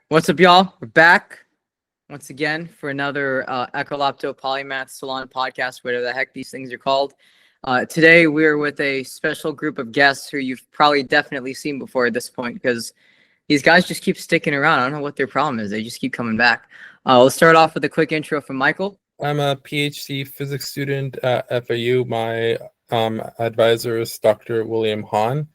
What's up, y'all? We're back once again for another Ekkolapto, Polymath, Salon podcast, whatever the heck these things are called. Today, we're with a special group of guests who you've probably definitely seen before at this point, because these guys just keep sticking around. I don't know what their problem is. They just keep coming back. We'll start off with a quick intro from Michael. I'm a PhD physics student at FAU. My advisor is Dr. William Hahn.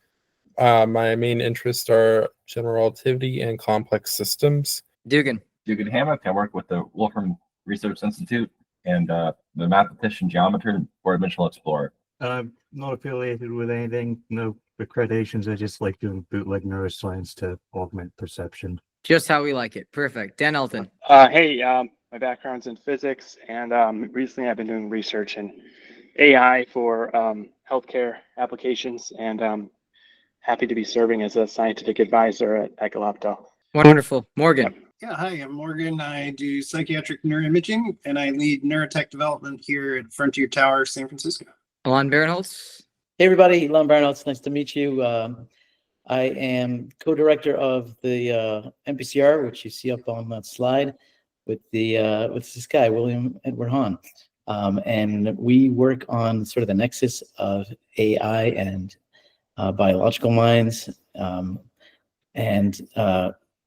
My main interests are general relativity and complex systems. Dugan Hammock. I work with the Wolfram Research Institute and the mathematician geometer and four-dimensional explorer. I'm not affiliated with anything, no accreditations. I just like doing bootleg neuroscience to augment perception. Just how we like it. Perfect. Dan Elton. My background's in physics, and recently I've been doing research in AI for healthcare applications, and happy to be serving as a scientific advisor at Ekkolapto. Wonderful. Morgan. Yeah, hi, I'm Morgan. I do psychiatric neuroimaging, and I lead neurotech development here at Frontier Tower, San Francisco. Elan Barenholtz. Hey, everybody. Elan Barenholtz. Nice to meet you. I am co-director of the MPCR, which you see up on that slide, with this guy, William Edward Hahn. And we work on sort of the nexus of AI and biological minds. I'm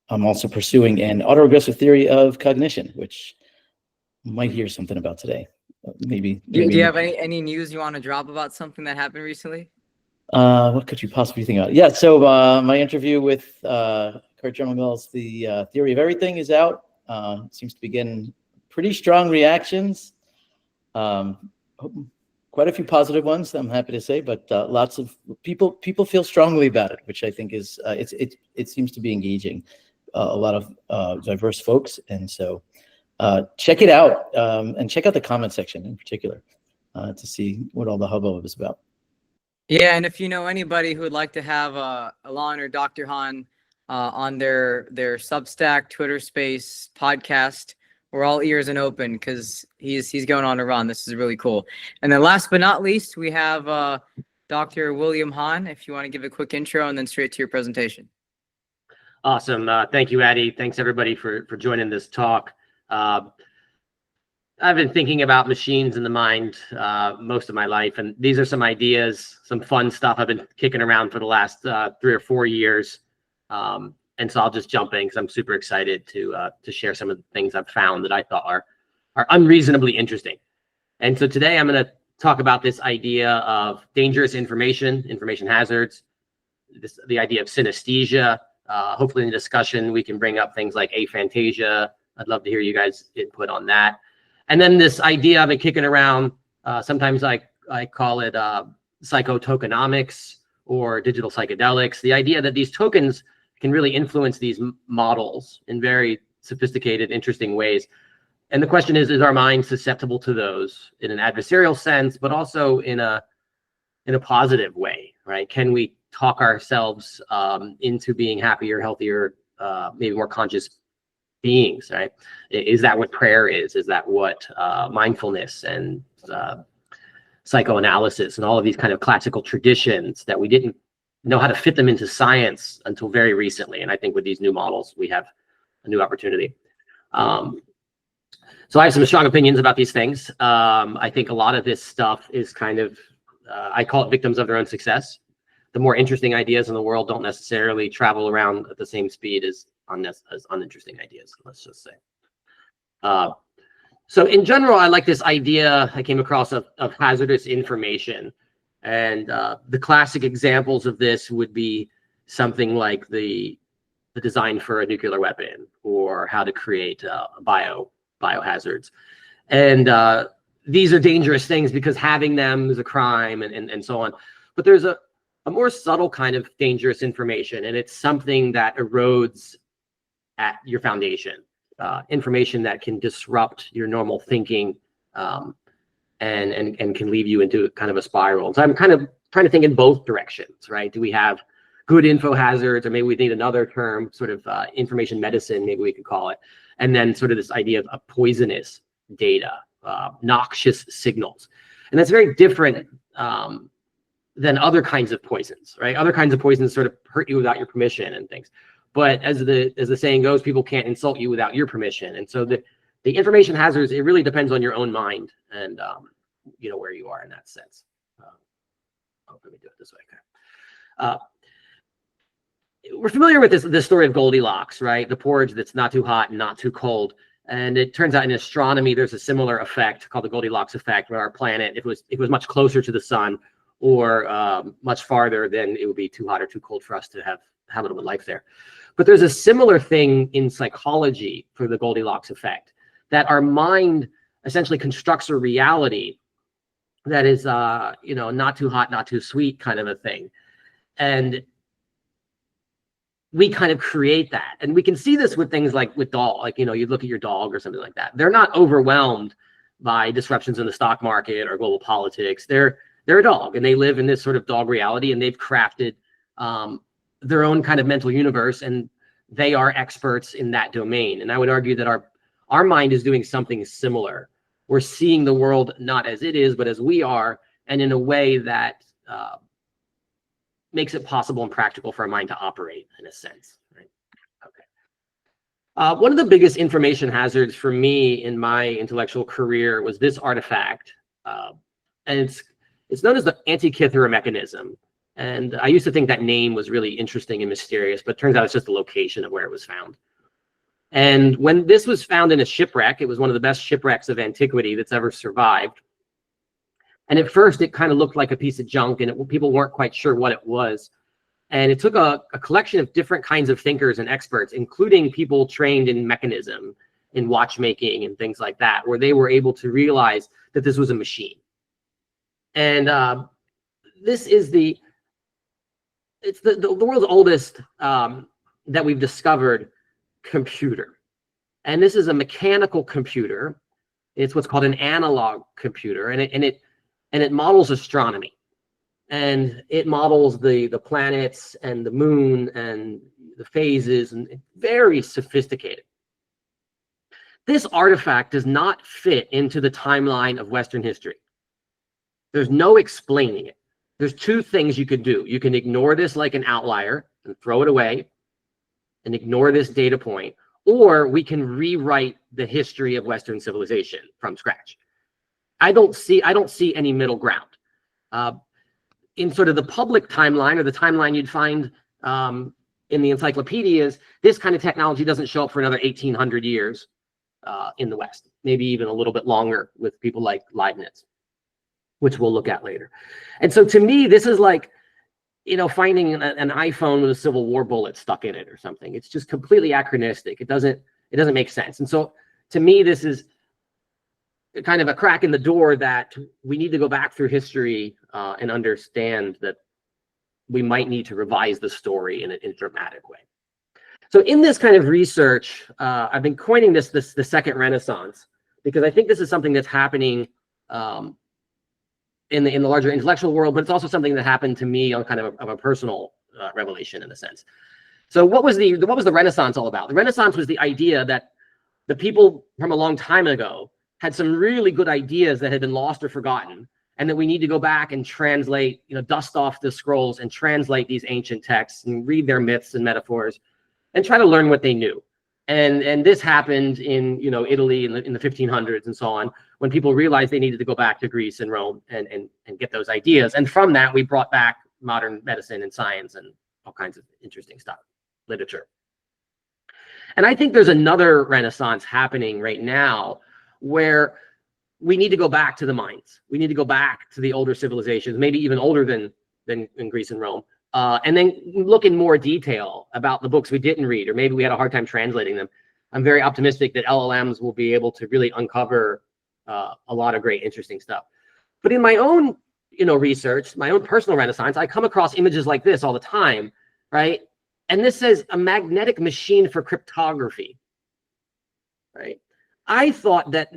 also pursuing an autoregressive theory of cognition, which you might hear something about today. Maybe. Do you have any news you want to drop about something that happened recently? What could you possibly think about? Yeah, so my interview with Kurt Jemmingall's The Theory of Everything is out. Seems to be getting pretty strong reactions. Quite a few positive ones, I'm happy to say, but lots of people feel strongly about it, which I think is it seems to be engaging a lot of diverse folks, and so check it out and check out the comment section in particular to see what all the hubbub is about. Yeah, and if you know anybody who would like to have Elan or Dr. Hahn on their Substack, Twitter Space, podcast, we're all ears and open, because he's going on a run. This is really cool. And then last but not least, we have Dr. William Hahn, if you want to give a quick intro and then straight to your presentation. Awesome. Thank you, Addy. Thanks, everybody, for joining this talk. I've been thinking about machines in the mind most of my life, and these are some ideas, some fun stuff I've been kicking around for the last 3 or 4 years. And so I'll just jump in because I'm super excited to share some of the things I've found that I thought are unreasonably interesting. And so today I'm going to talk about this idea of dangerous information hazards, the idea of synesthesia. Hopefully in the discussion we can bring up things like aphantasia. I'd love to hear you guys' input on that. And then this idea I've been kicking around, sometimes I call it psychotokenomics or digital psychedelics, the idea that these tokens can really influence these models in very sophisticated, interesting ways. And the question is our mind susceptible to those in an adversarial sense, but also in a positive way, right? Can we talk ourselves into being happier, healthier, maybe more conscious beings, right? Is that what prayer is? Is that what mindfulness and psychoanalysis and all of these kind of classical traditions that we didn't know how to fit them into science until very recently? And I think with these new models, we have a new opportunity. So I have some strong opinions about these things. I think a lot of this stuff is kind of, I call it victims of their own success. The more interesting ideas in the world don't necessarily travel around at the same speed as uninteresting ideas, let's just say. So in general, I like this idea I came across of hazardous information. And the classic examples of this would be something like the design for a nuclear weapon, or how to create biohazards. And these are dangerous things because having them is a crime and so on. But there's a more subtle kind of dangerous information, and it's something that erodes at your foundation, information that can disrupt your normal thinking, and can leave you into kind of a spiral. So I'm kind of trying to think in both directions, right? Do we have good info hazards, or maybe we need another term, sort of information medicine, maybe we could call it, and then sort of this idea of poisonous data, noxious signals. And that's very different than other kinds of poisons, right? Other kinds of poisons sort of hurt you without your permission and things. But as the saying goes, people can't insult you without your permission. And so the information hazards, it really depends on your own mind and you know, where you are in that sense. Let me do it this way. Okay. We're familiar with this story of Goldilocks, right? The porridge that's not too hot and not too cold. And it turns out in astronomy, there's a similar effect called the Goldilocks effect, where our planet, if it was much closer to the sun or much farther, then it would be too hot or too cold for us to have habitable life there. But there's a similar thing in psychology for the Goldilocks effect, that our mind essentially constructs a reality that is, you know, not too hot, not too sweet kind of a thing. And we kind of create that. And we can see this with things like with dog, like, you know, you look at your dog or something like that. They're not overwhelmed by disruptions in the stock market or global politics. They're a dog, and they live in this sort of dog reality, and they've crafted their own kind of mental universe, and they are experts in that domain. And I would argue that our mind is doing something similar. We're seeing the world not as it is, but as we are, and in a way that makes it possible and practical for our mind to operate in a sense. Right? Okay. One of the biggest information hazards for me in my intellectual career was this artifact, and it's known as the Antikythera mechanism. And I used to think that name was really interesting and mysterious, but it turns out it's just the location of where it was found. And when this was found in a shipwreck, it was one of the best shipwrecks of antiquity that's ever survived. And at first, it kind of looked like a piece of junk, and people weren't quite sure what it was. And it took a collection of different kinds of thinkers and experts, including people trained in mechanism, in watchmaking and things like that, where they were able to realize that this was a machine. And this is it's the world's oldest that we've discovered computer. And this is a mechanical computer. It's what's called an analog computer, and it models astronomy, and it models the planets and the moon and the phases, and it's very sophisticated. This artifact does not fit into the timeline of Western history. There's no explaining it. There's two things you could do. You can ignore this like an outlier and throw it away and ignore this data point, or we can rewrite the history of Western civilization from scratch. I don't see any middle ground. In sort of the public timeline, or the timeline you'd find in the encyclopedias, this kind of technology doesn't show up for another 1,800 years in the West, maybe even a little bit longer with people like Leibniz, which we'll look at later. And so to me, this is like, you know, finding an iPhone with a Civil War bullet stuck in it or something. It's just completely anachronistic. It doesn't make sense. And so to me, this is kind of a crack in the door that we need to go back through history and understand that we might need to revise the story in a dramatic way. So in this kind of research, I've been coining this the second Renaissance, because I think this is something that's happening in the larger intellectual world, but it's also something that happened to me on kind of a personal revelation in a sense. So what was the Renaissance all about? The Renaissance was the idea that the people from a long time ago had some really good ideas that had been lost or forgotten, and that we need to go back and translate, you know, dust off the scrolls and translate these ancient texts and read their myths and metaphors and try to learn what they knew. And this happened in, you know, Italy in the 1500s and so on, when people realized they needed to go back to Greece and Rome and get those ideas. And from that, we brought back modern medicine and science and all kinds of interesting stuff, literature. And I think there's another Renaissance happening right now where we need to go back to the minds. We need to go back to the older civilizations, maybe even older than in Greece and Rome, and then look in more detail about the books we didn't read, or maybe we had a hard time translating them. I'm very optimistic that LLMs will be able to really uncover a lot of great, interesting stuff. But in my own, you know, research, my own personal Renaissance, I come across images like this all the time, right? And this says a magnetic machine for cryptography, right? I thought that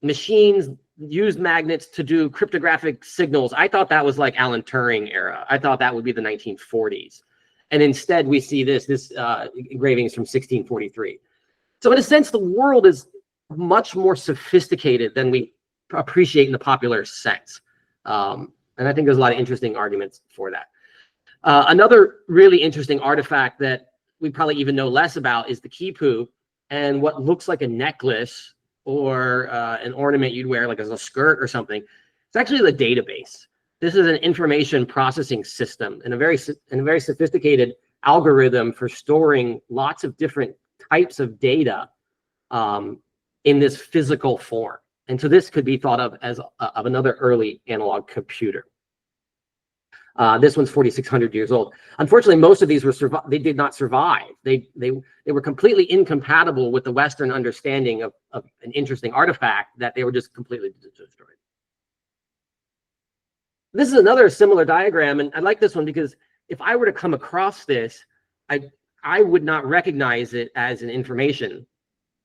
machines used magnets to do cryptographic signals. I thought that was like Alan Turing era. I thought that would be the 1940s. And instead we see this engraving is from 1643. So in a sense, the world is much more sophisticated than we appreciate in the popular sense. And I think there's a lot of interesting arguments for that. Another really interesting artifact that we probably even know less about is the quipu and what looks like a necklace or an ornament you'd wear like as a skirt or something. It's actually the database. This is an information processing system and a very sophisticated algorithm for storing lots of different types of data in this physical form. And so this could be thought of as of another early analog computer. This one's 4,600 years old. Unfortunately, most of these they did not survive. They were completely incompatible with the Western understanding of an interesting artifact that they were just completely destroyed. This is another similar diagram, and I like this one because if I were to come across this, I would not recognize it as an information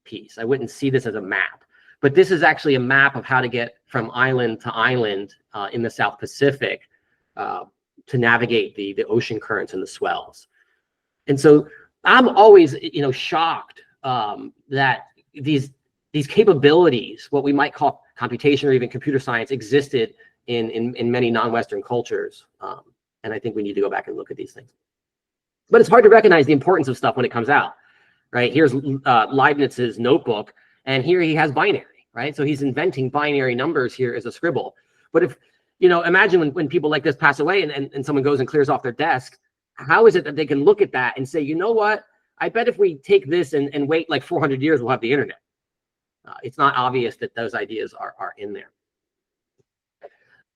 piece. I wouldn't see this as a map. But this is actually a map of how to get from island to island in the South Pacific to navigate the ocean currents and the swells. And so I'm always, shocked that these capabilities, what we might call computation or even computer science, existed in many non-Western cultures. And I think we need to go back and look at these things. But it's hard to recognize the importance of stuff when it comes out, right? Here's Leibniz's notebook, and here he has binary, right? So he's inventing binary numbers here as a scribble. But if, imagine when people like this pass away and someone goes and clears off their desk, how is it that they can look at that and say, you know what? I bet if we take this and wait like 400 years, we'll have the internet. It's not obvious that those ideas are in there.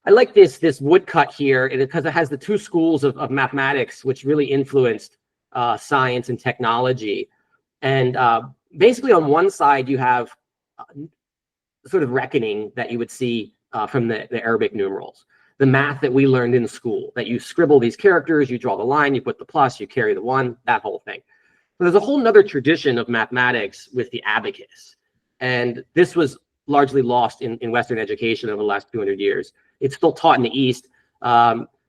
I like this woodcut here because it has the two schools of mathematics, which really influenced science and technology. And basically on one side, you have sort of reckoning that you would see from the Arabic numerals, the math that we learned in school, that you scribble these characters, you draw the line, you put the plus, you carry the one, that whole thing. But there's a whole nother tradition of mathematics with the abacus. And this was largely lost in Western education over the last 200 years. It's still taught in the East.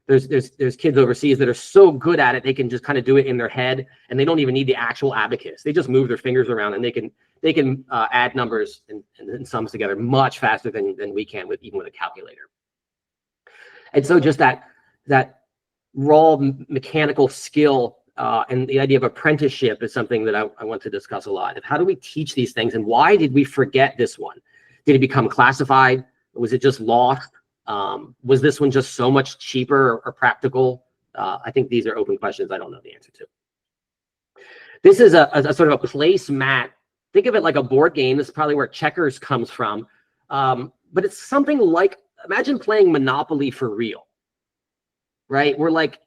There's kids overseas that are so good at it, they can just kind of do it in their head, and they don't even need the actual abacus. They just move their fingers around, and they can add numbers and sums together much faster than we can even with a calculator. And so just that raw mechanical skill and the idea of apprenticeship is something that I want to discuss a lot. How do we teach these things, and why did we forget this one? Did it become classified? Was it just lost? Was this one just so much cheaper or practical? I think these are open questions I don't know the answer to. This is a sort of a placemat. Think of it like a board game. This is probably where checkers comes from. But it's something like, imagine playing Monopoly for real, right? We're like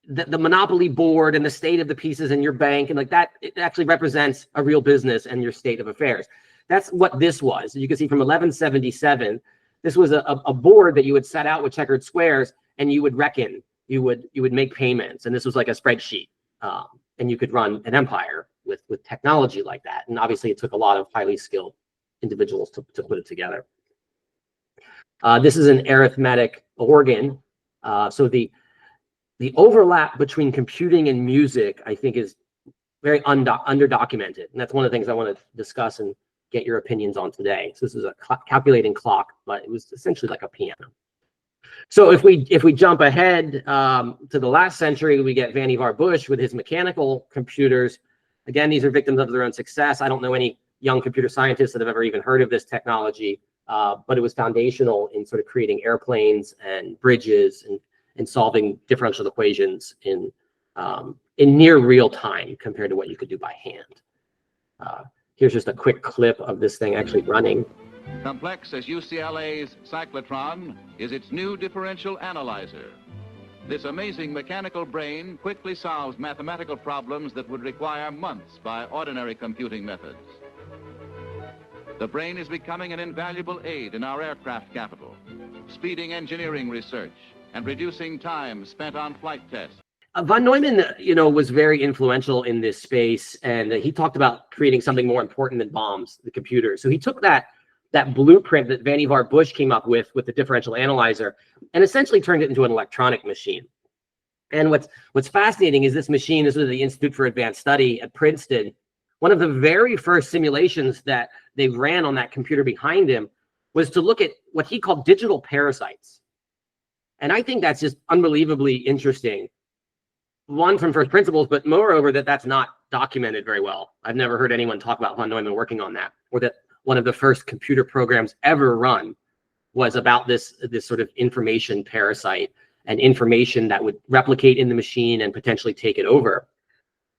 the Monopoly board and the state of the pieces in your bank, and like that, it actually represents a real business and your state of affairs. That's what this was. You can see from 1177, this was a board that you would set out with checkered squares, and you would reckon, you would make payments, and this was like a spreadsheet, and you could run an empire with technology like that. And obviously, it took a lot of highly skilled individuals to put it together. This is an arithmetic organ. So the overlap between computing and music, I think, is very underdocumented, and that's one of the things I want to discuss and get your opinions on today. So this is a calculating clock, but it was essentially like a piano. So if we jump ahead to the last century, we get Vannevar Bush with his mechanical computers. Again, these are victims of their own success. I don't know any young computer scientists that have ever even heard of this technology, but it was foundational in sort of creating airplanes and bridges and solving differential equations in near real time compared to what you could do by hand. Here's just a quick clip of this thing actually running. Complex as UCLA's cyclotron is its new differential analyzer. This amazing mechanical brain quickly solves mathematical problems that would require months by ordinary computing methods. The brain is becoming an invaluable aid in our aircraft capital, speeding engineering research and reducing time spent on flight tests. Von Neumann, was very influential in this space, and he talked about creating something more important than bombs, the computer. So he took that blueprint that Vannevar Bush came up with the differential analyzer, and essentially turned it into an electronic machine. And what's fascinating is this machine, this was the Institute for Advanced Study at Princeton. One of the very first simulations that they ran on that computer behind him was to look at what he called digital parasites. And I think that's just unbelievably interesting. One, from first principles, but moreover, that's not documented very well. I've never heard anyone talk about von Neumann working on that, or that one of the first computer programs ever run was about this sort of information parasite and information that would replicate in the machine and potentially take it over.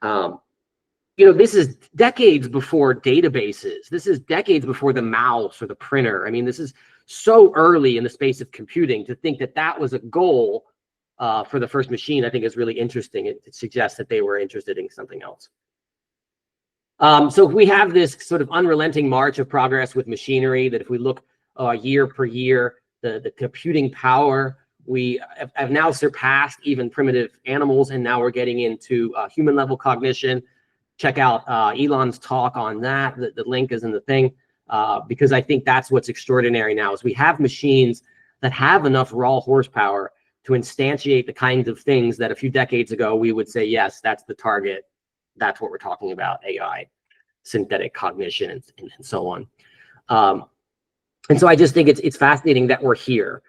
You know, this is decades before databases. This is decades before the mouse or the printer. I mean, this is so early in the space of computing. To think that that was a goal for the first machine, I think is really interesting. It suggests that they were interested in something else. So we have this sort of unrelenting march of progress with machinery, that if we look year per year, the computing power, we have now surpassed even primitive animals, and now we're getting into human level cognition. Check out Elan's talk on that. The link is in the thing, because I think that's what's extraordinary now, is we have machines that have enough raw horsepower to instantiate the kinds of things that a few decades ago we would say, yes, that's the target. That's what we're talking about, AI, synthetic cognition, and so on. And so I just think it's fascinating that we're here.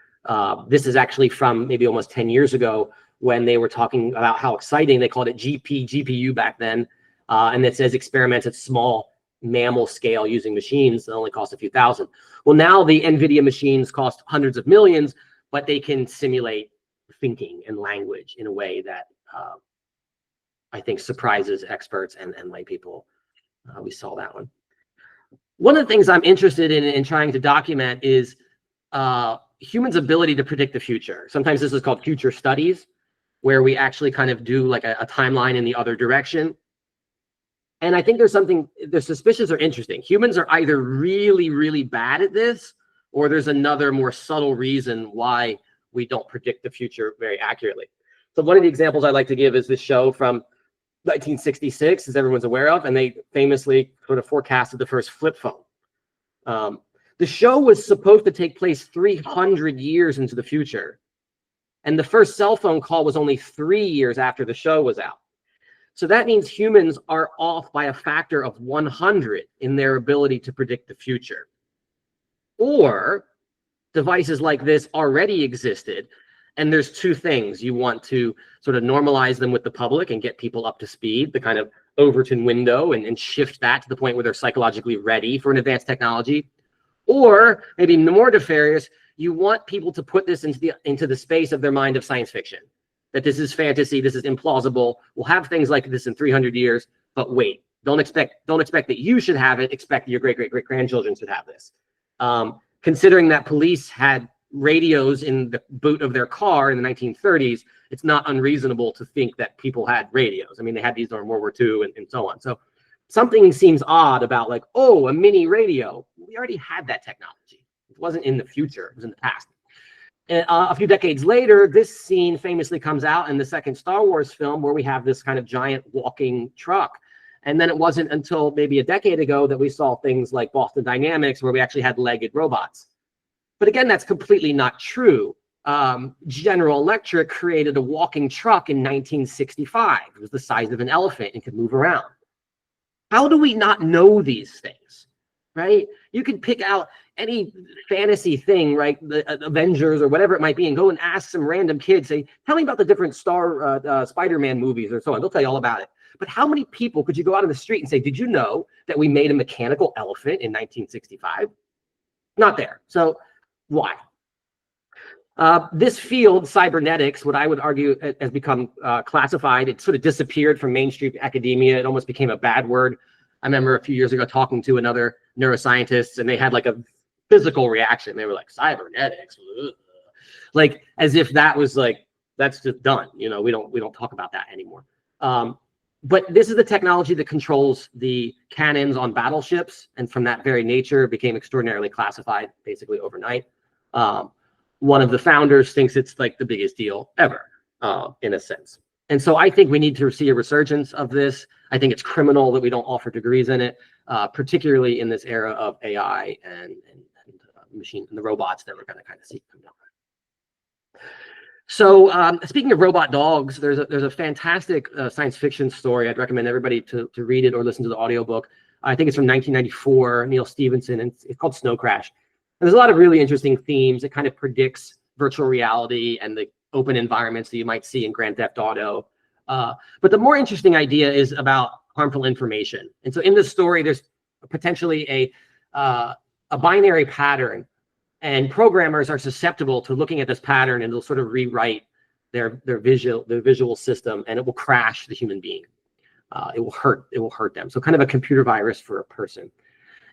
This is actually from maybe almost 10 years ago, when they were talking about how exciting, they called it GPU back then. And it says experiments at small mammal scale using machines that only cost a few thousand. Well, now the NVIDIA machines cost hundreds of millions, but they can simulate thinking and language in a way that I think surprises experts and lay people. We saw that one. One of the things I'm interested in trying to document is humans' ability to predict the future. Sometimes this is called future studies, where we actually kind of do like a timeline in the other direction. And I think there's something, the suspicious or interesting. Humans are either really, really bad at this, or there's another more subtle reason why we don't predict the future very accurately. So one of the examples I like to give is this show from 1966, as everyone's aware of, and they famously sort of forecasted the first flip phone. The show was supposed to take place 300 years into the future, and the first cell phone call was only 3 years after the show was out. So that means humans are off by a factor of 100 in their ability to predict the future. Or devices like this already existed, and there's two things. You want to sort of normalize them with the public and get people up to speed, the kind of Overton window, and shift that to the point where they're psychologically ready for an advanced technology. Or maybe more nefarious, you want people to put this into the space of their mind of science fiction. That this is fantasy, this is implausible. We'll have things like this in 300 years, but wait, don't expect that you should have it. Expect your great-great-great-grandchildren should have this. Considering that police had radios in the boot of their car in the 1930s, it's not unreasonable to think that people had radios. I mean, they had these during World War II and so on. So something seems odd about, like, oh, a mini radio. We already had that technology. It wasn't in the future, it was in the past. And a few decades later, this scene famously comes out in the second Star Wars film, where we have this kind of giant walking truck. And then it wasn't until maybe a decade ago that we saw things like Boston Dynamics, where we actually had legged robots. But again, that's completely not true. General Electric created a walking truck in 1965. It was the size of an elephant and could move around. How do we not know these things, right? You could pick out any fantasy thing, right? The Avengers or whatever it might be, and go and ask some random kid, say, tell me about the different Spider-Man movies or so on. They'll tell you all about it. But how many people could you go out on the street and say, did you know that we made a mechanical elephant in 1965? Not there. So why? This field, cybernetics, what I would argue has become classified. It sort of disappeared from mainstream academia. It almost became a bad word. I remember a few years ago talking to another neuroscientist, and they had like a physical reaction. They were like, cybernetics, ugh. Like as if that was like, that's just done. You know, we don't talk about that anymore. But this is the technology that controls the cannons on battleships, and from that very nature, it became extraordinarily classified basically overnight. One of the founders thinks it's like the biggest deal ever, in a sense. And so I think we need to see a resurgence of this. I think it's criminal that we don't offer degrees in it, particularly in this era of AI and machine and the robots that we're going to kind of see come down. So speaking of robot dogs, there's a fantastic science fiction story. I'd recommend everybody to read it or listen to the audiobook. I think it's from 1994, Neil Stephenson, and it's called Snow Crash. And there's a lot of really interesting themes. It kind of predicts virtual reality and the open environments that you might see in Grand Theft Auto. But the more interesting idea is about harmful information. And so in this story, there's potentially a binary pattern, and programmers are susceptible to looking at this pattern, and they'll sort of rewrite their visual system, and it will crash the human being. It will hurt them. So kind of a computer virus for a person.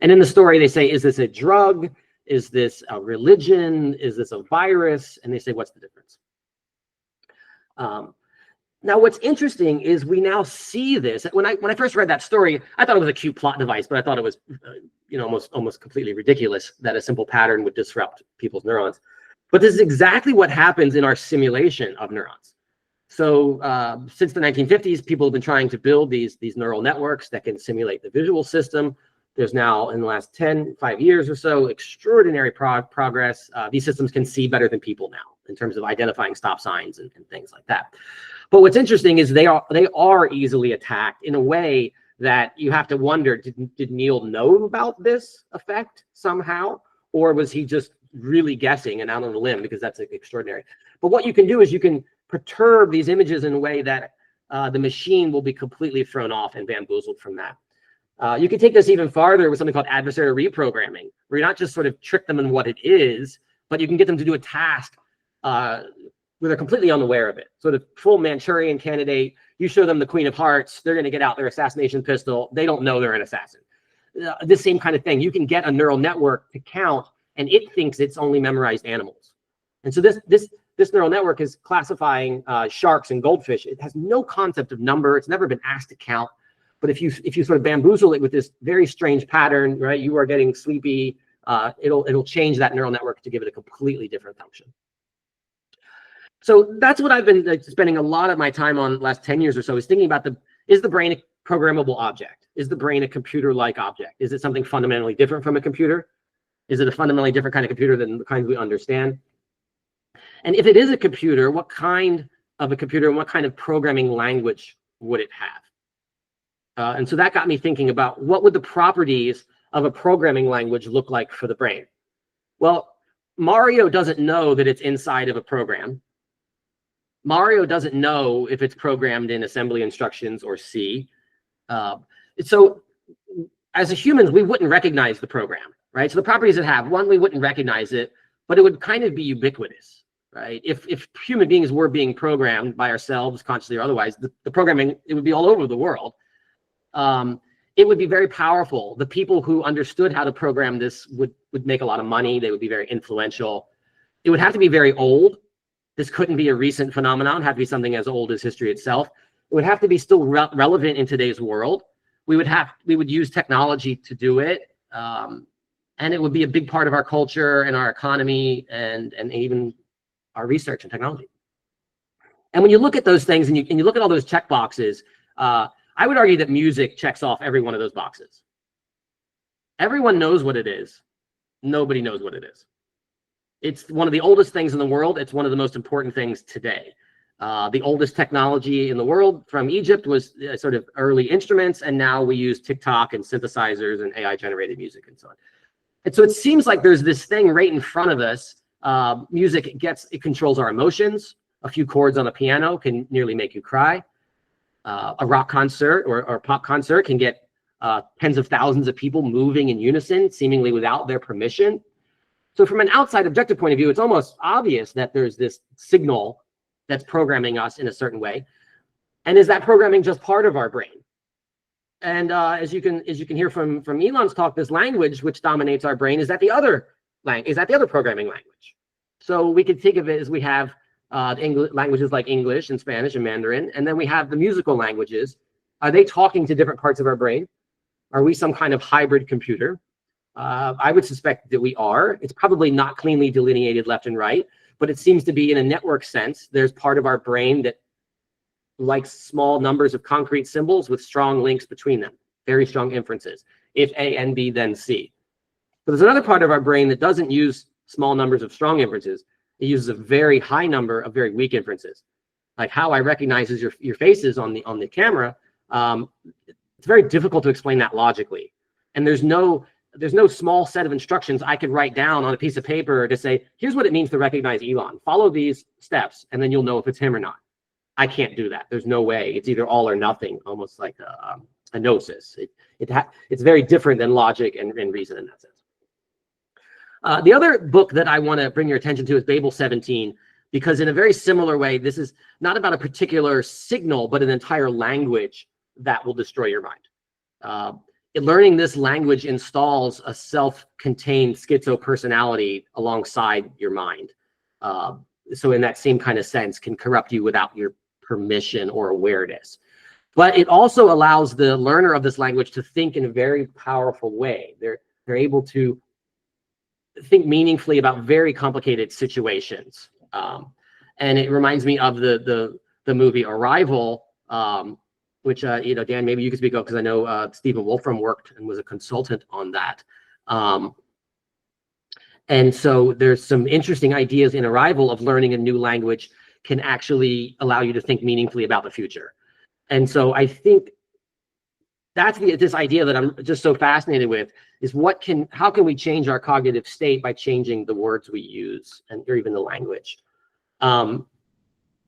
And in the story, they say, is this a drug? Is this a religion? Is this a virus? And they say, what's the difference? Now, what's interesting is we now see this. When I first read that story, I thought it was a cute plot device, but I thought it was, almost completely ridiculous that a simple pattern would disrupt people's neurons. But this is exactly what happens in our simulation of neurons. So since the 1950s, people have been trying to build these neural networks that can simulate the visual system. There's now, in the last 5 years or so, extraordinary progress. These systems can see better than people now in terms of identifying stop signs and things like that. But what's interesting is they are easily attacked in a way that you have to wonder, did Neil know about this effect somehow? Or was he just really guessing and out on a limb, because that's extraordinary. But what you can do is you can perturb these images in a way that the machine will be completely thrown off and bamboozled from that. You can take this even farther with something called adversarial reprogramming, where you're not just sort of trick them in what it is, but you can get them to do a task where they're completely unaware of it. So the full Manchurian candidate, you show them the Queen of Hearts, they're going to get out their assassination pistol. They don't know they're an assassin. This same kind of thing. You can get a neural network to count, and it thinks it's only memorized animals. And so this neural network is classifying sharks and goldfish. It has no concept of number. It's never been asked to count. But if you sort of bamboozle it with this very strange pattern, right? You are getting sleepy. It'll change that neural network to give it a completely different function. So that's what I've been spending a lot of my time on the last 10 years or so, is thinking about is the brain a programmable object? Is the brain a computer-like object? Is it something fundamentally different from a computer? Is it a fundamentally different kind of computer than the kinds we understand? And if it is a computer, what kind of a computer and what kind of programming language would it have? And so that got me thinking about what would the properties of a programming language look like for the brain? Well, Mario doesn't know that it's inside of a program. Mario doesn't know if it's programmed in assembly instructions or C. So as humans, we wouldn't recognize the program, right? So the properties it have, one, we wouldn't recognize it, but it would kind of be ubiquitous, right? If human beings were being programmed by ourselves, consciously or otherwise, the programming, it would be all over the world. It would be very powerful. The people who understood how to program this would make a lot of money. They would be very influential. It would have to be very old. This couldn't be a recent phenomenon. It would have to be something as old as history itself. It would have to be still relevant in today's world. We would use technology to do it. And it would be a big part of our culture and our economy and even our research and technology. And when you look at those things and you look at all those check boxes, I would argue that music checks off every one of those boxes. Everyone knows what it is. Nobody knows what it is. It's one of the oldest things in the world. It's one of the most important things today. The oldest technology in the world from Egypt was sort of early instruments, and now we use TikTok and synthesizers and AI-generated music and so on. And so it seems like there's this thing right in front of us. Music, it controls our emotions. A few chords on a piano can nearly make you cry. A rock concert or a pop concert can get tens of thousands of people moving in unison, seemingly without their permission. So from an outside objective point of view, it's almost obvious that there's this signal that's programming us in a certain way. And is that programming just part of our brain? And as you can hear from Elan's talk, this language which dominates our brain is that the other programming language. So we could think of it as we have languages like English and Spanish and Mandarin, and then we have the musical languages. Are they talking to different parts of our brain? Are we some kind of hybrid computer? I would suspect that we are. It's probably not cleanly delineated left and right, but it seems to be in a network sense. There's part of our brain that likes small numbers of concrete symbols with strong links between them, very strong inferences. If A and B, then C. But there's another part of our brain that doesn't use small numbers of strong inferences. It uses a very high number of very weak inferences. Like how I recognize your faces on the camera. It's very difficult to explain that logically. And there's no small set of instructions I could write down on a piece of paper to say, here's what it means to recognize Elan. Follow these steps, and then you'll know if it's him or not. I can't do that. There's no way. It's either all or nothing, almost like a gnosis. It's very different than logic and reason in that sense. The other book that I want to bring your attention to is Babel 17, because in a very similar way, this is not about a particular signal, but an entire language that will destroy your mind. Learning this language installs a self-contained schizo personality alongside your mind. So in that same kind of sense, can corrupt you without your permission or awareness. But it also allows the learner of this language to think in a very powerful way. They're able to think meaningfully about very complicated situations. And it reminds me of the movie Arrival, which, Dan, maybe you could speak of, because I know Stephen Wolfram worked and was a consultant on that. And so there's some interesting ideas in Arrival of learning a new language can actually allow you to think meaningfully about the future. And so I think that's this idea that I'm just so fascinated with, is how can we change our cognitive state by changing the words we use or even the language. And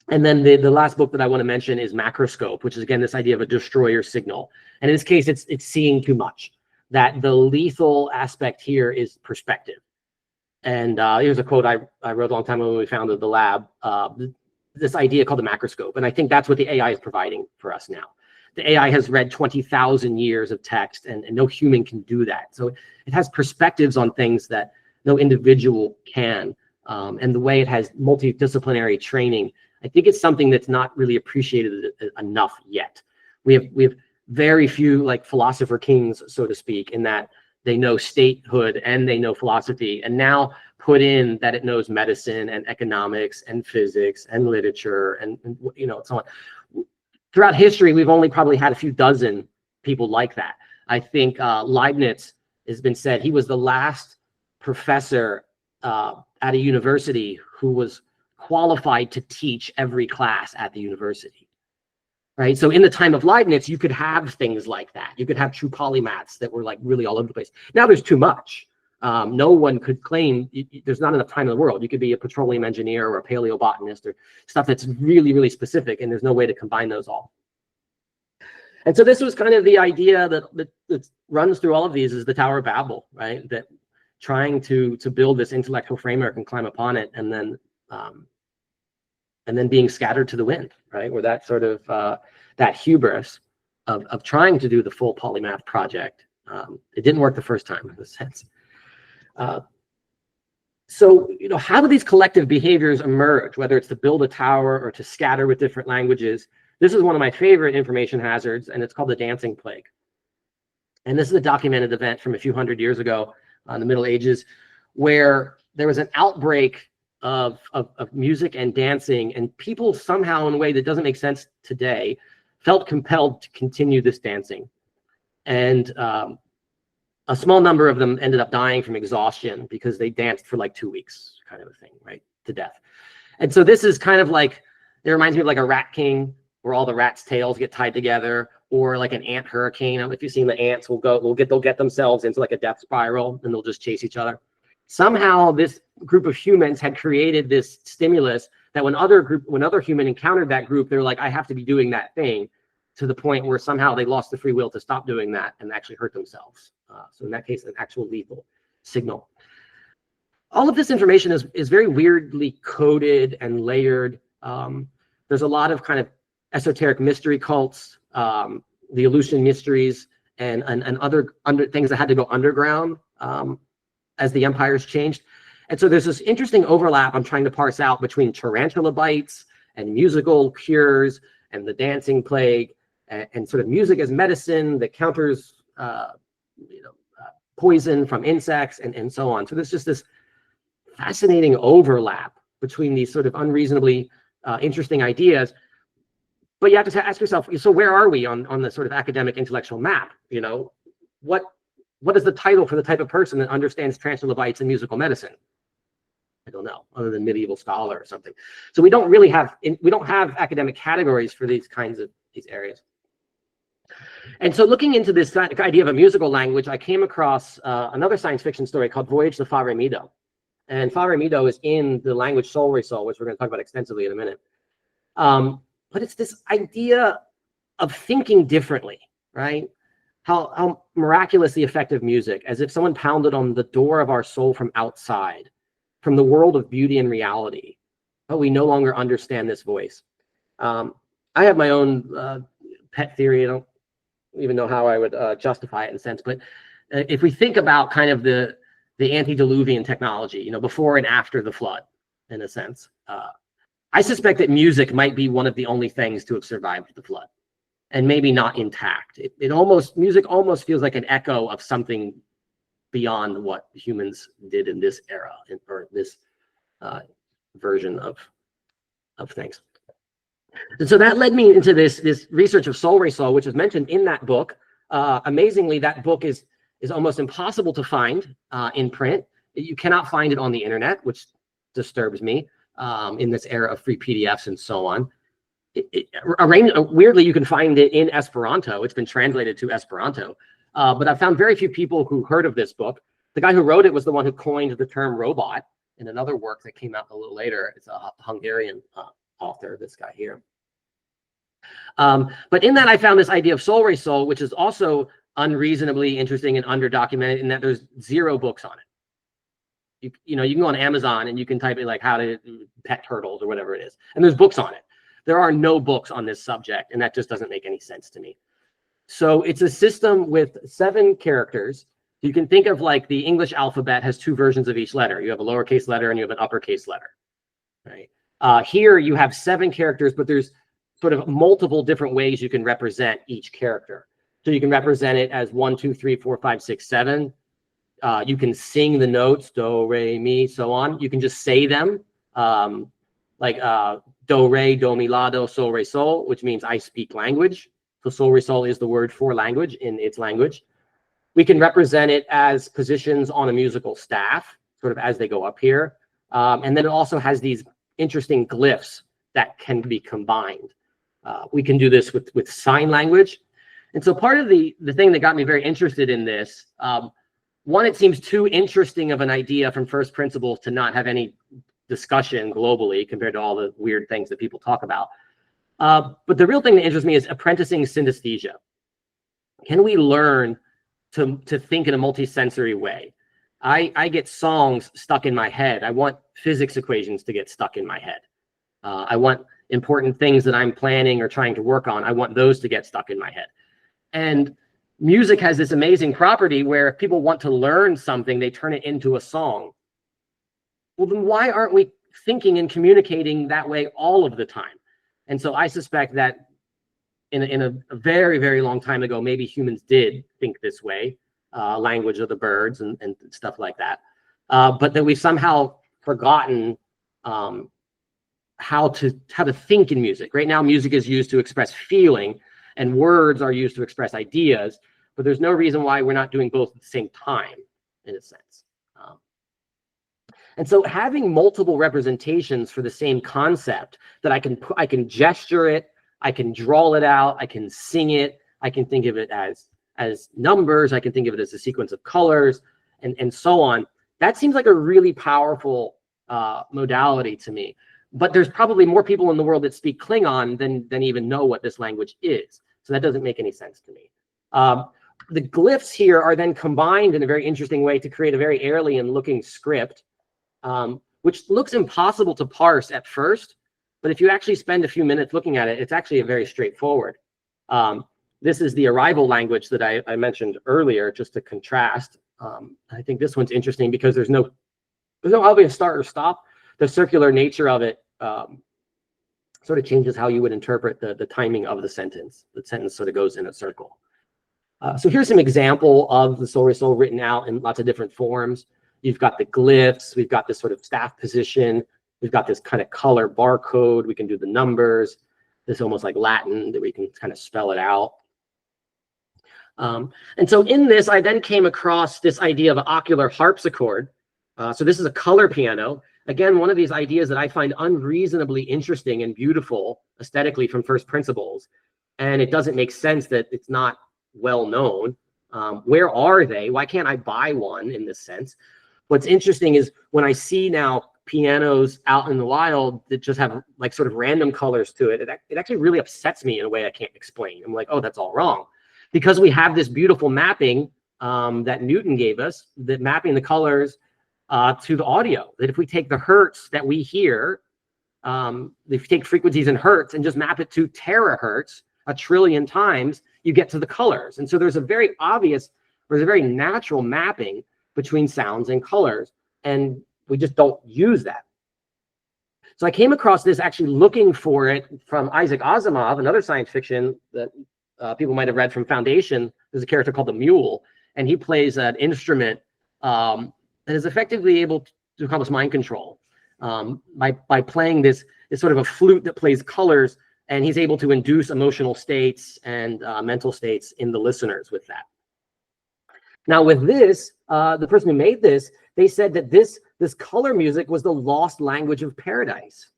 then the last book that I want to mention is Macroscope, which is, again, this idea of a destroyer signal. And in this case, it's seeing too much. That the lethal aspect here is perspective. And here's a quote I wrote a long time ago when we founded the lab, this idea called the macroscope. And I think that's what the AI is providing for us now. The AI has read 20,000 years of text, and no human can do that. So it has perspectives on things that no individual can. And the way it has multidisciplinary training, I think it's something that's not really appreciated enough yet. We have very few like philosopher kings, so to speak, in that they know statehood and they know philosophy, and now put in that it knows medicine and economics and physics and literature and so on. Throughout history, we've only probably had a few dozen people like that. I think Leibniz has been said he was the last professor at a university who was qualified to teach every class at the university. Right. So in the time of Leibniz, you could have things like that. You could have true polymaths that were like really all over the place. Now there's too much. No one could claim there's not enough time in the world. You could be a petroleum engineer or a paleobotanist or stuff that's really, really specific, and there's no way to combine those all. And so this was kind of the idea that runs through all of these, is the Tower of Babel, right? That trying to build this intellectual framework and climb upon it, and then being scattered to the wind, right? Where that sort of that hubris of trying to do the full Polymath project, it didn't work the first time, in a sense. So, how do these collective behaviors emerge, whether it's to build a tower or to scatter with different languages? This is one of my favorite information hazards, and it's called the dancing plague. And this is a documented event from a few hundred years ago in the Middle Ages, where there was an outbreak of music and dancing, and people somehow, in a way that doesn't make sense today, felt compelled to continue this dancing. And a small number of them ended up dying from exhaustion because they danced for like 2 weeks, kind of a thing, right, to death. And so this is kind of like, it reminds me of like a rat king, where all the rats' tails get tied together, or like an ant hurricane. If you've seen the ants, they'll get themselves into like a death spiral, and they'll just chase each other. Somehow this group of humans had created this stimulus that when other human encountered that group, they're like, I have to be doing that thing, to the point where somehow they lost the free will to stop doing that and actually hurt themselves. So in that case, an actual lethal signal. All of this information is very weirdly coded and layered. There's a lot of kind of esoteric mystery cults, the Aleutian mysteries, and other things that had to go underground as the empires changed. And so there's this interesting overlap I'm trying to parse out between tarantula bites and musical cures and the dancing plague, and sort of music as medicine that counters poison from insects and so on. So there's just this fascinating overlap between these sort of unreasonably interesting ideas. But you have to ask yourself, so where are we on the sort of academic intellectual map? What is the title for the type of person that understands tarantula bites and musical medicine? I don't know, other than medieval scholar or something. So we don't really have academic categories for these kinds of these areas. And so looking into this idea of a musical language, I came across another science fiction story called Voyage to Fare Mido. And Fare Mido is in the language Solresol, which we're going to talk about extensively in a minute. but it's this idea of thinking differently, right? How miraculously effective music, as if someone pounded on the door of our soul from outside, from the world of beauty and reality. But we no longer understand this voice. I have my own pet theory. I don't even know how I would justify it in a sense, but if we think about kind of the antediluvian technology, you know, before and after the flood, in a sense, I suspect that music might be one of the only things to have survived the flood, and maybe not intact. Music almost feels like an echo of something beyond what humans did in this era, or this version of things. And so that led me into this research of Solresol, which is mentioned in that book. Amazingly, that book is almost impossible to find in print. You cannot find it on the internet, which disturbs me in this era of free PDFs and so on. Weirdly, you can find it in Esperanto. It's been translated to Esperanto. But I've found very few people who heard of this book. The guy who wrote it was the one who coined the term robot in another work that came out a little later. It's a Hungarian author, this guy here. But in that, I found this idea of Solresol, which is also unreasonably interesting and underdocumented in that there's 0 books on it. You know, you can go on Amazon and you can type in like how to pet turtles or whatever it is, and there's books on it. There are no books on this subject, and that just doesn't make any sense to me. So it's a system with 7 characters. You can think of like the English alphabet has 2 versions of each letter. You have a lowercase letter and you have an uppercase letter, right? Here you have 7 characters, but there's sort of multiple different ways you can represent each character. So you can represent it as 1, 2, 3, 4, 5, 6, 7. You can sing the notes, do, re, mi, so on. You can just say them, like do, re, do, mi, la, do, sol, re, sol, which means I speak language. So Solresol is the word for language in its language. We can represent it as positions on a musical staff, sort of as they go up here. And then it also has these interesting glyphs that can be combined. We can do this with sign language. And so part of the thing that got me very interested in this, one, it seems too interesting of an idea from first principles to not have any discussion globally compared to all the weird things that people talk about. But the real thing that interests me is apprenticing synesthesia. Can we learn to think in a multisensory way? I get songs stuck in my head. I want physics equations to get stuck in my head. I want important things that I'm planning or trying to work on. I want those to get stuck in my head. And music has this amazing property where if people want to learn something, they turn it into a song. Well, then why aren't we thinking and communicating that way all of the time? And so I suspect that in a very, very long time ago, maybe humans did think this way, language of the birds and stuff like that. But that we've somehow forgotten how to think in music. Right now, music is used to express feeling, and words are used to express ideas. But there's no reason why we're not doing both at the same time, in a sense. And so having multiple representations for the same concept that I can gesture it, I can draw it out, I can sing it, I can think of it as numbers, I can think of it as a sequence of colors, and so on. That seems like a really powerful modality to me. But there's probably more people in the world that speak Klingon than even know what this language is. So that doesn't make any sense to me. The glyphs here are then combined in a very interesting way to create a very alien looking script, which looks impossible to parse at first. But if you actually spend a few minutes looking at it, it's actually a very straightforward. This is the arrival language that I mentioned earlier, just to contrast. I think this one's interesting because there's no obvious start or stop. The circular nature of it sort of changes how you would interpret the timing of the sentence. The sentence sort of goes in a circle. So here's some example of the Solresol written out in lots of different forms. You've got the glyphs. We've got this sort of staff position. We've got this kind of color barcode. We can do the numbers. This almost like Latin that we can kind of spell it out. And so in this, I then came across this idea of an ocular harpsichord. So this is a color piano. Again, one of these ideas that I find unreasonably interesting and beautiful aesthetically from first principles. And it doesn't make sense that it's not well known. Where are they? Why can't I buy one in this sense? What's interesting is when I see now pianos out in the wild that just have like sort of random colors to it, it actually really upsets me in a way I can't explain. I'm like, oh, that's all wrong. Because we have this beautiful mapping that Newton gave us, that mapping the colors to the audio, that if we take the hertz that we hear, if you take frequencies in hertz and just map it to terahertz 1 trillion times, you get to the colors. And so there's a very natural mapping between sounds and colors, and we just don't use that. So I came across this actually looking for it from Isaac Asimov, another science fiction that people might have read from Foundation. There's a character called the Mule, and he plays an instrument that is effectively able to accomplish mind control by playing this sort of a flute that plays colors, and he's able to induce emotional states and mental states in the listeners with that. Now with this, the person who made this, they said that this color music was the lost language of paradise.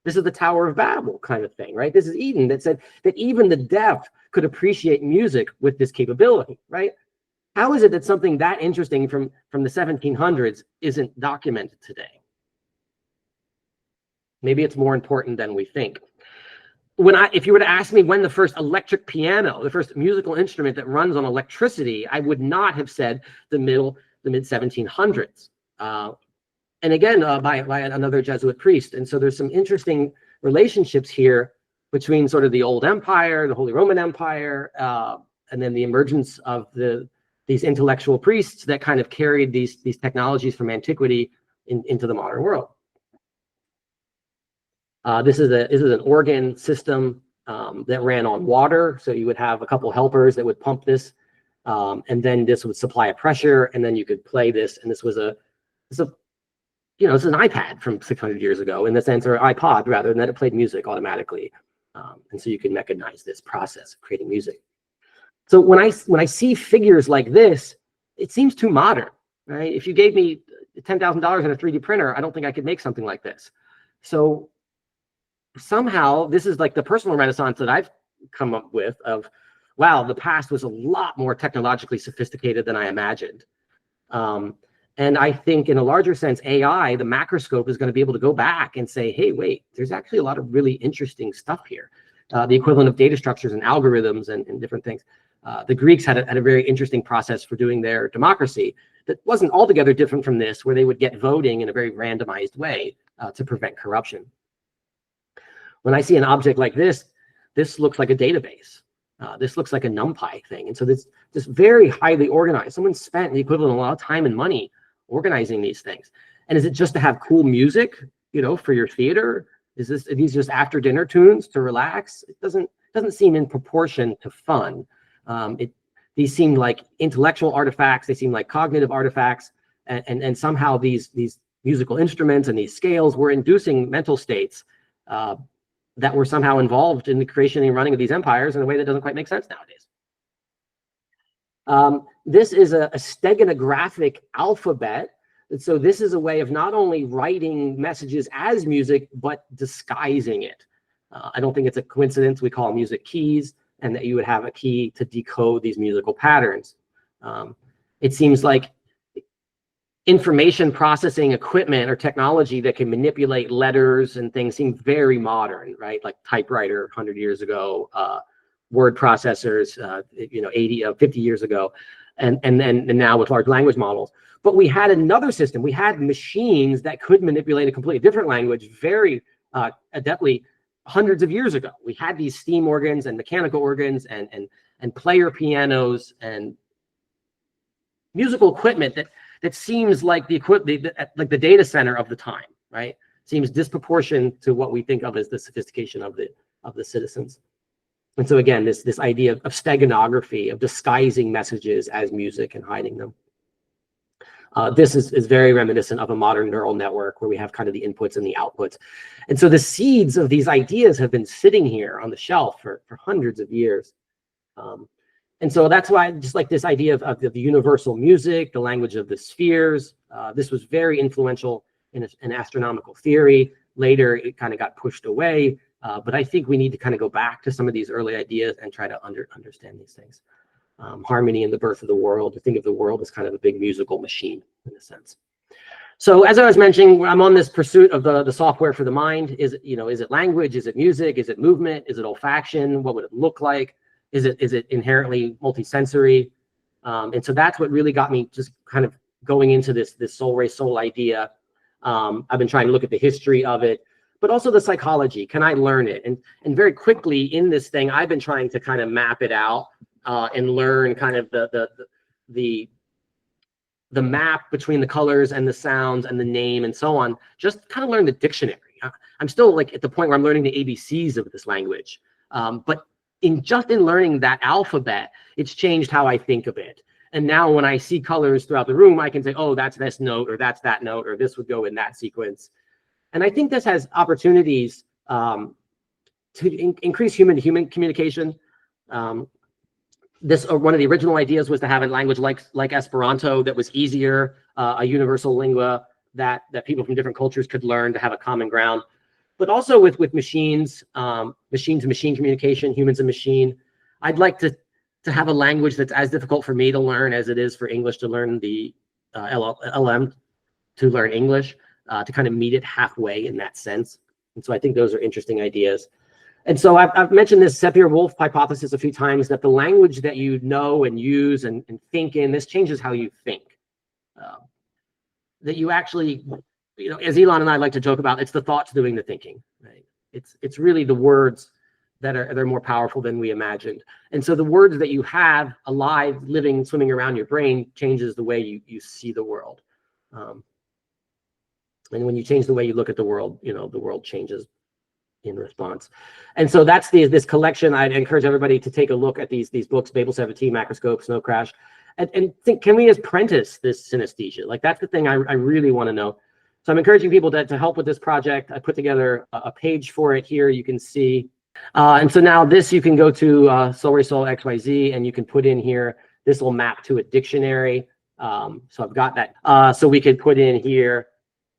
This is the Tower of Babel kind of thing, right? This is Eden, that said that even the deaf could appreciate music with this capability, right? How is it that something that interesting from the 1700s isn't documented today? Maybe it's more important than we think. If you were to ask me when the first electric piano, the first musical instrument that runs on electricity, I would not have said the mid 1700s. And again, by another Jesuit priest. And so there's some interesting relationships here between sort of the old empire, the Holy Roman Empire, and then the emergence of these intellectual priests that kind of carried these technologies from antiquity into the modern world. This is an organ system that ran on water. So you would have a couple helpers that would pump this, and then this would supply a pressure, and then you could play this. And this was it's an iPad from 600 years ago in the sense, or iPod rather, and then it played music automatically. And so you can mechanize this process of creating music. So when I see figures like this, it seems too modern, right? If you gave me $10,000 and a 3D printer, I don't think I could make something like this. So somehow this is like the personal renaissance that I've come up with of, wow, the past was a lot more technologically sophisticated than I imagined. And I think in a larger sense, AI, the macroscope, is going to be able to go back and say, hey, wait, there's actually a lot of really interesting stuff here. The equivalent of data structures and algorithms and different things. The Greeks had a very interesting process for doing their democracy that wasn't altogether different from this, where they would get voting in a very randomized way to prevent corruption. When I see an object like this looks like a database. This looks like a NumPy thing. And so this very highly organized. Someone spent the equivalent of a lot of time and money organizing these things. And is it just to have cool music, for your theater? Are these just after dinner tunes to relax? It doesn't seem in proportion to fun. These seem like intellectual artifacts. They seem like cognitive artifacts. And somehow these musical instruments and these scales were inducing mental states that were somehow involved in the creation and running of these empires in a way that doesn't quite make sense nowadays. This is a steganographic alphabet. And so this is a way of not only writing messages as music, but disguising it. I don't think it's a coincidence we call music keys, and that you would have a key to decode these musical patterns. It seems like information processing equipment or technology that can manipulate letters and things seem very modern, right? Like typewriter 100 years ago, word processors, 50 years ago, and now with large language models. But we had another system. We had machines that could manipulate a completely different language very adeptly hundreds of years ago. We had these steam organs and mechanical organs and player pianos and musical equipment that seems like the data center of the time, right? Seems disproportionate to what we think of as the sophistication of the citizens. And so again, this idea of steganography, of disguising messages as music and hiding them. This is very reminiscent of a modern neural network where we have kind of the inputs and the outputs. And so the seeds of these ideas have been sitting here on the shelf for hundreds of years. And so that's why just like this idea of the universal music, the language of the spheres, this was very influential in astronomical theory. Later, it kind of got pushed away. But I think we need to kind of go back to some of these early ideas and try to understand these things. Harmony and the birth of the world. To think of the world as kind of a big musical machine in a sense. So as I was mentioning, I'm on this pursuit of the software for the mind. Is it language? Is it music? Is it movement? Is it olfaction? What would it look like? Is it inherently multisensory? And so that's what really got me just kind of going into this Solresol idea. I've been trying to look at the history of it, but also the psychology. Can I learn it? And very quickly in this thing, I've been trying to kind of map it out and learn kind of the map between the colors and the sounds and the name and so on. Just kind of learn the dictionary. I'm still like at the point where I'm learning the ABCs of this language, but in learning that alphabet, it's changed how I think of it. And now when I see colors throughout the room, I can say, oh, that's this note, or that's that note, or this would go in that sequence. And I think this has opportunities to increase human-to-human communication. One of the original ideas was to have a language like Esperanto that was easier, a universal lingua that people from different cultures could learn to have a common ground. But also with machines, machine-to-machine communication, humans and machine, I'd like to have a language that's as difficult for me to learn as it is for English to learn the LLM to learn English, to kind of meet it halfway in that sense. And so I think those are interesting ideas. And so I've mentioned this Sapir-Whorf hypothesis a few times, that the language that you know and use and think in, this changes how you think. That you actually, as Elan and I like to joke about, it's the thoughts doing the thinking, right? It's really the words that are more powerful than we imagined. And so the words that you have alive, living, swimming around your brain changes the way you see the world. And when you change the way you look at the world, the world changes in response. And so that's this collection. I'd encourage everybody to take a look at these books, Babel 17, Macroscope, Snow Crash, and think, can we apprentice this synesthesia? Like, that's the thing I really want to know. So I'm encouraging people to help with this project. I put together a page for it here. You can see. And so now this, you can go to Solresol XYZ, and you can put in here, this will map to a dictionary. So I've got that. So we could put in here,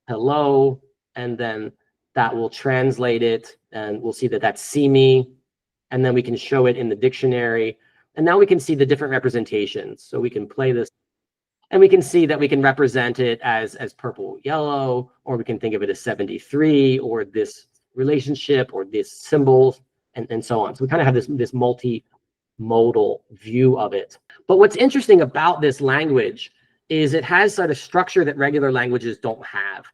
hello, and then that will translate it, and we'll see that that's see me, and then we can show it in the dictionary. And now we can see the different representations. So we can play this, and we can see that we can represent it as purple, yellow, or we can think of it as 73, or this relationship, or this symbol, and so on. So we kind of have this multimodal view of it. But what's interesting about this language is it has sort of structure that regular languages don't have.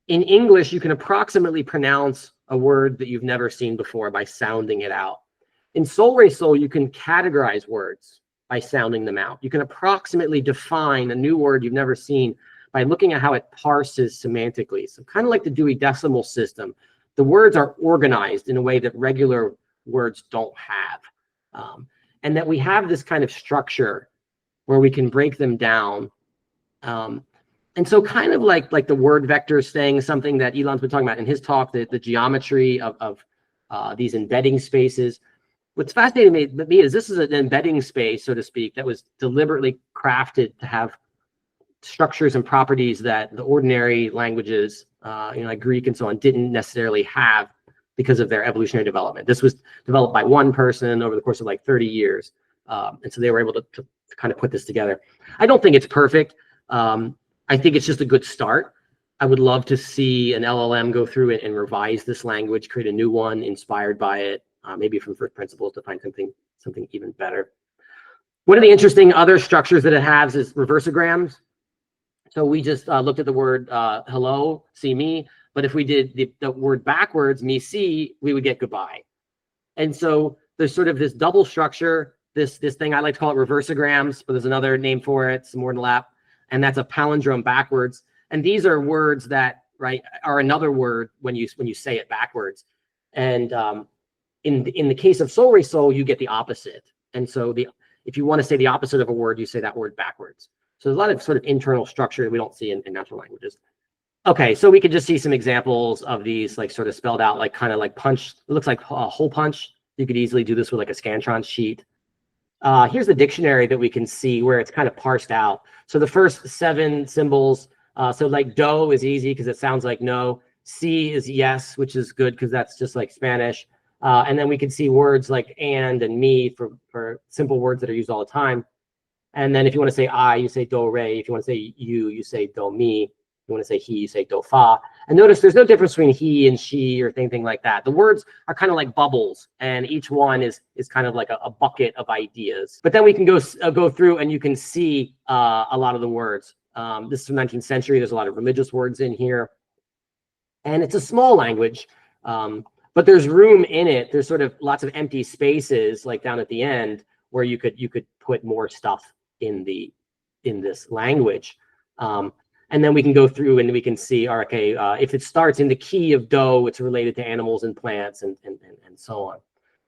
In English, you can approximately pronounce a word that you've never seen before by sounding it out. In Solresol, you can categorize words by sounding them out. You can approximately define a new word you've never seen by looking at how it parses semantically. So kind of like the Dewey Decimal System, the words are organized in a way that regular words don't have. And that we have this kind of structure where we can break them down. And so kind of like the word vectors thing, something that Elan's been talking about in his talk, the geometry of these embedding spaces. What's fascinating to me is this is an embedding space, so to speak, that was deliberately crafted to have structures and properties that the ordinary languages, like Greek and so on, didn't necessarily have because of their evolutionary development. This was developed by one person over the course of like 30 years. And so they were able to kind of put this together. I don't think it's perfect. I think it's just a good start. I would love to see an LLM go through it and revise this language, create a new one inspired by it, maybe from first principles to find something even better. One of the interesting other structures that it has is reversograms. So we just looked at the word hello, see me, but if we did the word backwards, me see, we would get goodbye. And so there's sort of this double structure, this thing, I like to call it reversograms, but there's another name for it, some more in the lap, and that's a palindrome backwards. And these are words that, right, are another word when you say it backwards. And in the case of Solresol, you get the opposite. And so if you want to say the opposite of a word, you say that word backwards. So there's a lot of sort of internal structure that we don't see in natural languages. Okay, so we could just see some examples of these, like sort of spelled out, like kind of like punch. It looks like a hole punch. You could easily do this with like a Scantron sheet. Here's the dictionary that we can see where it's kind of parsed out. So the first 7 symbols, so like do is easy because it sounds like no. C is yes, which is good because that's just like Spanish. And then we can see words like and me for simple words that are used all the time. And then if you want to say I, you say do re. If you want to say you say do mi. If you want to say he, you say do fa. And notice there's no difference between he and she or anything like that. The words are kind of like bubbles, and each one is kind of like a bucket of ideas. But then we can go through and you can see a lot of the words. This is from 19th century. There's a lot of religious words in here. And it's a small language, but there's room in it. There's sort of lots of empty spaces, like down at the end, where you could put more stuff in this language. And then we can go through and we can see, okay, if it starts in the key of do, it's related to animals and plants and so on.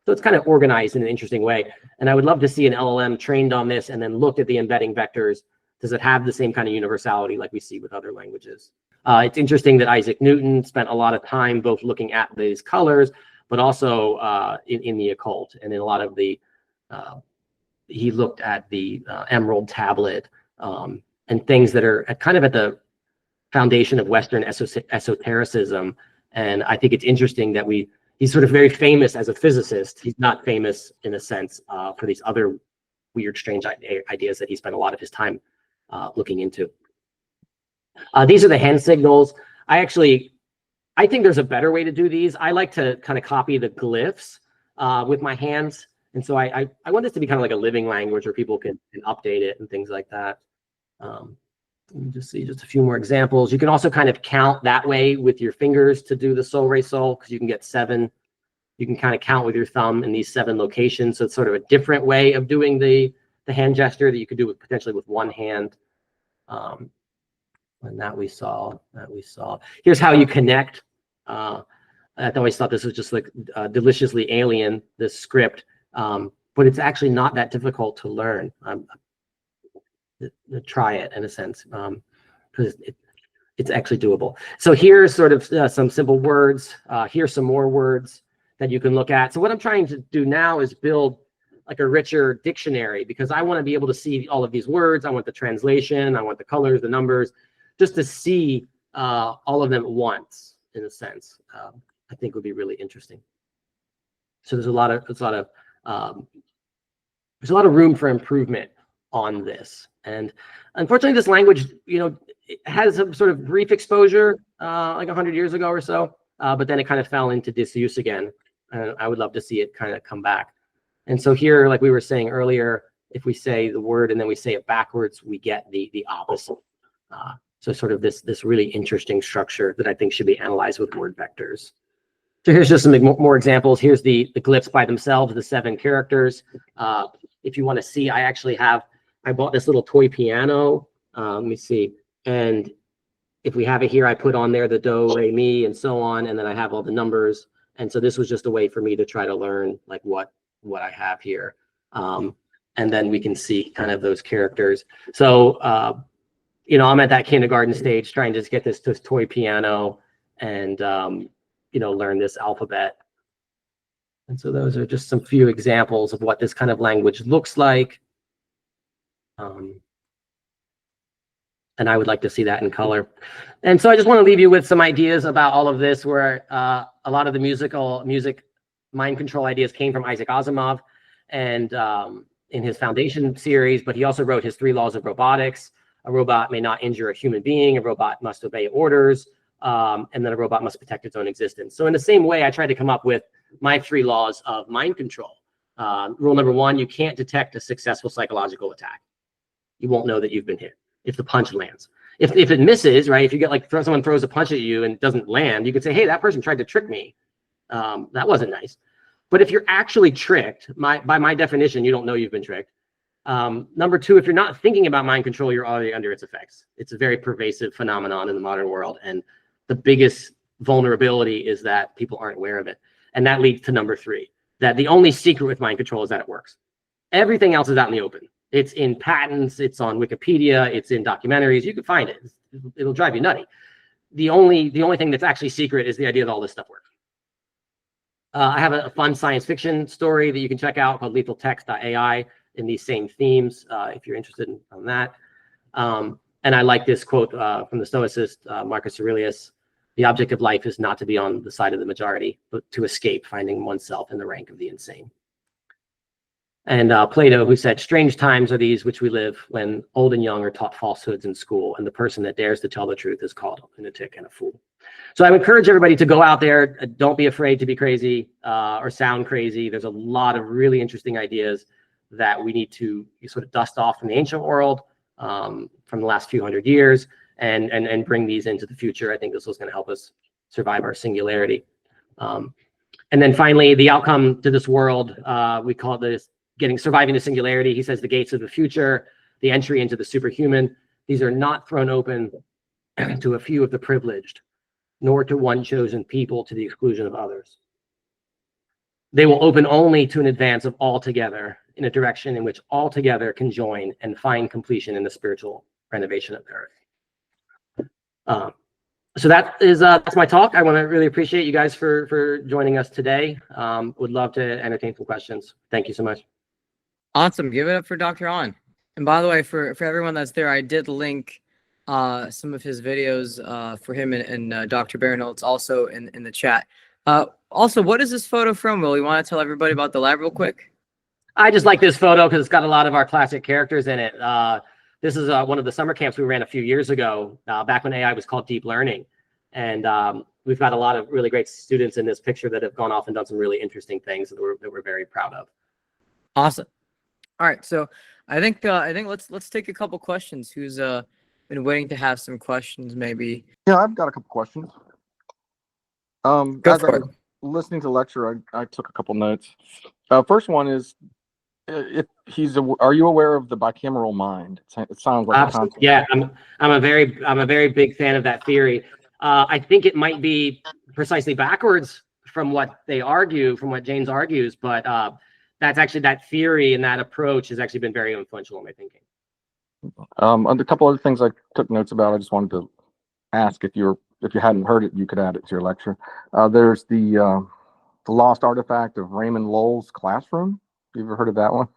So it's kind of organized in an interesting way. And I would love to see an LLM trained on this and then looked at the embedding vectors. Does it have the same kind of universality like we see with other languages? It's interesting that Isaac Newton spent a lot of time both looking at these colors, but also in the occult. And in a lot of the, he looked at the emerald tablet and things that are kind of at the foundation of Western esotericism. And I think it's interesting that he's sort of very famous as a physicist. He's not famous in a sense for these other weird, strange ideas that he spent a lot of his time looking into. These are the hand signals. I think there's a better way to do these. I like to kind of copy the glyphs with my hands. And so I want this to be kind of like a living language where people can update it and things like that. Let me just see just a few more examples. You can also kind of count that way with your fingers to do the Solresol, because you can get 7. You can kind of count with your thumb in these 7 locations. So it's sort of a different way of doing the hand gesture that you could do potentially with one hand. And that we saw. Here's how you connect. I always thought this was just like deliciously alien, this script, but it's actually not that difficult to learn. Try it in a sense, because it's actually doable. So here's sort of some simple words. Here's some more words that you can look at. So what I'm trying to do now is build like a richer dictionary, because I want to be able to see all of these words. I want the translation. I want the colors, the numbers, just to see all of them at once, in a sense. I think would be really interesting. So there's a lot of room for improvement on this. And unfortunately, this language, it has some sort of brief exposure like 100 years ago or so, but then it kind of fell into disuse again. And I would love to see it kind of come back. And so here, like we were saying earlier, if we say the word and then we say it backwards, we get the opposite. So sort of this really interesting structure that I think should be analyzed with word vectors. So here's just some more examples. Here's the glyphs by themselves, the 7 characters. If you want to see, I bought this little toy piano. Let me see. And if we have it here, I put on there the do, re, mi, and so on. And then I have all the numbers. And so this was just a way for me to try to learn like what I have here. And then we can see kind of those characters. So, I'm at that kindergarten stage trying to just get this toy piano and, learn this alphabet. And so those are just some few examples of what this kind of language looks like. And I would like to see that in color. And so I just want to leave you with some ideas about all of this, where a lot of the music mind control ideas came from Isaac Asimov and in his Foundation series, but he also wrote his 3 laws of robotics. A robot may not injure a human being, a robot must obey orders, and then a robot must protect its own existence. So in the same way, I tried to come up with my 3 laws of mind control. Rule number 1, you can't detect a successful psychological attack. You won't know that you've been hit if the punch lands. If it misses, right? If you get like someone throws a punch at you and it doesn't land, you could say, hey, that person tried to trick me. That wasn't nice. But if you're actually tricked, by my definition, you don't know you've been tricked. Number 2, if you're not thinking about mind control, you're already under its effects. It's a very pervasive phenomenon in the modern world. And the biggest vulnerability is that people aren't aware of it. And that leads to number 3, that the only secret with mind control is that it works. Everything else is out in the open. It's in patents, it's on Wikipedia, it's in documentaries. You can find it. It'll drive you nutty. The only thing that's actually secret is the idea that all this stuff works. I have a fun science fiction story that you can check out called lethaltext.ai in these same themes, if you're interested in that. And I like this quote from the Stoicist, Marcus Aurelius: "The object of life is not to be on the side of the majority, but to escape finding oneself in the rank of the insane." And Plato, who said, strange times are these which we live, when old and young are taught falsehoods in school, and the person that dares to tell the truth is called a lunatic and a fool. So I would encourage everybody to go out there. Don't be afraid to be crazy or sound crazy. There's a lot of really interesting ideas that we need to sort of dust off from the ancient world, from the last few hundred years, and bring these into the future. I think this is going to help us survive our singularity. And then finally, the outcome to this world, we call this surviving the singularity. He says the gates of the future, the entry into the superhuman. These are not thrown open to a few of the privileged, nor to one chosen people to the exclusion of others. They will open only to an advance of all together in a direction in which all together can join and find completion in the spiritual renovation of the earth. So that's my talk. I want to really appreciate you guys for joining us today. Would love to entertain some questions. Thank you so much. Awesome. Give it up for Dr. Hahn. And by the way, for everyone that's there, I did link some of his videos for him and Dr. Barenholtz also in the chat. Also, what is this photo from, Will? You want to tell everybody about the lab real quick? I just like this photo because it's got a lot of our classic characters in it. This is one of the summer camps we ran a few years ago, back when AI was called deep learning. And we've got a lot of really great students in this picture that have gone off and done some really interesting things that we're very proud of. Awesome. All right, so I think let's take a couple questions. Who's been waiting to have some questions, maybe? Yeah, I've got a couple questions. Go As for I it. was listening to the lecture, I took a couple notes. First one is, are you aware of the bicameral mind? It sounds like a concept. Yeah, I'm a very big fan of that theory. I think it might be precisely backwards from what they argue, from what James argues, but that's actually, that theory and that approach has actually been very influential in my thinking. And a couple other things I took notes about. I just wanted to ask if you hadn't heard it, you could add it to your lecture. There's the lost artifact of Raymond Lull's classroom. You ever heard of that one?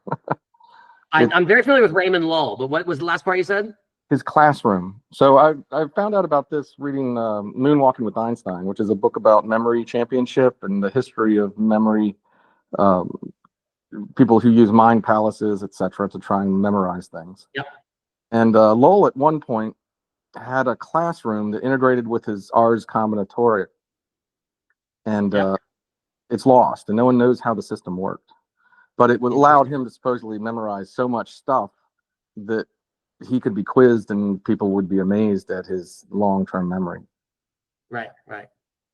I'm very familiar with Raymond Lull, but what was the last part you said? His classroom. So I found out about this reading Moonwalking with Einstein, which is a book about memory championship and the history of memory, people who use mind palaces, etc., to try and memorize things. Yep. And Lull at one point had a classroom that integrated with his Ars Combinatoric, and it's lost, and no one knows how the system worked. But it allowed him to supposedly memorize so much stuff that he could be quizzed and people would be amazed at his long-term memory. Right.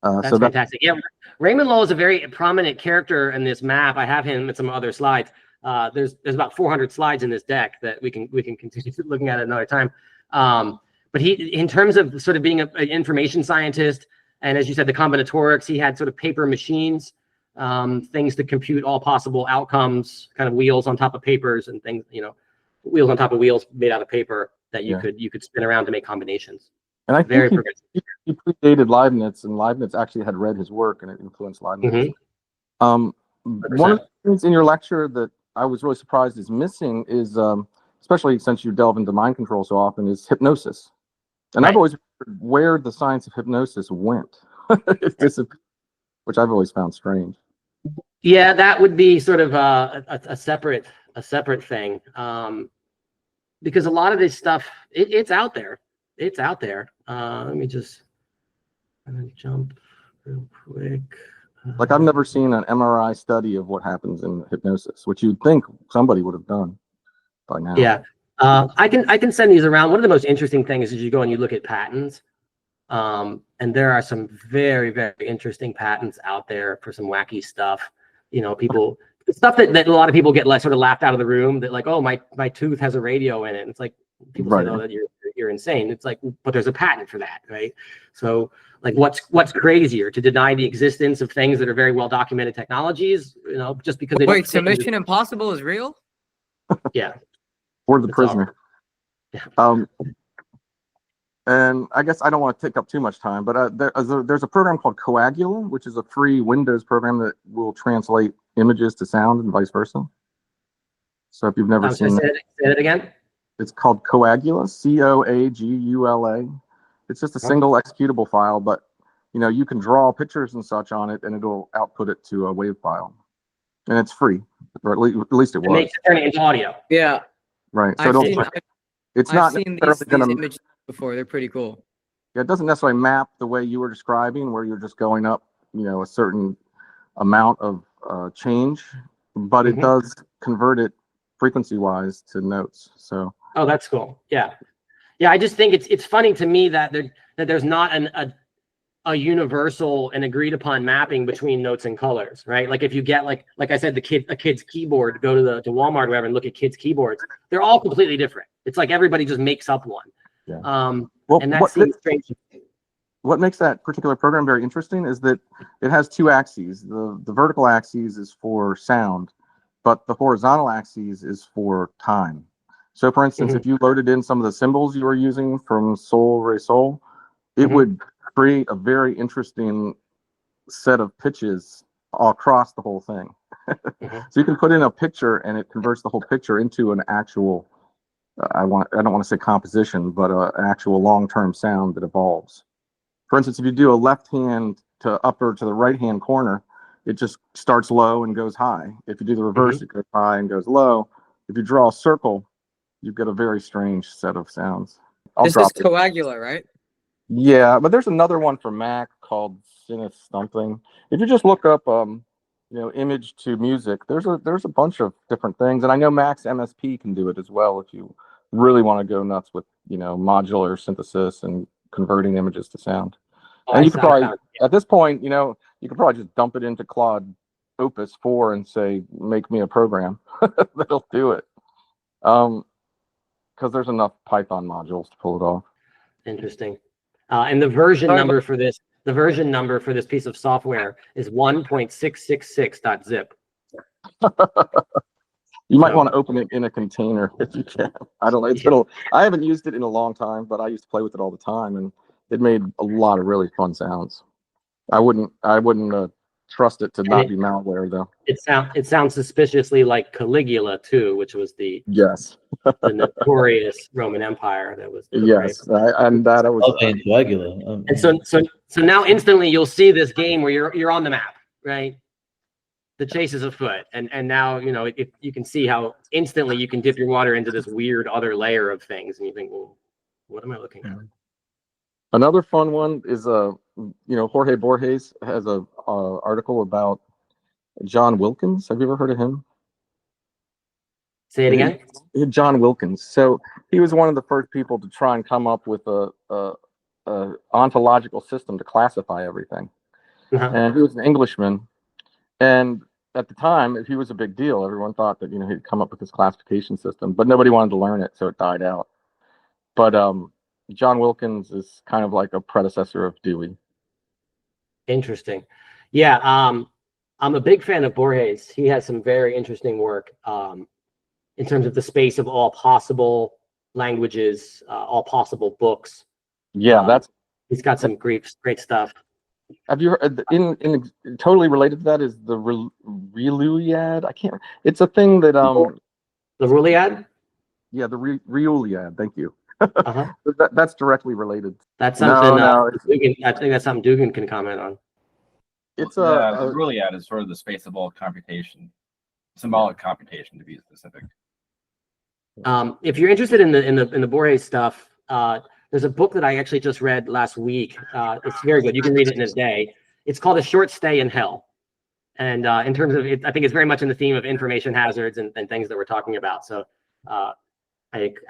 That's fantastic. Yeah, Raymond Lull is a very prominent character in this map. I have him in some other slides. There's about 400 slides in this deck that we can continue looking at another time. But he, in terms of sort of being an information scientist, and as you said, the combinatorics, he had sort of paper machines, things to compute all possible outcomes, kind of wheels on top of papers and things, wheels on top of wheels made out of paper that you could spin around to make combinations. And I very think he predated Leibniz, and Leibniz actually had read his work, and it influenced Leibniz. Mm-hmm. One of the things in your lecture that I was really surprised is missing is, especially since you delve into mind control so often, is hypnosis. And I've always wondered where the science of hypnosis went, which I've always found strange. Yeah, that would be sort of a separate thing, because a lot of this stuff it's out there. It's out there. Let me just jump real quick. Like, I've never seen an MRI study of what happens in hypnosis, which you'd think somebody would have done by now. Yeah, I can send these around. One of the most interesting things is you go and you look at patents, and there are some very, very interesting patents out there for some wacky stuff. People stuff that a lot of people get sort of laughed out of the room. That like, oh, my tooth has a radio in it. And it's like, people say, no, that you're insane. It's like, but there's a patent for that, right? So like, what's crazier, to deny the existence of things that are very well documented technologies, just because they Wait, so Mission Impossible is real? Yeah. Or The Prisoner. Yeah. And I guess I don't want to take up too much time, but there's a program called Coagula, which is a free Windows program that will translate images to sound and vice versa. So if you've never seen that, say it again. It's called Coagula, Coagula. It's just a single executable file, but you can draw pictures and such on it, and it'll output it to a WAV file. and it's free, or at least it And was. turn it into audio. Yeah, Right. So I've don't. seen, It's I've not seen necessarily these going to. images before. They're pretty cool. Yeah, it doesn't necessarily map the way you were describing, where you're just going up, a certain amount of change, but it does convert it frequency-wise to notes. So. Oh, that's cool. Yeah, yeah. I just think it's funny to me that there's not a universal and agreed upon mapping between notes and colors, right? Like if you get like I said, a kid's keyboard, go to Walmart or whatever and look at kids' keyboards, they're all completely different. It's like everybody just makes up one. Yeah. Well, and that seems strange. What makes that particular program very interesting is that it has two axes. The vertical axis is for sound, but the horizontal axis is for time. So for instance, if you loaded in some of the symbols you were using from Solresol, it would create a very interesting set of pitches all across the whole thing. So you can put in a picture and it converts the whole picture into an actual, I don't want to say composition, but an actual long-term sound that evolves. For instance, if you do a left hand to upper to the right hand corner, it just starts low and goes high. If you do the reverse, it goes high and goes low. If you draw a circle, you get a very strange set of sounds. This is Coagula, right? Yeah, but there's another one for Mac called Synesthesia something. If you just look up, image to music, there's a bunch of different things, and I know Mac's MSP can do it as well if you really want to go nuts with modular synthesis and converting images to sound. And you could probably at this point, you could probably just dump it into Claude Opus 4 and say, make me a program that'll do it. Because there's enough Python modules to pull it off. Interesting. And the version number for this piece of software is 1.666.zip. You might want to open it in a container if you can. I don't know. I haven't used it in a long time, but I used to play with it all the time, and it made a lot of really fun sounds. I wouldn't trust it to not be malware though. It sounds suspiciously like Caligula too, which was the the notorious Roman Empire that was and that I was Caligula. And so now instantly you'll see this game where you're on the map, right? The chase is afoot, and now if you can see how instantly you can dip your water into this weird other layer of things, and you think, well, what am I looking at? Another fun one is Jorge Borges has a article about John Wilkins. Have you ever heard of him? Say it again. John Wilkins. So he was one of the first people to try and come up with a ontological system to classify everything. And he was an Englishman. And at the time, he was a big deal. Everyone thought that he'd come up with this classification system, but nobody wanted to learn it, so it died out. But John Wilkins is kind of like a predecessor of Dewey. Interesting. Yeah, I'm a big fan of Borges. He has some very interesting work in terms of the space of all possible languages, all possible books. Yeah, he's got some great stuff. Have you heard in totally related to that is the Reuliad? I can't. It's a thing that the Reuliad. Yeah, the Reuliad. Thank you. That's directly related. That's something. Dugan, I think that's something Dugan can comment on. It's the Reuliad is sort of the space of all computation, symbolic computation to be specific. If you're interested in the Borges stuff, there's a book that I actually just read last week. It's very good. You can read it in a day. It's called A Short Stay in Hell. And in terms of it, I think it's very much in the theme of information hazards and things that we're talking about. So I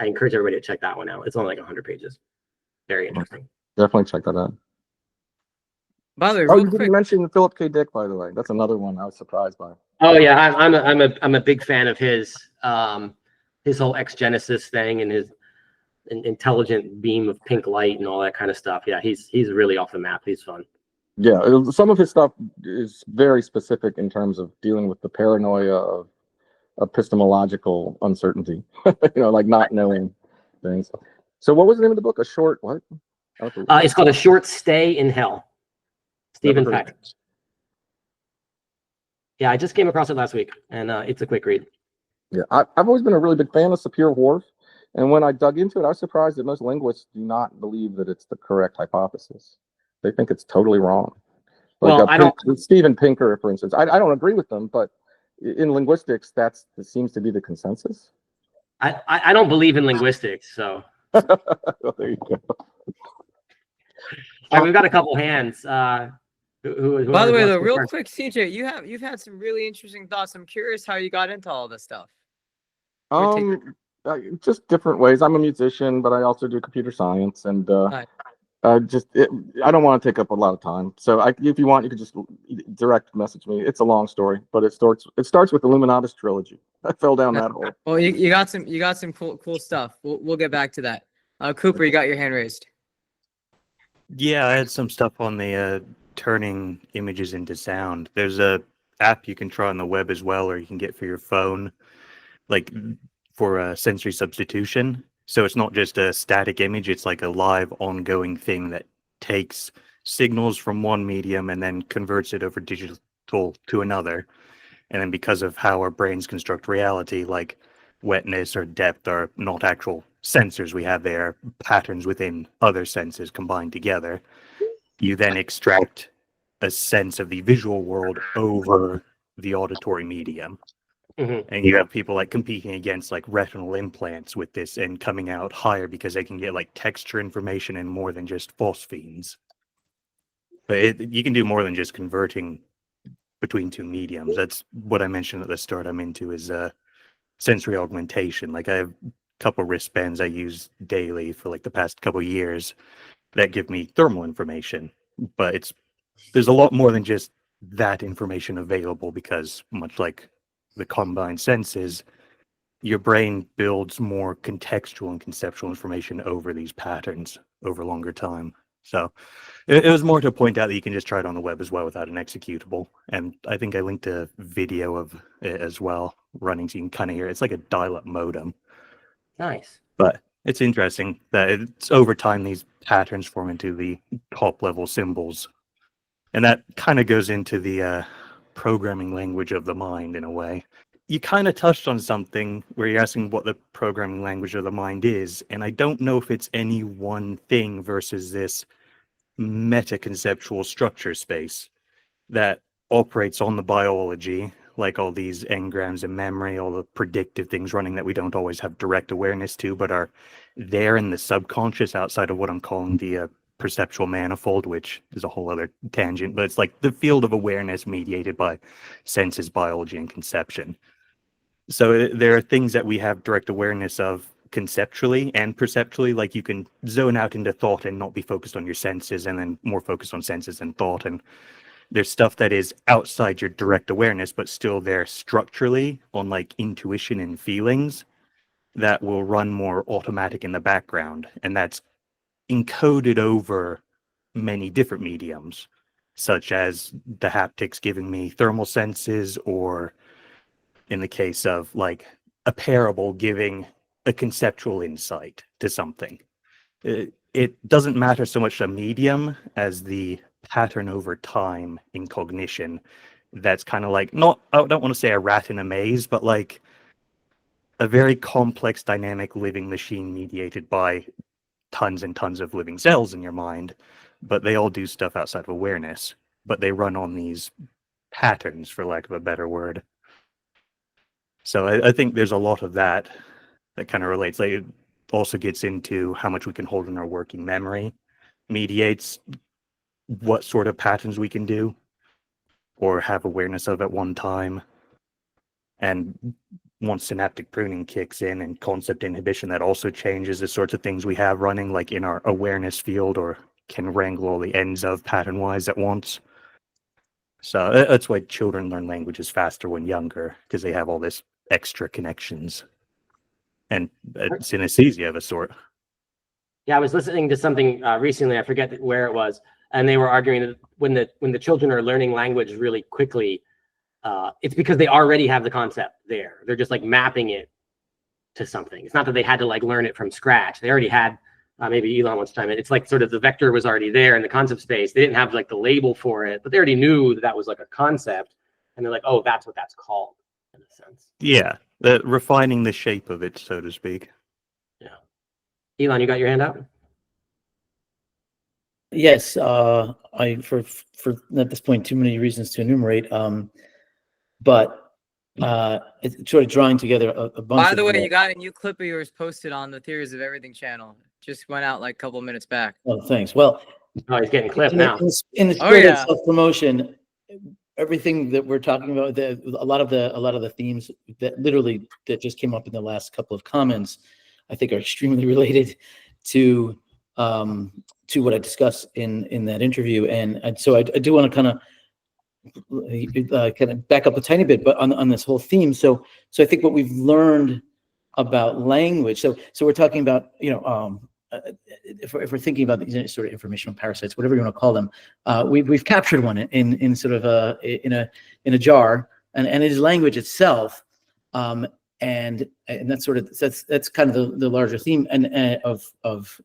encourage everybody to check that one out. It's only like 100 pages. Very interesting. Definitely check that out. By the way, you didn't mention Philip K. Dick, by the way. That's another one I was surprised by. Oh yeah, I'm a big fan of his whole X-Genesis thing and his intelligent beam of pink light and all that kind of stuff. Yeah, he's really off the map. He's fun. Yeah, some of his stuff is very specific in terms of dealing with the paranoia of epistemological uncertainty. Like not knowing things. So what was the name of the book? A short what? It's called A Short Stay in Hell. Stephen Peck. Yeah, I just came across it last week, and it's a quick read. Yeah, I've always been a really big fan of Sapir-Whorf, and when I dug into it, I was surprised that most linguists do not believe that it's the correct hypothesis. They think it's totally wrong. Like well, I don't. Steven Pinker, for instance, I don't agree with them, but in linguistics, that seems to be the consensus. I don't believe in linguistics, so. Well, there you go. All right, we've got a couple hands. Who By the way, wants though, to real start? quick, CJ, you've had some really interesting thoughts. I'm curious how you got into all this stuff. Just different ways. I'm a musician, but I also do computer science, and Nice. I don't want to take up a lot of time. So if you want, you could just direct message me. It's a long story, but it starts with the Illuminatus trilogy. I fell down that hole. Well, you got some cool stuff. We'll get back to that. Cooper, you got your hand raised. Yeah, I had some stuff on the turning images into sound. There's a app you can try on the web as well, or you can get for your phone, like for sensory substitution. So it's not just a static image, it's like a live ongoing thing that takes signals from one medium and then converts it over digital to another. And then because of how our brains construct reality, like wetness or depth are not actual sensors we have, there patterns within other senses combined together. You then extract a sense of the visual world over the auditory medium. Mm-hmm. And you have people like competing against like retinal implants with this and coming out higher because they can get like texture information and more than just phosphenes. But you can do more than just converting between two mediums. That's what I mentioned at the start. I'm into is sensory augmentation. Like I have a couple wristbands I use daily for like the past couple of years that give me thermal information. But there's a lot more than just that information available, because much like the combined senses, your brain builds more contextual and conceptual information over these patterns over longer time. So it was more to point out that you can just try it on the web as well without an executable. And I think I linked a video of it as well running, so you can kind of hear it. It's like a dial-up modem. Nice. But it's interesting that it's over time these patterns form into the top level symbols. And that kind of goes into the programming language of the mind in a way. You kind of touched on something where you're asking what the programming language of the mind is, and I don't know if it's any one thing versus this meta-conceptual structure space that operates on the biology, like all these engrams in memory, all the predictive things running that we don't always have direct awareness to, but are there in the subconscious outside of what I'm calling the perceptual manifold, which is a whole other tangent, but it's like the field of awareness mediated by senses, biology, and conception. So there are things that we have direct awareness of conceptually and perceptually, like you can zone out into thought and not be focused on your senses, and then more focused on senses and thought. And there's stuff that is outside your direct awareness, but still there structurally on like intuition and feelings that will run more automatic in the background. And that's encoded over many different mediums, such as the haptics giving me thermal senses, or in the case of like a parable giving a conceptual insight to something. It doesn't matter so much a medium as the pattern over time in cognition. That's kind of like, I don't want to say a rat in a maze, but like a very complex dynamic living machine mediated by tons and tons of living cells in your mind, but they all do stuff outside of awareness, but they run on these patterns, for lack of a better word. So I think there's a lot of that kind of relates. Like it also gets into how much we can hold in our working memory, mediates what sort of patterns we can do or have awareness of at one time. And once synaptic pruning kicks in and concept inhibition, that also changes the sorts of things we have running like in our awareness field, or can wrangle all the ends of pattern-wise at once. So that's why children learn languages faster when younger, because they have all this extra connections and synesthesia of a sort. Yeah, I was listening to something recently, I forget where it was, and they were arguing that when the children are learning language really quickly, it's because they already have the concept there. They're just like mapping it to something. It's not that they had to like learn it from scratch. They already had, maybe Elan wants to chime in. It's like sort of the vector was already there in the concept space. They didn't have like the label for it, but they already knew that was like a concept. And they're like, oh, that's what that's called in a sense. Yeah, refining the shape of it, so to speak. Yeah. Elan, you got your hand up? Yes, I for at this point too many reasons to enumerate. But it's sort of drawing together a bunch. By the of way, you got a new clip of yours posted on the Theories of Everything channel. Just went out like a couple minutes back. Oh, thanks. Well, Oh, he's getting clipped now. in the Oh, spirit yeah. of self-promotion, everything that we're talking about, a lot of the themes that just came up in the last couple of comments, I think are extremely related to what I discussed in that interview, and so I do want to kind of back up a tiny bit, but on this whole theme. So I think what we've learned about language. So we're talking about, if we're thinking about these sort of informational parasites, whatever you want to call them, we've captured one in sort of in a jar, and it is language itself, and that's sort of that's kind of the larger theme and of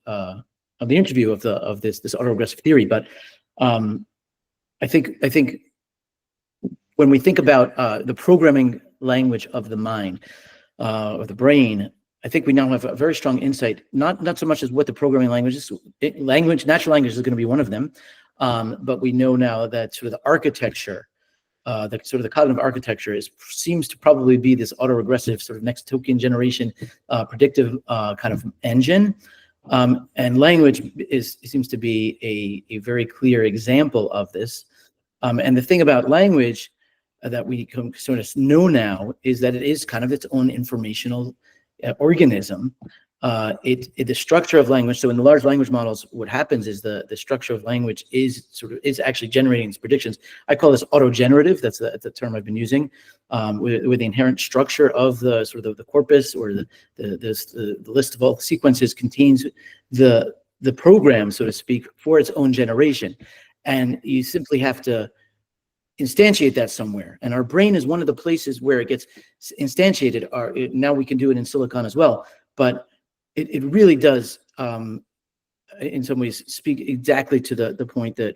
the interview of this autoregressive theory. But I think when we think about the programming language of the mind or the brain, I think we now have a very strong insight, not so much as what the programming language is. Natural language is going to be one of them, but we know now that sort of the architecture, the cognitive architecture seems to probably be this autoregressive sort of next token generation predictive kind of engine, and language seems to be a very clear example of this. And the thing about language that we can sort of know now is that it is kind of its own informational organism. The structure of language. So in the large language models, what happens is the structure of language is actually generating its predictions. I call this autogenerative. That's the term I've been using, with the inherent structure of the sort of the corpus, or the list of all the sequences contains the program, so to speak, for its own generation, and you simply have to instantiate that somewhere. And our brain is one of the places where it gets instantiated. Now we can do it in silicon as well, but it really does, in some ways, speak exactly to the point that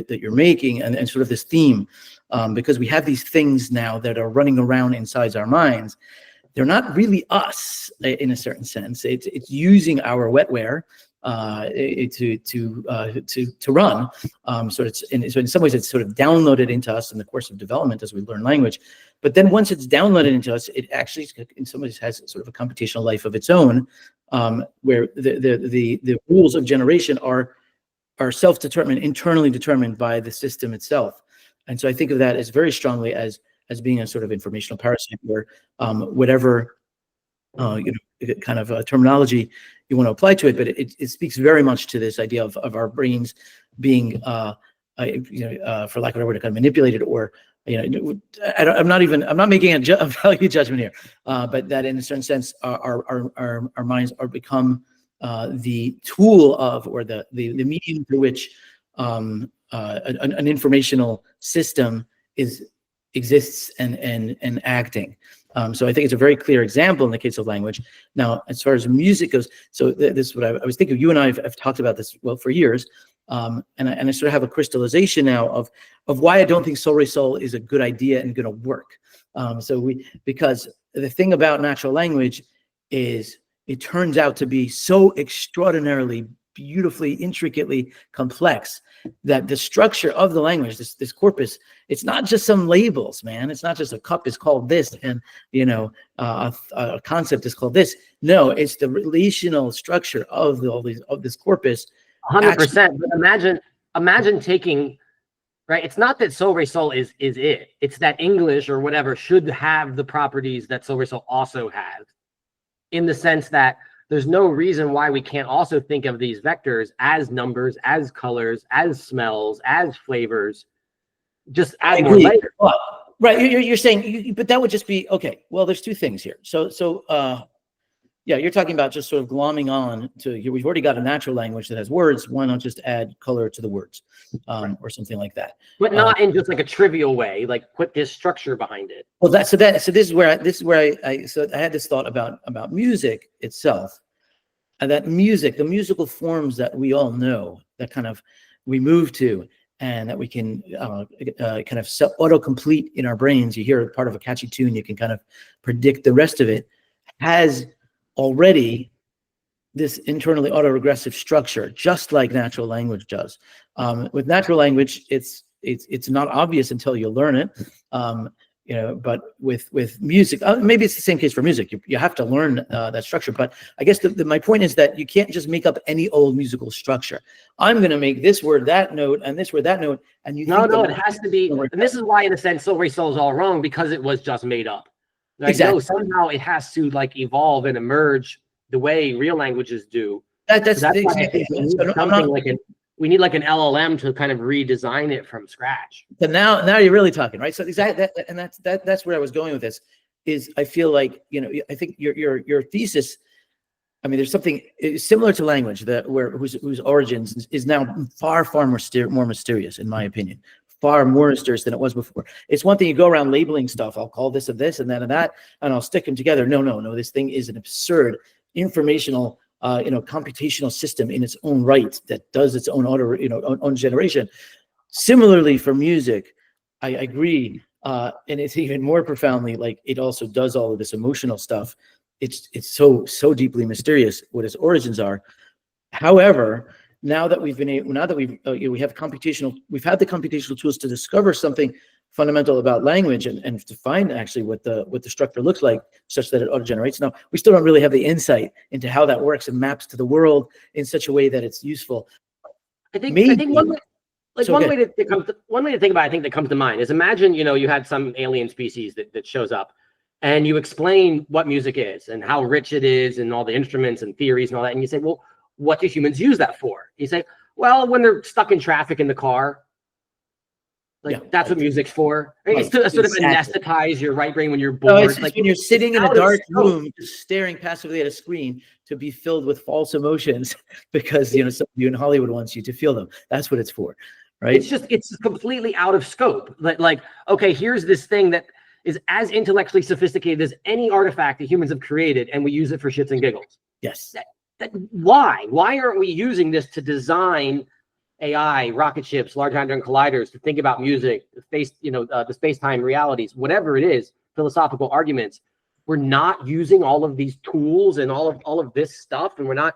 that you're making, and sort of this theme, because we have these things now that are running around inside our minds. They're not really us in a certain sense. It's using our wetware to run. So in some ways it's sort of downloaded into us in the course of development as we learn language. But then once it's downloaded into us, it actually in some ways has sort of a computational life of its own, where the rules of generation are self-determined, internally determined by the system itself. And so I think of that as very strongly as being a sort of informational parasite, where whatever kind of terminology you want to apply to it, but it speaks very much to this idea of our brains being, for lack of a word, kind of manipulated, or I'm not making a value judgment here, but that in a certain sense, our minds are become the tool of, or the medium through which an informational system exists and acting. So I think it's a very clear example in the case of language. Now, as far as music goes, so this is what I was thinking. You and I have talked about this for years, and I sort of have a crystallization now of why I don't think Solresol is a good idea and going to work. Because the thing about natural language is it turns out to be so extraordinarily beautifully, intricately complex that the structure of the language, this corpus, it's not just some labels, man. It's not just a cup is called this, and a concept is called this. No, it's the relational structure of this corpus. 100%. But imagine taking, right? It's not that Solresol is it. It's that English or whatever should have the properties that Solresol also has, in the sense that there's no reason why we can't also think of these vectors as numbers, as colors, as smells, as flavors. Just add more layers. Well, right, you're saying, but that would just be okay. Well, there's two things here. Yeah, you're talking about just sort of glomming on to. We've already got a natural language that has words. Why not just add color to the words, or something like that? But not in just like a trivial way. Like put this structure behind it. Well, this is where I had this thought about music itself, and that music, the musical forms that we all know, that kind of we move to, and that we can kind of autocomplete in our brains. You hear part of a catchy tune, you can kind of predict the rest of it, has already this internally autoregressive structure, just like natural language does. With natural language, it's not obvious until you learn it. you know, but with music, maybe it's the same case for music. You have to learn that structure. But I guess my point is that you can't just make up any old musical structure. I'm going to make this word that note and this word that note, and you no, it has to be. And this is why, in a sense, Solresol is all wrong, because it was just made up. Like, exactly. No, somehow it has to like evolve and emerge the way real languages do. That's why I exactly. think we need like an LLM to kind of redesign it from scratch. So now you're really talking, right? So exactly, that's where I was going with this. Is I feel like, you know, I think your thesis. I mean, there's something similar to language whose origins is now far more mysterious, in my opinion. Far more mysterious than it was before. It's one thing you go around labeling stuff. I'll call this of this and that and that, and I'll stick them together. No. This thing is an absurd informational, computational system in its own right that does its own own generation. Similarly for music, I agree, and it's even more profoundly like it also does all of this emotional stuff. It's so deeply mysterious what its origins are. However, now that we've had the computational tools to discover something fundamental about language and to find actually what the structure looks like, such that it auto-generates. Now, we still don't really have the insight into how that works and maps to the world in such a way that it's useful. I think one way to think about it, I think that comes to mind is, imagine, you had some alien species that shows up, and you explain what music is and how rich it is and all the instruments and theories and all that, and you say, well, what do humans use that for? You say, well, when they're stuck in traffic in the car, that's what music's for. Right? It's to sort of anesthetize your right brain when you're bored. No, it's like when you're sitting in a dark room, just staring passively at a screen, to be filled with false emotions because somebody in Hollywood wants you to feel them. That's what it's for, right? It's completely out of scope. Like, okay, here's this thing that is as intellectually sophisticated as any artifact that humans have created, and we use it for shits and giggles. Yes. Why aren't we using this to design AI, rocket ships, large hadron colliders, to think about music, the space-time realities, whatever it is, philosophical arguments? We're not using all of these tools and all of this stuff, and we're not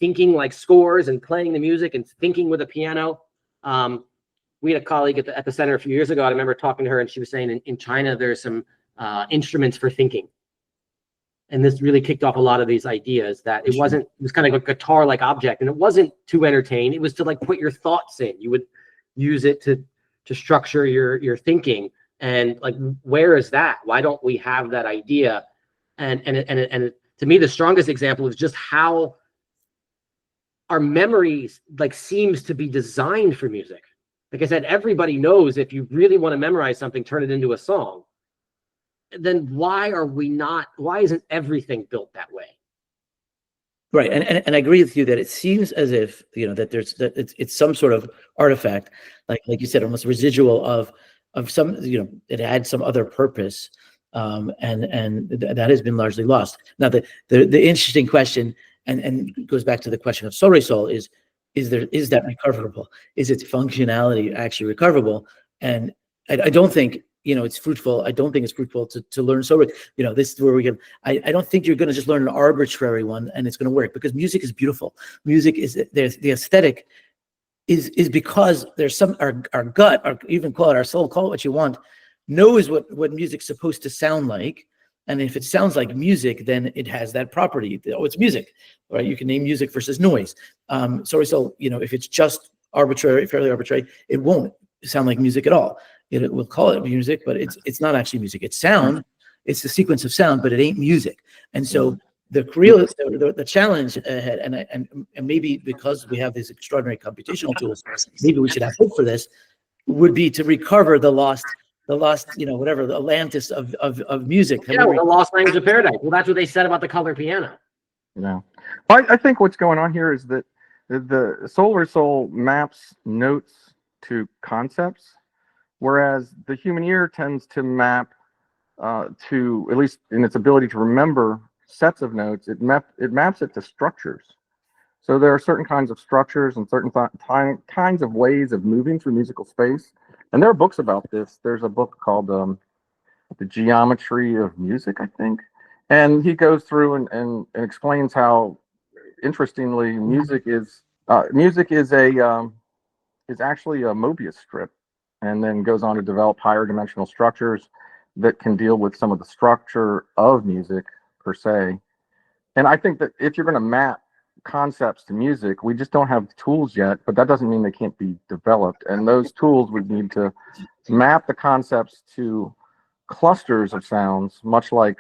thinking like scores and playing the music and thinking with a piano. We had a colleague at the center a few years ago. I remember talking to her, and she was saying in China there's some instruments for thinking. And this really kicked off a lot of these ideas that it was kind of a guitar-like object, and it wasn't to entertain. It was to like put your thoughts in. You would use it to structure your thinking. And like, where is that? Why don't we have that idea? And to me, the strongest example is just how our memories like seems to be designed for music. Like I said, everybody knows if you really want to memorize something, turn it into a song. Then why isn't everything built that way? Right. And I agree with you that it seems as if, that it's some sort of artifact, like you said, almost residual of some, it had some other purpose. And that has been largely lost. Now, the interesting question, and goes back to the question of Solresol, is that recoverable? Is its functionality actually recoverable? And I don't think, it's fruitful. I don't think it's fruitful to learn. So, this is where we get, I don't think you're going to just learn an arbitrary one and it's going to work, because music is beautiful. Music is, the aesthetic is because there's our gut, or even call it our soul, call it what you want, knows what music's supposed to sound like. And if it sounds like music, then it has that property. Oh, it's music, right? You can name music versus noise. So, if it's just fairly arbitrary, it won't sound like music at all. It will call it music, but it's not actually music. It's sound. It's the sequence of sound, but it ain't music. And so the challenge ahead, and maybe because we have these extraordinary computational tools, maybe we should have hope for this, would be to recover the lost, whatever, the Atlantis of music. Yeah, the lost language of paradise. Well, that's what they said about the color piano. Well, I think what's going on here is that the Solresol maps notes to concepts, whereas the human ear tends to map to, at least in its ability to remember sets of notes, it maps it to structures. So there are certain kinds of structures and certain kinds of ways of moving through musical space. And there are books about this. There's a book called The Geometry of Music, I think. And he goes through and explains how, interestingly, music is actually a Mobius strip. and then goes on to develop higher dimensional structures that can deal with some of the structure of music per se. And I think that if you're going to map concepts to music, we just don't have the tools yet, but that doesn't mean they can't be developed. And those tools would need to map the concepts to clusters of sounds, much like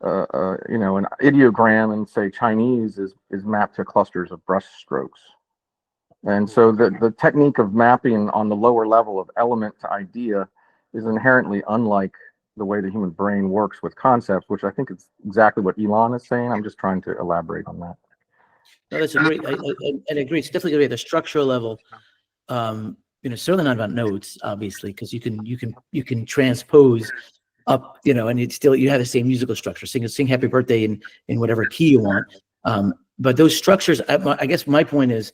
an ideogram in, say, Chinese is mapped to clusters of brush strokes. And so the technique of mapping on the lower level of element to idea is inherently unlike the way the human brain works with concepts, which I think is exactly what Elan is saying. I'm just trying to elaborate on that. No, that's a great. I agree. It's definitely going to be at the structural level. Certainly not about notes, obviously, because you can transpose up, and it's still, you have the same musical structure. Sing Happy Birthday in whatever key you want. But those structures, I guess my point is,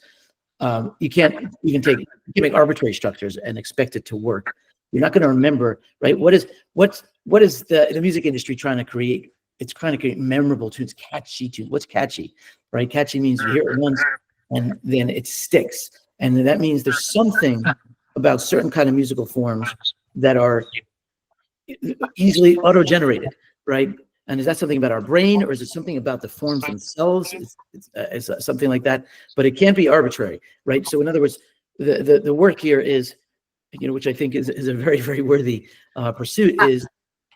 you can't make arbitrary structures and expect it to work. You're not going to remember, right? What is the music industry trying to create? It's trying to create memorable tunes, catchy tunes. What's catchy, right? Catchy means you hear it once and then it sticks. And that means there's something about certain kind of musical forms that are easily auto-generated, right? And is that something about our brain, or is it something about the forms themselves? It's something like that, but it can't be arbitrary, right? So in other words, the work here is, which I think is a very, very worthy pursuit,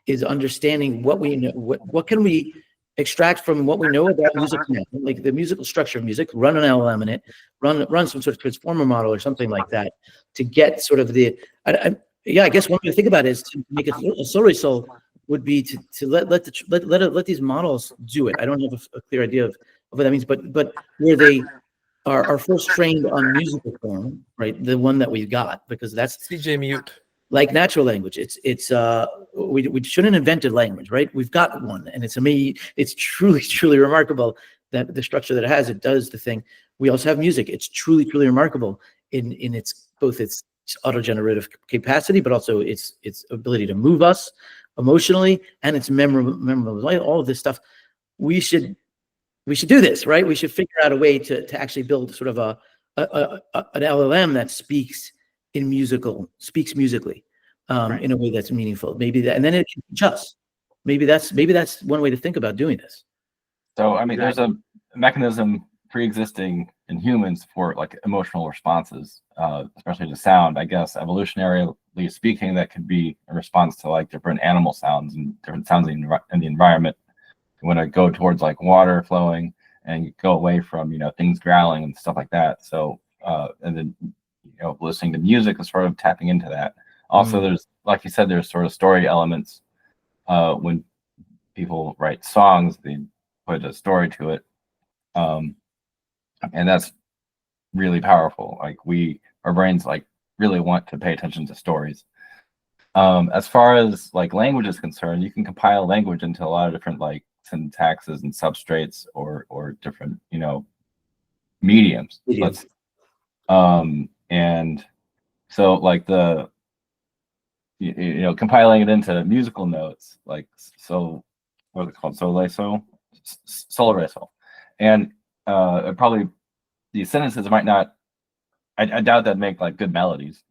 is understanding what we know, what can we extract from what we know about music now, like the musical structure of music, run an LLM in it, run some sort of transformer model or something like that to get sort of I guess one way to think about it is to make a Solresol would be to let these models do it. I don't have a clear idea of what that means, but where they are first trained on musical form, right? The one that we've got, because that's CJ mute. Like natural language. We shouldn't have invented language, right? We've got one, and it's truly, truly remarkable that the structure that it has, it does the thing. We also have music. It's truly, truly remarkable in its both its auto-generative capacity, but also its ability to move us emotionally, and its memorable. All of this stuff, we should do this, right? We should figure out a way to actually build sort of an LLM that speaks musically, right, in a way that's meaningful. Maybe that, and then it can teach us. Maybe that's one way to think about doing this. So, I mean, there's a mechanism pre-existing in humans for like emotional responses, especially to sound, I guess, evolutionarily speaking, that could be a response to like different animal sounds and different sounds in the environment. You want to go towards like water flowing and go away from, things growling and stuff like that. So, and then, listening to music is sort of tapping into that. Also, there's, like you said, there's sort of story elements. When people write songs, they put a story to it. And that's really powerful. Like our brains like really want to pay attention to stories. As far as like language is concerned, you can compile language into a lot of different like syntaxes and substrates or different, mediums. And so like compiling it into musical notes, like, so what is it called? Solresol. And probably the sentences might not, I doubt that'd make like good melodies.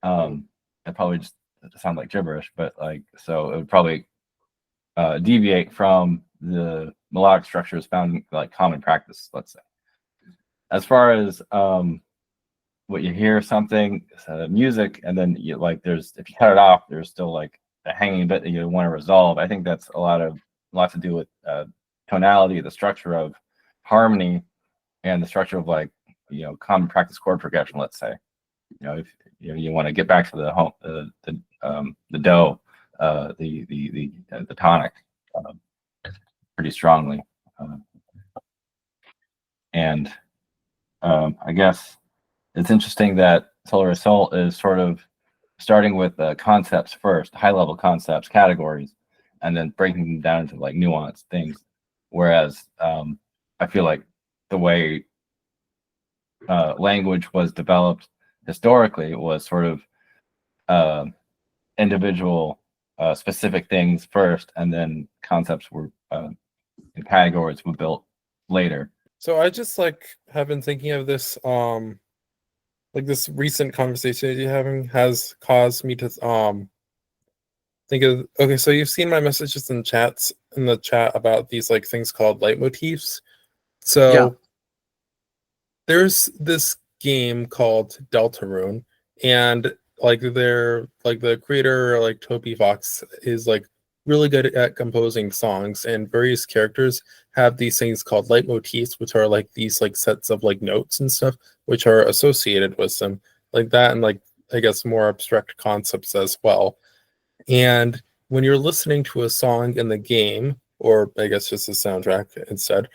It probably just sound like gibberish, but like, so it would probably deviate from the melodic structures found in like common practice, let's say. As far as what you hear something, music, and then you like, if you cut it off, there's still like a hanging bit that you want to resolve. I think that's a lot to do with tonality, the structure of harmony, and the structure of like, common practice chord progression, let's say. If you want to get back to the do, the tonic, pretty strongly, and I guess it's interesting that Solresol is sort of starting with concepts first, high-level concepts, categories, and then breaking them down into like nuanced things. Whereas I feel like the way language was developed historically was sort of individual specific things first, and then concepts were and categories were built later. So I just like have been thinking of this like this recent conversation that you're having has caused me to think of, okay, so you've seen my messages in the chat about these like things called leitmotifs. So Yeah. there's this game called Deltarune, and like the creator, like Toby Fox, is like really good at composing songs, and various characters have these things called leitmotifs, which are like these like sets of like notes and stuff which are associated with them, like that, and like I guess more abstract concepts as well. And when you're listening to a song in the game, or I guess just a soundtrack instead,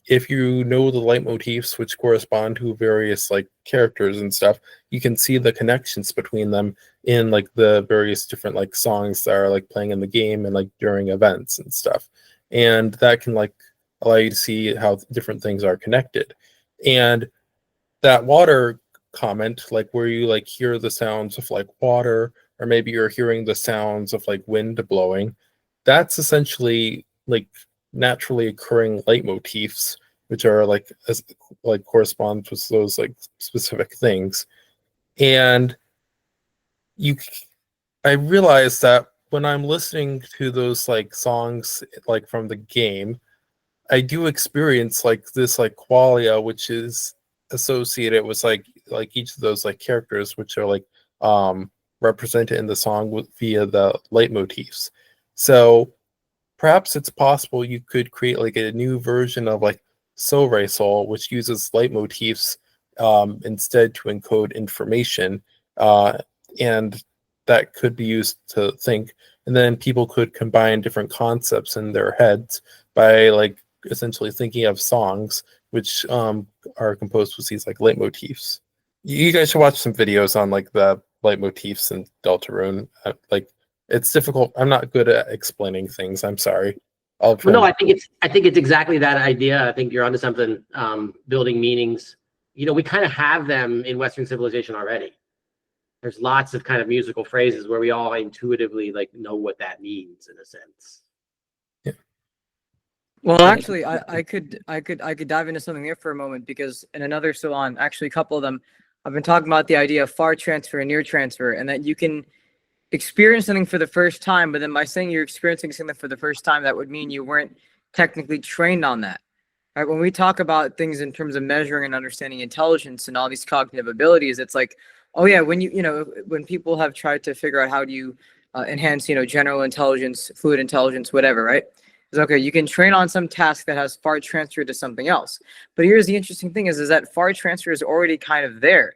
if you know the leitmotifs which correspond to various like characters and stuff, you can see the connections between them in like the various different like songs that are like playing in the game and like during events and stuff. And that can like allow you to see how different things are connected. And that water comment, like where you like hear the sounds of like water, or maybe you're hearing the sounds of like wind blowing, that's essentially like naturally occurring leitmotifs, which are like correspond with those like specific things. And I realized that when I'm listening to those like songs like from the game, I do experience like this like qualia which is associated with like each of those like characters which are like represented in the song via the leitmotifs. So perhaps it's possible you could create like a new version of like Solresol which uses leitmotifs instead to encode information, and that could be used to think, and then people could combine different concepts in their heads by like essentially thinking of songs which are composed with these like leitmotifs. You guys should watch some videos on like the leitmotifs and Deltarune. Like it's difficult. I'm not good at explaining things. I'm sorry. Well, no, I think it's exactly that idea. I think you're onto something. Building meanings. You know, we kind of have them in Western civilization already. There's lots of kind of musical phrases where we all intuitively like know what that means in a sense. Yeah. Well, actually, I could dive into something there for a moment, because in another salon, actually a couple of them, I've been talking about the idea of far transfer and near transfer, and that you can experience something for the first time, but then by saying you're experiencing something for the first time, that would mean you weren't technically trained on that. Right? When we talk about things in terms of measuring and understanding intelligence and all these cognitive abilities, it's like, oh yeah, when when people have tried to figure out how do you enhance, general intelligence, fluid intelligence, whatever, right? It's okay, you can train on some task that has far transfer to something else. But here's the interesting thing is that far transfer is already kind of there.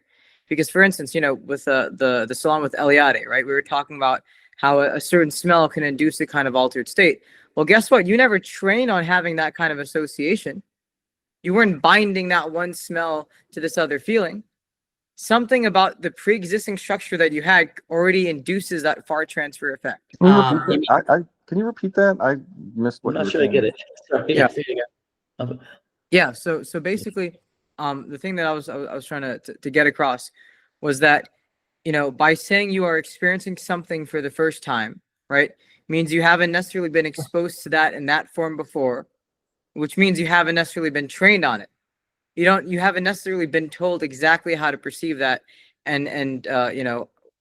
Because for instance, with the salon with Eliade, right? We were talking about how a certain smell can induce a kind of altered state. Well, guess what? You never train on having that kind of association. You weren't binding that one smell to this other feeling. Something about the pre-existing structure that you had already induces that far transfer effect. Can you repeat that? I missed what I'm you not were sure saying. I get it. Sorry. Yeah. Yeah. So basically, the thing that I was trying to get across was that, by saying you are experiencing something for the first time, right, means you haven't necessarily been exposed to that in that form before, which means you haven't necessarily been trained on it. You haven't necessarily been told exactly how to perceive that and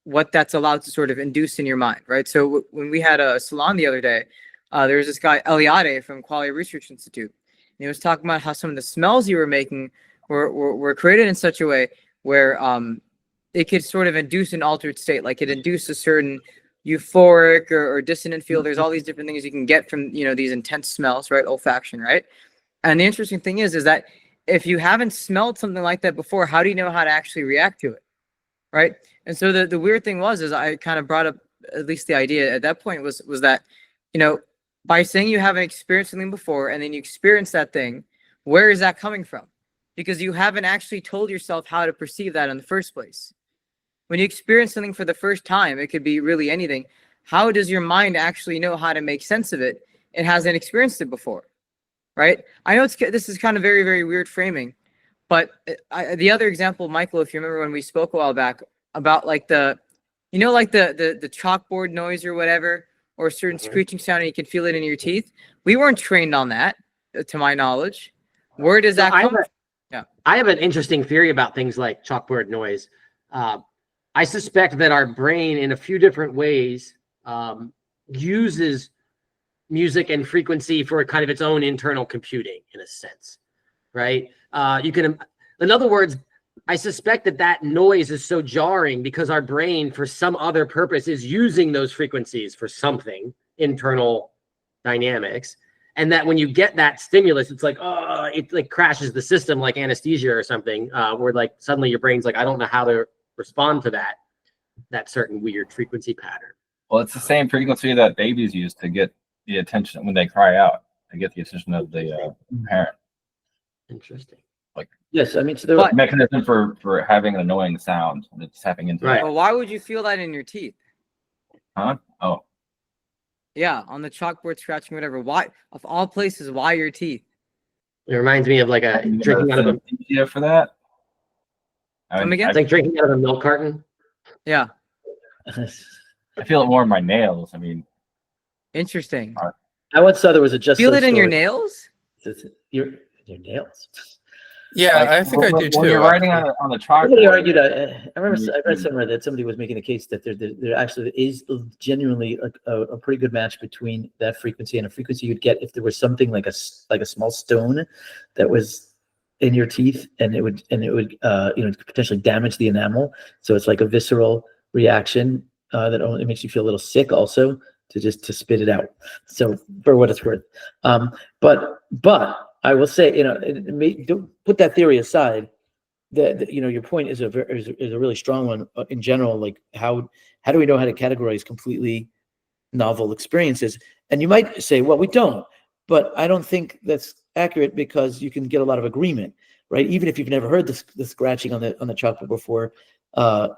what that's allowed to sort of induce in your mind, right? So when we had a salon the other day, there was this guy Eliade from Quality Research Institute, and he was talking about how some of the smells you were making were created in such a way where it could sort of induce an altered state, like it induced a certain euphoric or dissonant feel. There's all these different things you can get from these intense smells, right? Olfaction, right? And the interesting thing is that if you haven't smelled something like that before, how do you know how to actually react to it, right? And so the weird thing is I kind of brought up, at least the idea at that point was that, by saying you haven't experienced something before and then you experience that thing, where is that coming from? Because you haven't actually told yourself how to perceive that in the first place. When you experience something for the first time, it could be really anything. How does your mind actually know how to make sense of it? It hasn't experienced it before. Right? I know this is kind of very, very weird framing, but the other example, Michael, if you remember when we spoke a while back about like the chalkboard noise or whatever, or a certain screeching sound and you can feel it in your teeth. We weren't trained on that, to my knowledge. Where does that come from? I have an interesting theory about things like chalkboard noise. I suspect that our brain, in a few different ways, uses music and frequency for kind of its own internal computing, in a sense, right? In other words, I suspect that noise is so jarring because our brain, for some other purpose, is using those frequencies for something, internal dynamics. And that when you get that stimulus, it's like, oh, it like crashes the system like anesthesia or something, where like suddenly your brain's like, I don't know how to respond to that certain weird frequency pattern. Well, it's the same frequency that babies use to get the attention when they cry out, to get the attention of the parent. Interesting. Like, yes, I mean, so there mechanism for having an annoying sound and it's tapping into Right. that. Well, why would you feel that in your teeth? Huh? Oh, Yeah, on the chalkboard scratching, whatever. Why, of all places, why your teeth? It reminds me of like a drinking out of a synesthesia for that. Come again? it's like drinking out of a milk carton. Yeah, I feel it more in my nails. I mean, interesting. I once saw there was a just Feel so it in your story. nails? Your nails. Yeah, like, I think I do when too. you're writing on the Somebody chalkboard. argued. I remember I read somewhere that somebody was making a case that there actually is genuinely a pretty good match between that frequency and a frequency you'd get if there was something like a small stone that was in your teeth, and it would potentially damage the enamel. So it's like a visceral reaction that only makes you feel a little sick also to spit it out. So for what it's worth, but I will say, don't put that theory aside. That your point is a really strong one in general. Like how do we know how to categorize completely novel experiences? And you might say, well, we don't. But I don't think that's accurate because you can get a lot of agreement, right? Even if you've never heard the scratching on the chalkboard before,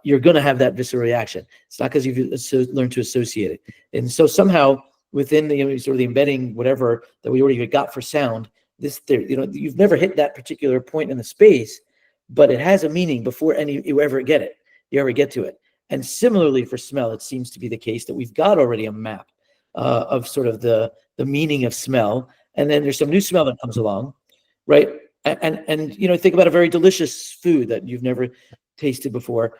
you're going to have that visceral reaction. It's not because you've learned to associate it. And so somehow within the sort of the embedding whatever that we already got for sound, this you've never hit that particular point in the space, but it has a meaning before you ever get to it. And similarly for smell, it seems to be the case that we've got already a map of sort of the meaning of smell, and then there's some new smell that comes along, right? And think about a very delicious food that you've never tasted before.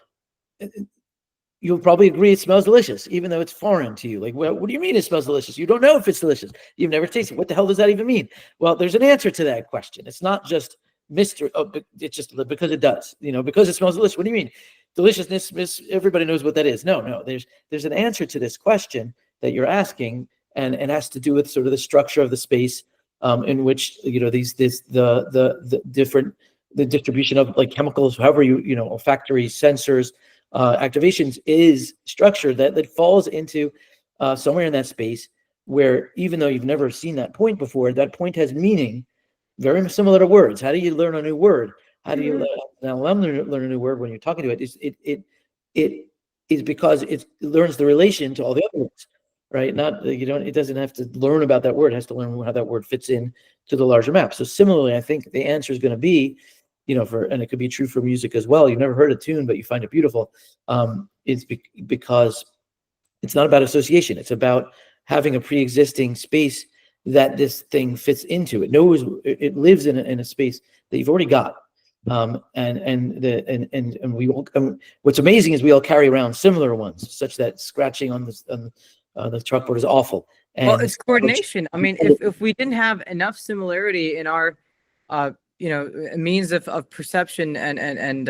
You'll probably agree it smells delicious, even though it's foreign to you. Like, well, what do you mean it smells delicious? You don't know if it's delicious. You've never tasted it. What the hell does that even mean? Well, there's an answer to that question. It's not just mystery. Oh, it's just because it does. Because it smells delicious. What do you mean? Deliciousness, everybody knows what that is. No. There's an answer to this question that you're asking, and it has to do with sort of the structure of the space in which the distribution of like chemicals, however olfactory sensors. Activations is structure that falls into somewhere in that space where even though you've never seen that point before, that point has meaning, very similar to words. How do you learn a new word? How do you learn a new word when you're talking to it? It is because it learns the relation to all the other words, right? It doesn't have to learn about that word. It has to learn how that word fits in to the larger map. So similarly, I think the answer is going to be, and it could be true for music as well. You've never heard a tune, but you find it beautiful. It's because it's not about association. It's about having a pre-existing space that this thing fits into. It knows it lives in a space that you've already got. And we all. What's amazing is we all carry around similar ones, such that scratching on the chalkboard is awful. And Well, it's coordination. I mean, if we didn't have enough similarity in our means of perception and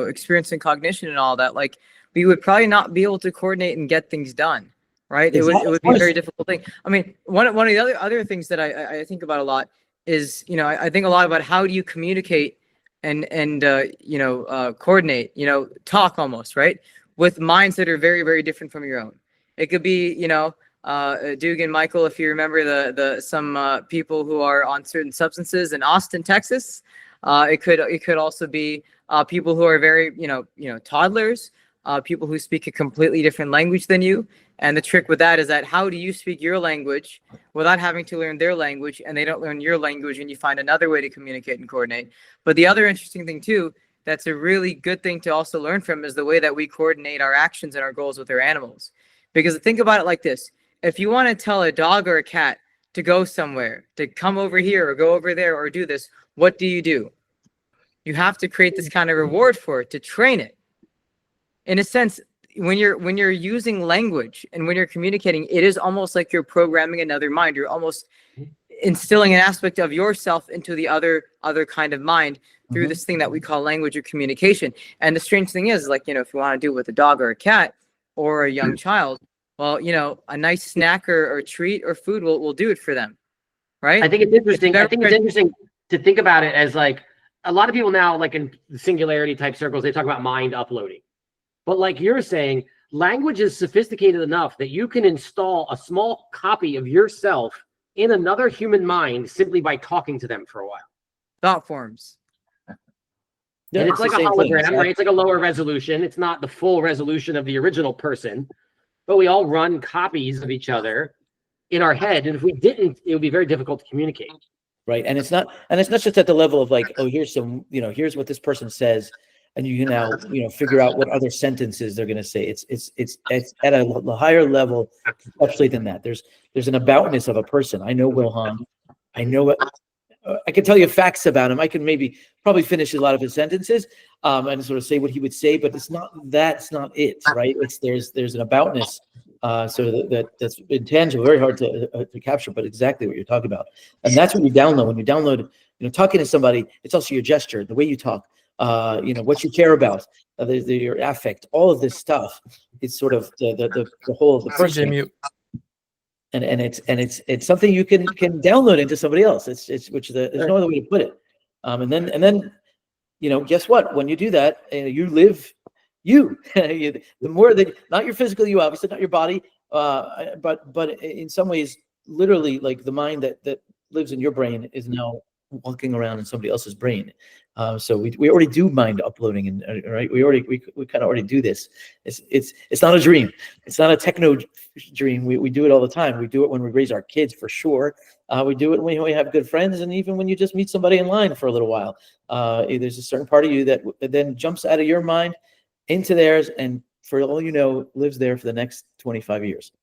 experience and cognition and all that, like we would probably not be able to coordinate and get things done, right? Exactly. It would be a very difficult thing. I mean, one of the other things that I think about a lot is, I think a lot about how do you communicate and coordinate, talk almost, right? With minds that are very, very different from your own. It could be, Dugan, Michael, if you remember some people who are on certain substances in Austin, Texas. It could also be people who are very, toddlers, people who speak a completely different language than you. And the trick with that is that how do you speak your language without having to learn their language, and they don't learn your language, and you find another way to communicate and coordinate. But the other interesting thing too, that's a really good thing to also learn from, is the way that we coordinate our actions and our goals with our animals. Because think about it like this. If you want to tell a dog or a cat to go somewhere, to come over here or go over there or do this, what do? you have to create this kind of reward for it to train it. In a sense, when you're using language and when you're communicating, it is almost like you're programming another mind. You're almost instilling an aspect of yourself into the other kind of mind through this thing that we call language or communication. And the strange thing is, like, if you want to do it with a dog or a cat or a young child, well, a nice snack or treat or food will do it for them, right? I think it's interesting. I think it's interesting to think about it as like a lot of people now, like in the singularity type circles, they talk about mind uploading. But like you're saying, language is sophisticated enough that you can install a small copy of yourself in another human mind simply by talking to them for a while. Thought forms. And it's like a hologram, right? It's like a lower resolution. It's not the full resolution of the original person, but we all run copies of each other in our head. And if we didn't, it would be very difficult to communicate. Right. And it's not just at the level of like, oh, here's some, here's what this person says. And you can now, figure out what other sentences they're going to say. It's at a higher level, actually, than that. There's an aboutness of a person. I know Will Hahn. I know I can tell you facts about him. I can probably finish a lot of his sentences and sort of say what he would say, but that's not it, right? There's an aboutness. So that's intangible, very hard to capture, but exactly what you're talking about. And that's what you download. When you download, talking to somebody, it's also your gesture, the way you talk. What you care about, your affect, all of this stuff is sort of the whole of the person. And it's something you can download into somebody else. There's no other way to put it. And then guess what? When you do that, you live you. The more that, not your physical you, obviously, not your body, but in some ways, literally, like the mind that lives in your brain is now walking around in somebody else's brain. So we already do mind uploading, and right, we kind of already do this. It's not a dream. It's not a techno dream. We do it all the time. We do it when we raise our kids, for sure. We do it when we have good friends, and even when you just meet somebody in line for a little while. There's a certain part of you that then jumps out of your mind into theirs, and for all you know, lives there for the next 25 years.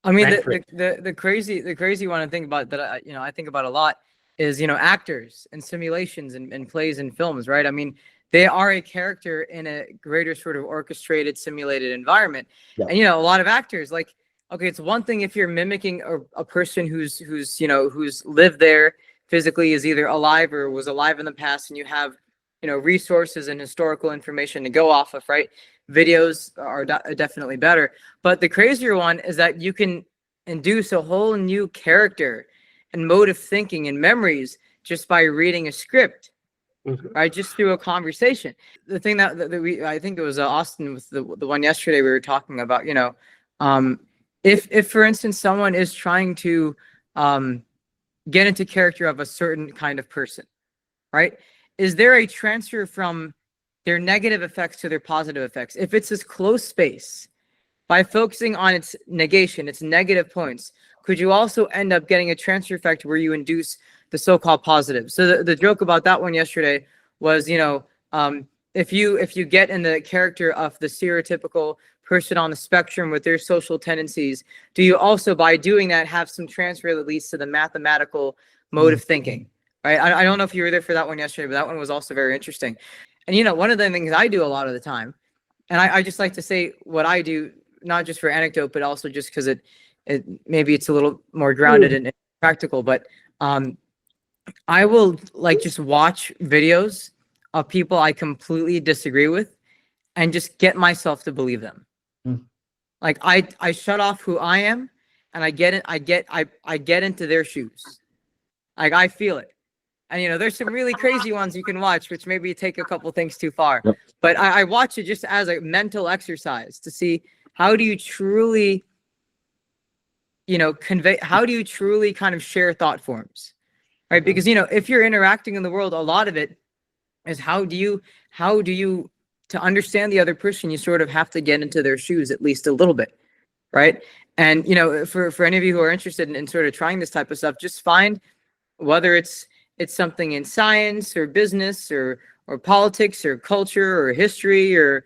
I mean, the crazy one I think about that I think about a lot is actors and simulations and plays and films, right? I mean, they are a character in a greater sort of orchestrated, simulated environment. Yeah. And a lot of actors, like, okay, it's one thing if you're mimicking a person who's lived there physically, is either alive or was alive in the past, and you have resources and historical information to go off of, right? Videos are definitely better. But the crazier one is that you can induce a whole new character and mode of thinking and memories just by reading a script, right? Just through a conversation. The thing that I think it was Austin with the one yesterday we were talking about, if for instance someone is trying to get into character of a certain kind of person, right? Is there a transfer from their negative effects to their positive effects? If it's this close space, by focusing on its negation, its negative points, could you also end up getting a transfer effect where you induce the so-called positive? So the joke about that one yesterday was, if you get in the character of the stereotypical person on the spectrum with their social tendencies, do you also, by doing that, have some transfer that leads to the mathematical mode of thinking, right? I don't know if you were there for that one yesterday, but that one was also very interesting. And, one of the things I do a lot of the time, and I just like to say what I do, not just for anecdote, but also just because it maybe it's a little more grounded and practical, but I will just watch videos of people I completely disagree with and just get myself to believe them. Like I shut off who I am and I get into their shoes. Like I feel it. And there's some really crazy ones you can watch, which maybe take a couple things too far. Yep. But I watch it just as a mental exercise to see how do you truly convey, how do you truly kind of share thought forms, right? Because, if you're interacting in the world, a lot of it is how do you, to understand the other person, you sort of have to get into their shoes at least a little bit, right? And, for any of you who are interested in sort of trying this type of stuff, just find whether it's something in science or business or politics or culture or history or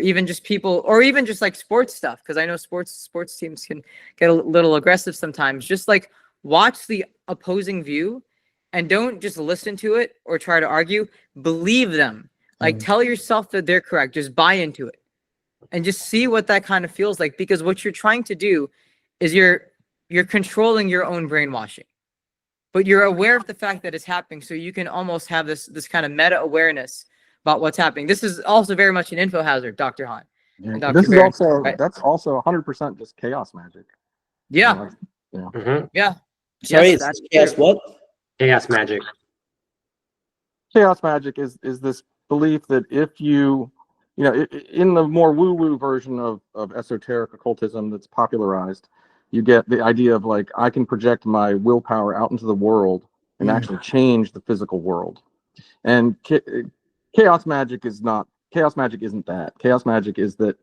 even just people, or even just like sports stuff, because I know sports teams can get a little aggressive sometimes. Just like watch the opposing view and don't just listen to it or try to argue. Believe them. Like, tell yourself that they're correct. Just buy into it and just see what that kind of feels like, because what you're trying to do is you're controlling your own brainwashing, but you're aware of the fact that it's happening. So you can almost have this kind of meta awareness about what's happening. This is also very much an info hazard, Dr. Hahn. This is also, right? That's also 100% just chaos magic. Yeah. Yeah. Sorry, Yes, it's chaos what? Chaos magic. Chaos magic is this belief that if you in the more woo-woo version of esoteric occultism that's popularized, you get the idea of like, I can project my willpower out into the world and actually change the physical world. And chaos magic isn't that. Chaos magic is that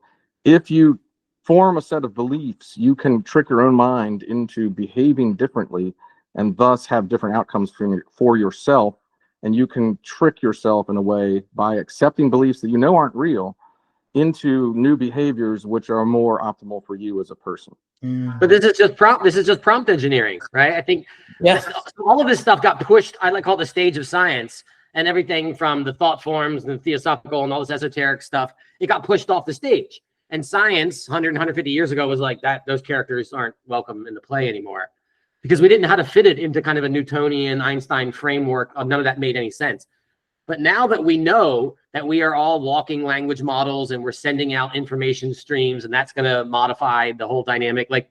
if you form a set of beliefs, you can trick your own mind into behaving differently and thus have different outcomes for yourself. And you can trick yourself in a way by accepting beliefs that you know aren't real into new behaviors which are more optimal for you as a person. But this is just prompt engineering, right? I think all of this stuff got pushed. I like call it the stage of science, and everything from the thought forms and the theosophical and all this esoteric stuff, it got pushed off the stage. And science 150 years ago was like that. Those characters aren't welcome in the play anymore, because we didn't know how to fit it into kind of a Newtonian Einstein framework. None of that made any sense. But now that we know that we are all walking language models and we're sending out information streams, and that's going to modify the whole dynamic, like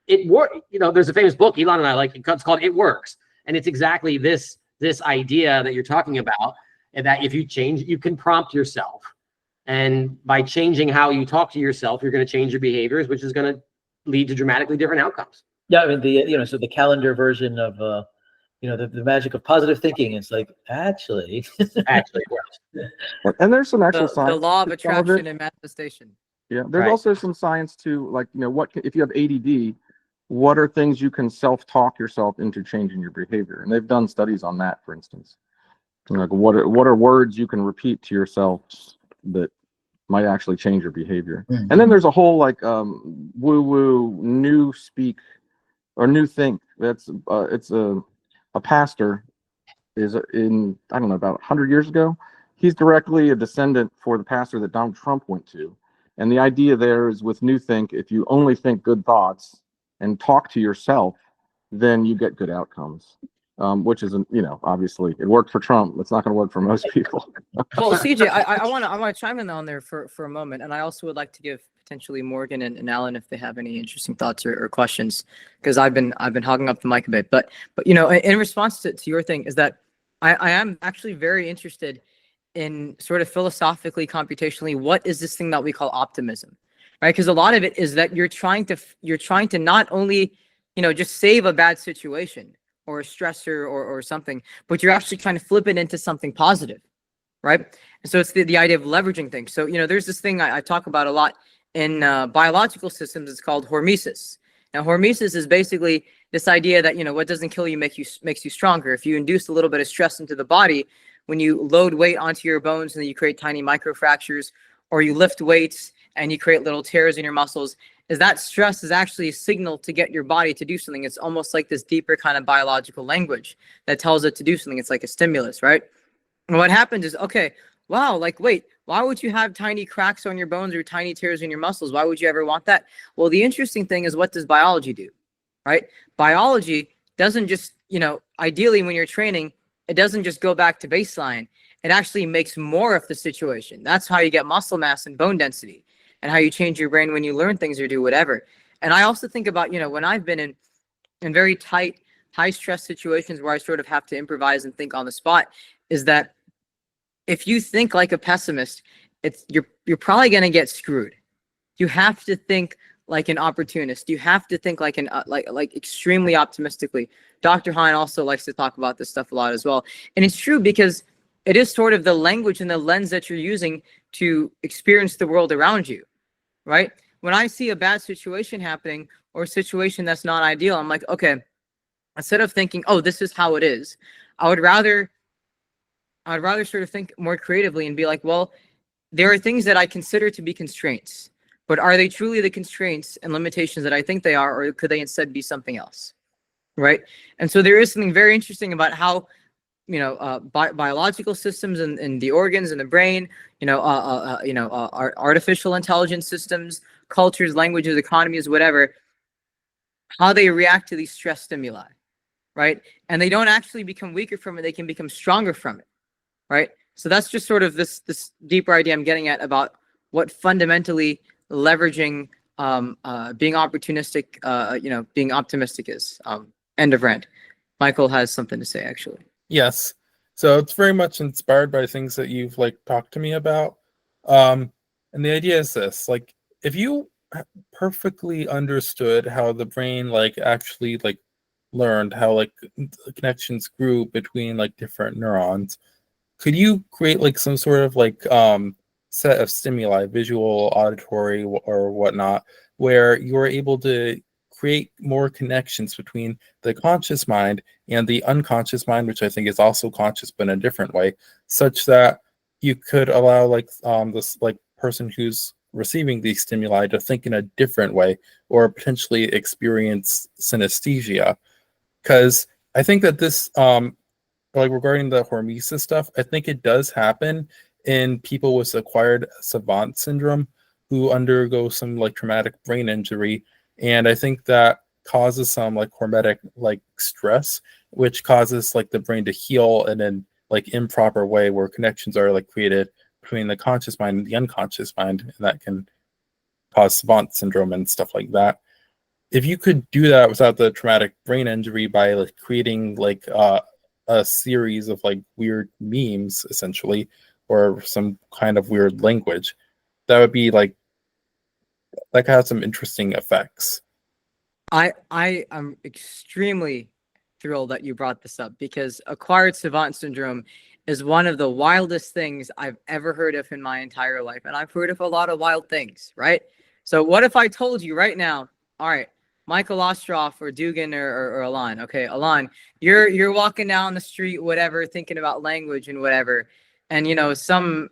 it works. There's a famous book Elan and I like. It's called "It Works," and it's exactly this idea that you're talking about, and that if you change, you can prompt yourself, and by changing how you talk to yourself, you're going to change your behaviors, which is going to lead to dramatically different outcomes. Yeah, I mean so the calendar version of the magic of positive thinking. It's like actually works. And there's some actual science. The law of attraction and manifestation. Yeah, there's also some science to, like, what if you have ADD, what are things you can self-talk yourself into changing your behavior? And they've done studies on that, for instance. Like, what are words you can repeat to yourself that might actually change your behavior? And then there's a whole like woo-woo new speak or new think. That's it's a pastor is in, I don't know, about 100 years ago. He's directly a descendant for the pastor that Donald Trump went to. And the idea there is with new think, if you only think good thoughts and talk to yourself, then you get good outcomes. Which isn't, obviously it worked for Trump. It's not going to work for most people. Well, CJ, I want to chime in on there for a moment, and I also would like to give potentially Morgan and Alan if they have any interesting thoughts or questions, because I've been hogging up the mic a bit. But in response to your thing is that I am actually very interested in sort of philosophically, computationally, what is this thing that we call optimism, right? Because a lot of it is that you're trying to not only just save a bad situation or a stressor or something, but you're actually trying to flip it into something positive, right? And so it's the idea of leveraging things. So, there's this thing I talk about a lot in biological systems. It's called hormesis. Now, hormesis is basically this idea that, what doesn't kill you makes you stronger. If you induce a little bit of stress into the body, when you load weight onto your bones and then you create tiny microfractures, or you lift weights and you create little tears in your muscles, is that stress is actually a signal to get your body to do something. It's almost like this deeper kind of biological language that tells it to do something. It's like a stimulus, right? And what happens is, okay, wow, like, wait, why would you have tiny cracks on your bones or tiny tears in your muscles? Why would you ever want that? Well, the interesting thing is, what does biology do, right? Biology doesn't just, ideally when you're training, it doesn't just go back to baseline. It actually makes more of the situation. That's how you get muscle mass and bone density, and how you change your brain when you learn things or do whatever. And I also think about, when I've been in very tight, high stress situations where I sort of have to improvise and think on the spot, is that if you think like a pessimist, you're probably going to get screwed. You have to think like an opportunist. You have to think like like extremely optimistically. Dr. Hahn also likes to talk about this stuff a lot as well. And it's true, because it is sort of the language and the lens that you're using to experience the world around you, right? When I see a bad situation happening or a situation that's not ideal, I'm like, okay, instead of thinking, oh, this is how it is, I'd rather sort of think more creatively and be like, well, there are things that I consider to be constraints, but are they truly the constraints and limitations that I think they are, or could they instead be something else, right? And so there is something very interesting about how biological systems in the organs in the brain, artificial intelligence systems, cultures, languages, economies, whatever, how they react to these stress stimuli, right? And they don't actually become weaker from it; they can become stronger from it, right? So that's just sort of this deeper idea I'm getting at about what fundamentally leveraging being opportunistic, being optimistic is. End of rant. Michael has something to say, actually. Yes. So it's very much inspired by things that you've like talked to me about. And the idea is this, like, if you perfectly understood how the brain like actually like learned how like connections grew between like different neurons, could you create like some sort of like set of stimuli, visual, auditory, or whatnot, where you're able to create more connections between the conscious mind and the unconscious mind, which I think is also conscious but in a different way, such that you could allow like this like person who's receiving these stimuli to think in a different way or potentially experience synesthesia. Because I think that this like regarding the hormesis stuff, I think it does happen in people with acquired Savant syndrome who undergo some like traumatic brain injury. And I think that causes some like hormetic like stress, which causes like the brain to heal in an like improper way where connections are like created between the conscious mind and the unconscious mind, and that can cause Savant syndrome and stuff like that. If you could do that without the traumatic brain injury by like creating like a series of like weird memes essentially, or some kind of weird language, that would be like that could have some interesting effects. I am extremely thrilled that you brought this up, because acquired Savant syndrome is one of the wildest things I've ever heard of in my entire life. And I've heard of a lot of wild things, right? So what if I told you right now, all right, Michael Ostroff or Dugan or Elan, okay, Elan, you're walking down the street, whatever, thinking about language and whatever, and some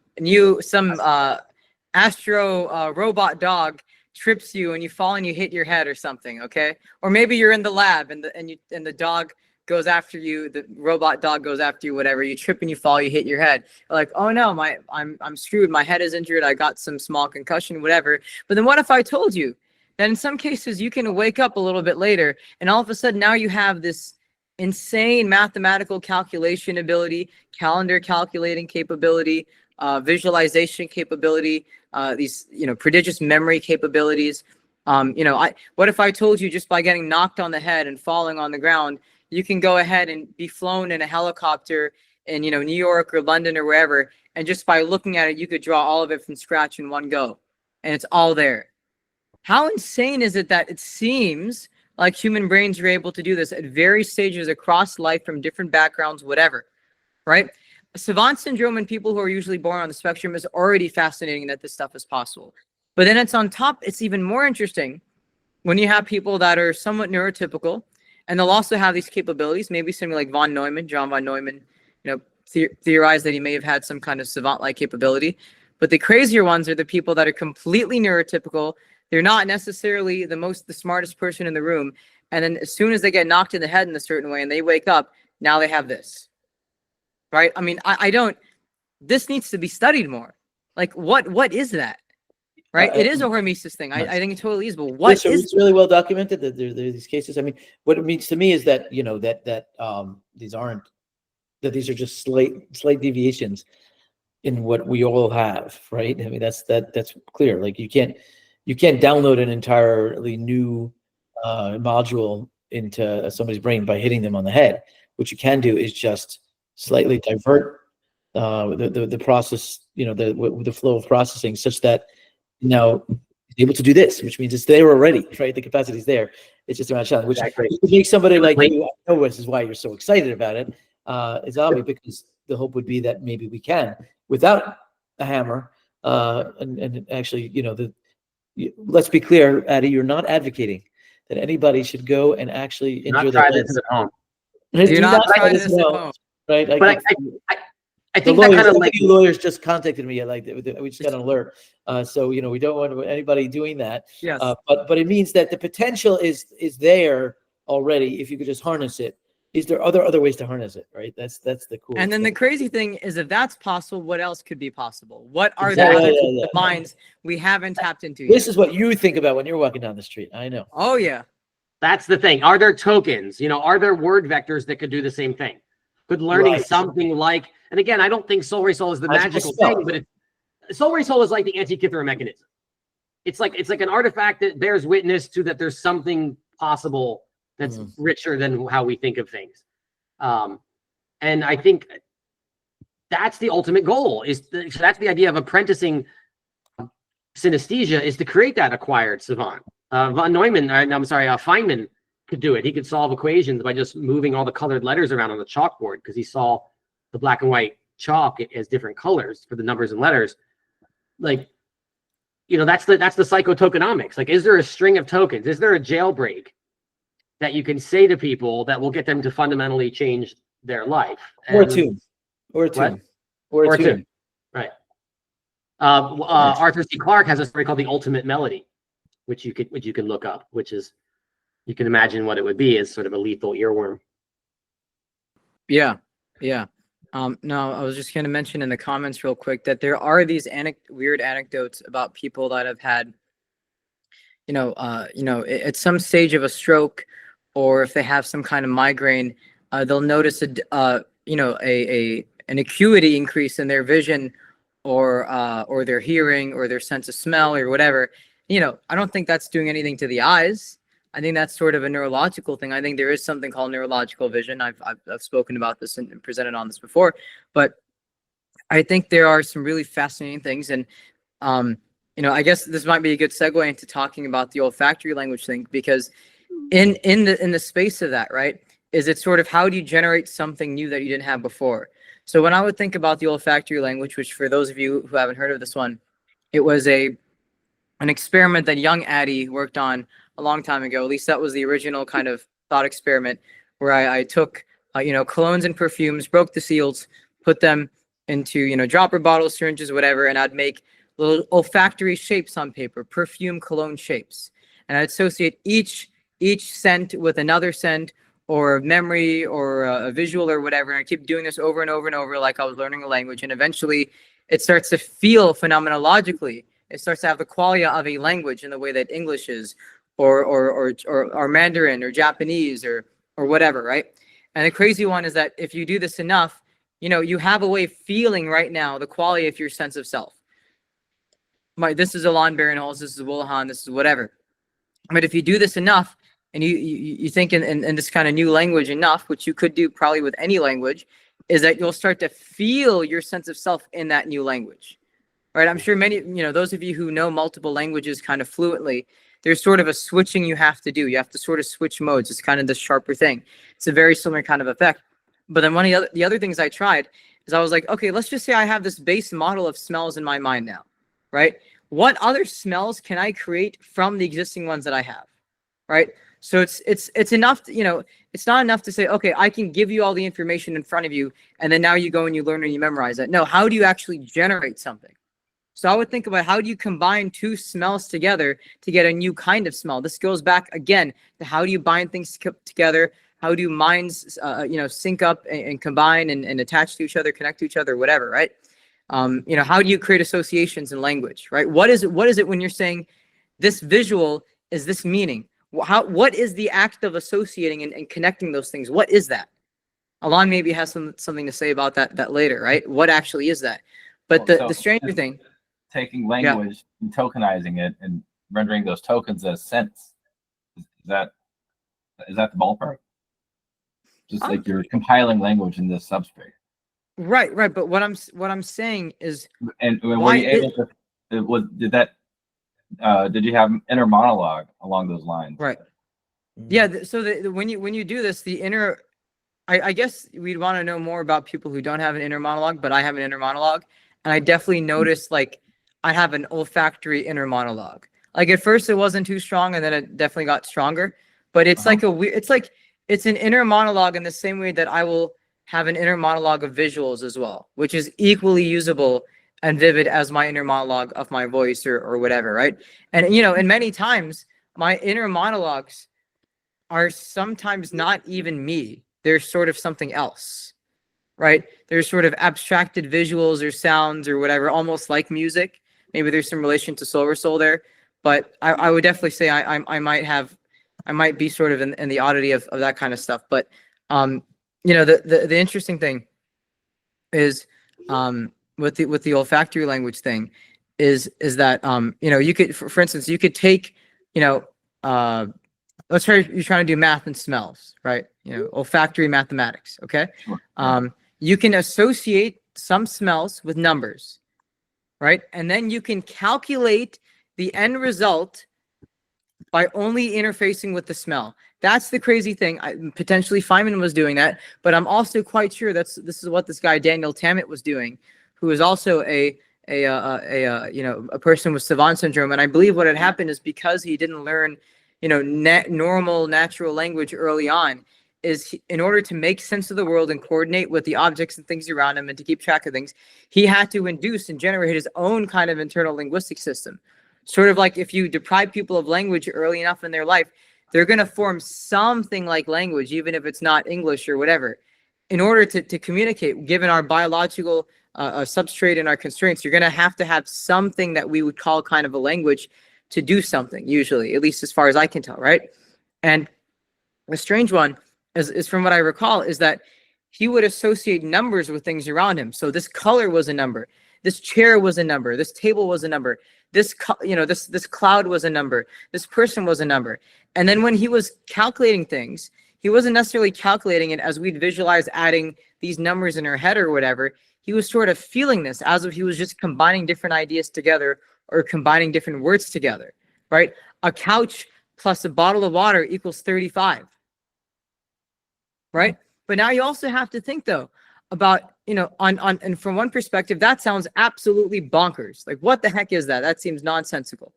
astro robot dog trips you and you fall and you hit your head or something, okay? Or maybe you're in the lab and the dog goes after you, the robot dog goes after you, whatever, you trip and you fall, you hit your head. You're like, oh no, I'm screwed, my head is injured, I got some small concussion, whatever. But then what if I told you that in some cases you can wake up a little bit later and all of a sudden now you have this insane mathematical calculation ability, calendar calculating capability, visualization capability, these prodigious memory capabilities. What if I told you just by getting knocked on the head and falling on the ground, you can go ahead and be flown in a helicopter in New York or London or wherever, and just by looking at it you could draw all of it from scratch in one go, and it's all there. How insane is it that it seems like human brains are able to do this at various stages across life from different backgrounds, whatever, right? Savant syndrome in people who are usually born on the spectrum is already fascinating that this stuff is possible. But then it's on top, it's even more interesting when you have people that are somewhat neurotypical, and they'll also have these capabilities, maybe something like John von Neumann, theorized that he may have had some kind of savant-like capability. But the crazier ones are the people that are completely neurotypical. They're not necessarily the smartest person in the room. And then as soon as they get knocked in the head in a certain way and they wake up, now they have this. Right? I mean, this needs to be studied more. Like, what is that? Right? It is a hormesis thing. I think it totally is, but what is it's really well documented that there are these cases. I mean, what it means to me is that, these are just slight deviations in what we all have, right? I mean, that's clear. Like you can't download an entirely new module into somebody's brain by hitting them on the head. What you can do is just slightly divert the process, the flow of processing, such that now able to do this, which means it's there already, right? The capacity is there. It's just a matter of challenge, which makes somebody like you, I know this is why you're so excited about it. It's obvious, because the hope would be that maybe we can, without a hammer, and actually, let's be clear, Addy, you're not advocating that anybody should go and actually injure their heads. At home. Do not try this at home. Right? But I think that kind of like lawyers just contacted me. We just got an alert. So we don't want anybody doing that. Yes. But it means that the potential is there already if you could just harness it. Is there other ways to harness it, right? That's the cool. And then the crazy thing is, if that's possible, what else could be possible? What are Exactly. the minds we haven't tapped into This yet? is what you think about when you're walking down the street. I know. Oh yeah. That's the thing. Are there tokens? Are there word vectors that could do the same thing? Could learning something like, and again, I don't think Solresol is the magical thing, but Solresol is like the Antikythera mechanism. It's like an artifact that bears witness to that there's something possible that's richer than how we think of things. And I think that's the ultimate goal. So that's the idea of apprenticing synesthesia, is to create that acquired savant. Feynman could do it. He could solve equations by just moving all the colored letters around on the chalkboard, because he saw the black and white chalk as different colors for the numbers and letters. Like, that's the psychotokenomics. Like, is there a string of tokens? Is there a jailbreak that you can say to people that will get them to fundamentally change their life? Or a tune. Right. Arthur C. Clarke has a story called The Ultimate Melody, which you can look up, which is, you can imagine what it would be as sort of a lethal earworm. Yeah. No, I was just going to mention in the comments real quick that there are these weird anecdotes about people that have had, at some stage of a stroke, or if they have some kind of migraine, they'll notice an acuity increase in their vision, or their hearing, or their sense of smell, or whatever. I don't think that's doing anything to the eyes. I think that's sort of a neurological thing. I think there is something called neurological vision. I've spoken about this and presented on this before, but I think there are some really fascinating things. And, I guess this might be a good segue into talking about the olfactory language thing, because in the space of that, right, is it sort of, how do you generate something new that you didn't have before? So when I would think about the olfactory language, which for those of you who haven't heard of this one, it was an experiment that young Addy worked on a long time ago. At least that was the original kind of thought experiment, where I took, colognes and perfumes, broke the seals, put them into, dropper bottles, syringes, whatever, and I'd make little olfactory shapes on paper, perfume cologne shapes. And I'd associate each scent with another scent, or memory, or a visual, or whatever. And I keep doing this over and over and over, like I was learning a language. And eventually it starts to feel phenomenologically. It starts to have the quality of a language in the way that English is, or Mandarin, or Japanese, or whatever, right? And the crazy one is that if you do this enough, you have a way of feeling right now the quality of your sense of self. This is Elan Barenholtz, this is Hahn, this is whatever. But if you do this enough, and you think in this kind of new language enough, which you could do probably with any language, is that you'll start to feel your sense of self in that new language. Right? I'm sure many, those of you who know multiple languages kind of fluently, there's sort of a switching you have to do. You have to sort of switch modes. It's kind of this sharper thing. It's a very similar kind of effect. But then one of the other things I tried is I was like, okay, let's just say I have this base model of smells in my mind now, right? What other smells can I create from the existing ones that I have, right? So it's enough to, it's not enough to say, okay, I can give you all the information in front of you, and then now you go and you learn and you memorize it. No, how do you actually generate something? So I would think about, how do you combine two smells together to get a new kind of smell? This goes back again to, how do you bind things together? How do minds, sync up and combine and attach to each other, connect to each other, whatever, right? How do you create associations in language, right? What is it when you're saying this visual is this meaning? What is the act of associating and connecting those things? What is that? Elan maybe has something to say about that later, right? What actually is that? But the stranger thing, taking language and tokenizing it and rendering those tokens as sense, is that the ballpark? Just like you're compiling language in this substrate. Right. But what I'm saying is, and were you able to? Did you have inner monologue along those lines? Right. Yeah. So when you do this, the inner, I guess we'd want to know more about people who don't have an inner monologue, but I have an inner monologue, and I definitely noticed, like, I have an olfactory inner monologue. Like, at first it wasn't too strong, and then it definitely got stronger. But it's like it's an inner monologue in the same way that I will have an inner monologue of visuals as well, which is equally usable and vivid as my inner monologue of my voice or whatever, right? And and many times my inner monologues are sometimes not even me. there's sort of something else, right? There's sort of abstracted visuals or sounds or whatever, almost like music. Maybe there's some relation to Solresol there, but I would definitely say I might be sort of in the oddity of that kind of stuff. But the interesting thing is with the olfactory language thing is that you could, for instance, you could take let's try, you're trying to do math and smells, right? Olfactory mathematics. Okay. Sure. You can associate some smells with numbers, right? And then you can calculate the end result by only interfacing with the smell. That's the crazy thing. Potentially Feynman was doing that, but I'm also quite sure this is what this guy Daniel Tammet was doing, who is also a person with Savant syndrome. And I believe what had happened is because he didn't learn, normal natural language early on, is in order to make sense of the world and coordinate with the objects and things around him and to keep track of things, he had to induce and generate his own kind of internal linguistic system. Sort of like if you deprive people of language early enough in their life, they're going to form something like language, even if it's not English or whatever. In order to communicate, given our biological substrate and our constraints, you're going to have something that we would call kind of a language to do something, usually, at least as far as I can tell, right? And the strange one is from what I recall, is that he would associate numbers with things around him. So this color was a number. This chair was a number. This table was a number. This cloud was a number. This person was a number. And then when he was calculating things, he wasn't necessarily calculating it as we'd visualize adding these numbers in our head or whatever. He was sort of feeling this as if he was just combining different ideas together or combining different words together, right? A couch plus a bottle of water equals 35, right? But now you also have to think though about, and from one perspective, that sounds absolutely bonkers. Like, what the heck is that? That seems nonsensical.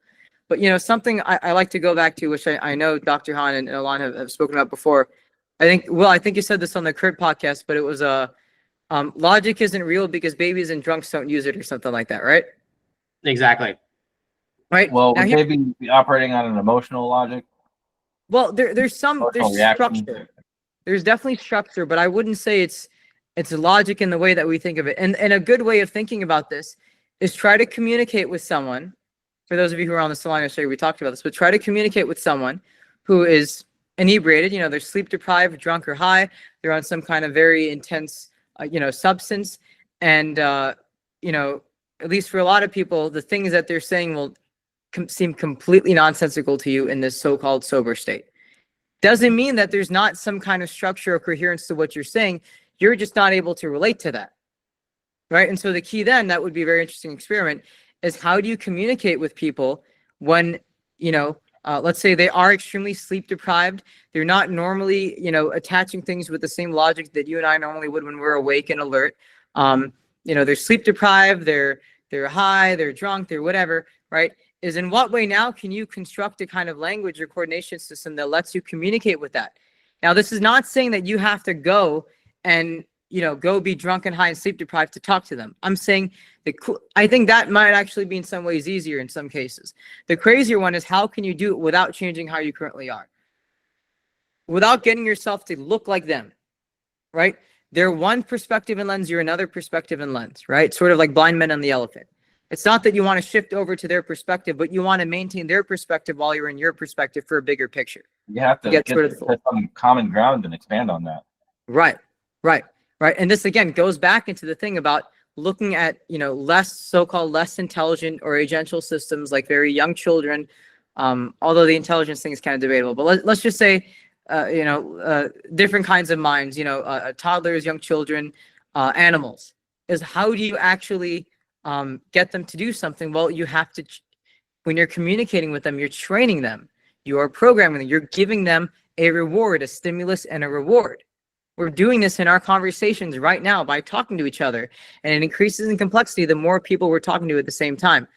But, something I like to go back to, which I know Dr. Hahn and Elan have spoken about before. I think you said this on the Kurt podcast, but it was logic isn't real because babies and drunks don't use it or something like that, right? Exactly. Right. Well, now, would they be operating on an emotional logic? Well, there's Reaction. structure. There's definitely structure, but I wouldn't say it's logic in the way that we think of it. And a good way of thinking about this is try to communicate with someone. For those of you who are on the Salon yesterday, we talked about this, but try to communicate with someone who is inebriated. They're sleep deprived, drunk, or high. They're on some kind of very intense, substance. And, at least for a lot of people, the things that they're saying will seem completely nonsensical to you in this so-called sober state. Doesn't mean that there's not some kind of structure or coherence to what you're saying. You're just not able to relate to that, right? And so the key then, that would be a very interesting experiment, is how do you communicate with people when, let's say they are extremely sleep deprived. They're not normally, attaching things with the same logic that you and I normally would when we're awake and alert. They're sleep deprived, they're high, they're drunk, they're whatever, right? Is in what way now can you construct a kind of language or coordination system that lets you communicate with that? Now, this is not saying that you have to go and, go be drunk and high and sleep deprived to talk to them. I'm saying I think that might actually be in some ways easier in some cases. The crazier one is how can you do it without changing how you currently are? Without getting yourself to look like them, right? They're one perspective and lens, you're another perspective and lens, right? Sort of like blind men and the elephant. It's not that you want to shift over to their perspective, but you want to maintain their perspective while you're in your perspective for a bigger picture. You have to get some common ground and expand on that. Right. And this again goes back into the thing about looking at, so-called less intelligent or agential systems like very young children, although the intelligence thing is kind of debatable. But let's just say, different kinds of minds, toddlers, young children, animals, is how do you actually get them to do something? Well, you have to, when you're communicating with them, you're training them, you are programming them, you're giving them a reward, a stimulus and a reward. We're doing this in our conversations right now by talking to each other, and it increases in complexity the more people we're talking to at the same time.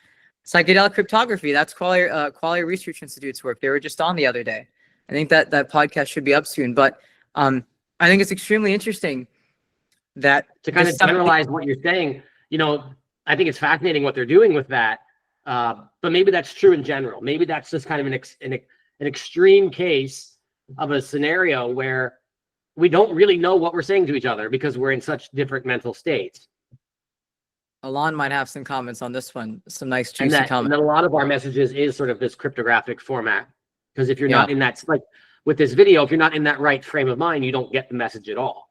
Psychedelic cryptography, that's Qualia Research Institute's work. They were just on the other day. I think that podcast should be up soon, but I think it's extremely interesting that to kind of generalize what you're saying, I think it's fascinating what they're doing with that. But maybe that's true in general. Maybe that's just kind of an extreme case of a scenario where we don't really know what we're saying to each other because we're in such different mental states. Elan might have some comments on this one. Some nice And juicy that, comments. and a lot of our messages is sort of this cryptographic format. Because if you're not in that, like with this video, if you're not in that right frame of mind, you don't get the message at all.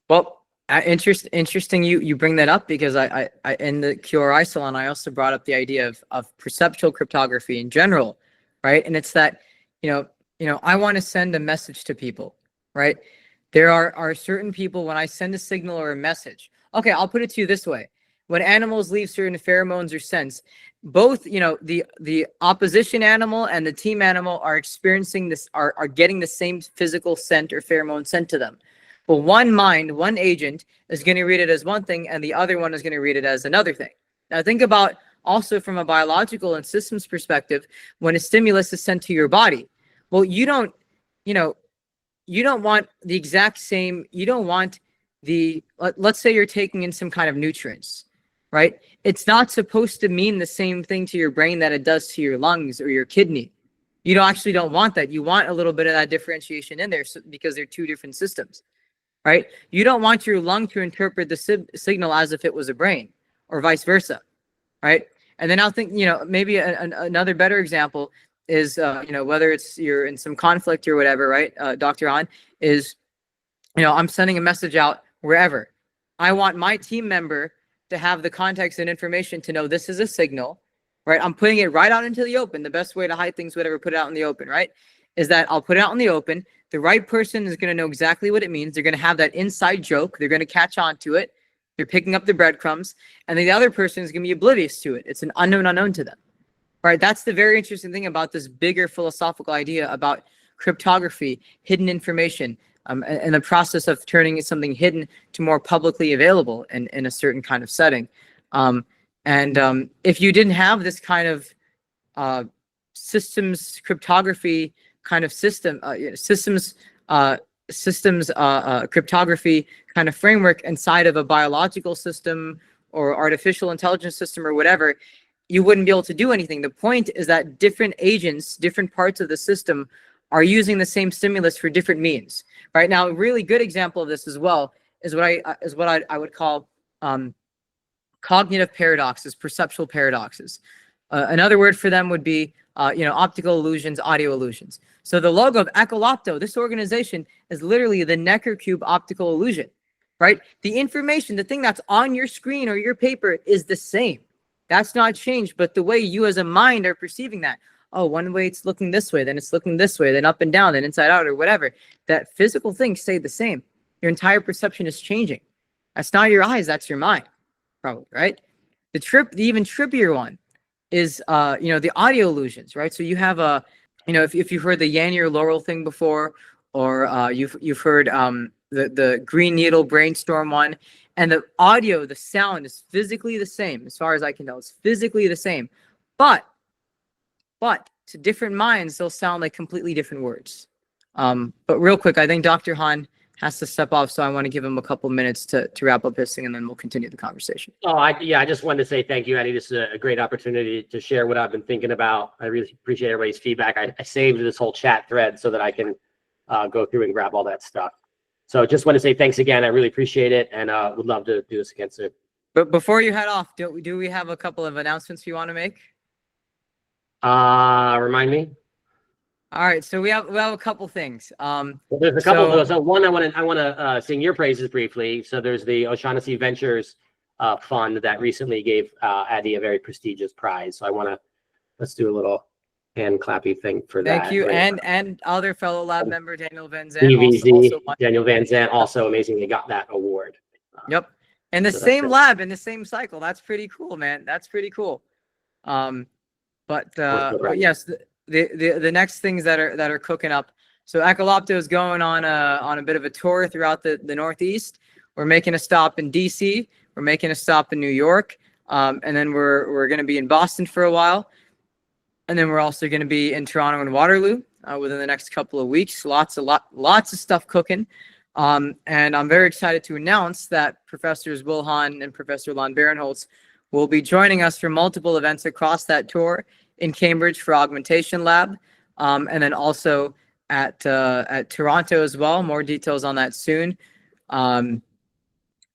Well, interesting you bring that up, because I in the QRI Salon, I also brought up the idea of perceptual cryptography in general, right? And it's that, I want to send a message to people, right? There are certain people, when I send a signal or a message, okay, I'll put it to you this way. When animals leave certain pheromones or scents, both, the opposition animal and the team animal are experiencing this, are getting the same physical scent or pheromone sent to them. But one agent is going to read it as one thing, and the other one is going to read it as another thing. Now think about also from a biological and systems perspective, when a stimulus is sent to your body, well, you don't want the exact same, you don't want let's say you're taking in some kind of nutrients, right? It's not supposed to mean the same thing to your brain that it does to your lungs or your kidney. You actually don't want that. You want a little bit of that differentiation in there, because they're two different systems, right? You don't want your lung to interpret the signal as if it was a brain, or vice versa, right? And then I'll think, maybe another better example is, whether it's you're in some conflict or whatever, right? Dr. Hahn, is, I'm sending a message out wherever. I want my team member to have the context and information to know this is a signal, right? I'm putting it right out into the open. The best way to hide things, whatever, put it out in the open, right? Is that I'll put it out in the open. The right person is going to know exactly what it means. They're going to have that inside joke. They're going to catch on to it. They're picking up the breadcrumbs. And the other person is going to be oblivious to it. It's an unknown to them, right? That's the very interesting thing about this bigger philosophical idea about cryptography, hidden information, and the process of turning something hidden to more publicly available in a certain kind of setting. If you didn't have this kind of systems cryptography kind of systems cryptography kind of framework inside of a biological system or artificial intelligence system or whatever, you wouldn't be able to do anything. The point is that different agents, different parts of the system are using the same stimulus for different means. Right now, a really good example of this as well is what I would call cognitive paradoxes, perceptual paradoxes. Another word for them would be optical illusions, audio illusions. So the logo of Ekkolapto, this organization, is literally the Necker cube optical illusion, right? The information, the thing that's on your screen or your paper is the same. That's not changed, but the way you as a mind are perceiving that. Oh, one way it's looking this way, then it's looking this way, then up and down, then inside out, or whatever. That physical thing stayed the same. Your entire perception is changing. That's not your eyes, that's your mind, probably, right? The even trippier one is, the audio illusions, right? So you have if you've heard the Yanni or Laurel thing before, or you've heard the Green Needle brainstorm one, and the audio, the sound is physically the same, as far as I can tell. It's physically the same, but to different minds, they'll sound like completely different words. But real quick, I think Dr. Hahn has to step off, so I want to give him a couple minutes to wrap up his thing, and then we'll continue the conversation. I just wanted to say thank you, Addy. This is a great opportunity to share what I've been thinking about. I really appreciate everybody's feedback. I saved this whole chat thread so that I can go through and grab all that stuff. So just want to say thanks again. I really appreciate it, and would love to do this again soon. But before you head off, do we have a couple of announcements you want to make? Remind me. All right, so we have a couple things. Well, there's a couple. So one, I want to sing your praises briefly. So there's the O'Shaughnessy Ventures fund that recently gave Addy a very prestigious prize. So let's do a little hand clappy thing for that. Thank you, right? and other fellow lab member Daniel Van Zandt. DVZ, Daniel Van Zandt also amazingly got that award. Yep, in the same lab, in the same cycle. That's pretty cool, man. That's pretty cool. But yes, the next things that are cooking up. So Ekkolapto is going on a bit of a tour throughout the Northeast. We're making a stop in DC. We're making a stop in New York, and then we're going to be in Boston for a while, and then we're also going to be in Toronto and Waterloo within the next couple of weeks. Lots of stuff cooking, and I'm very excited to announce that Professors Will Hahn and Professor Elan Barenholtz will be joining us for multiple events across that tour in Cambridge for Augmentation Lab, and then also at Toronto as well. More details on that soon. And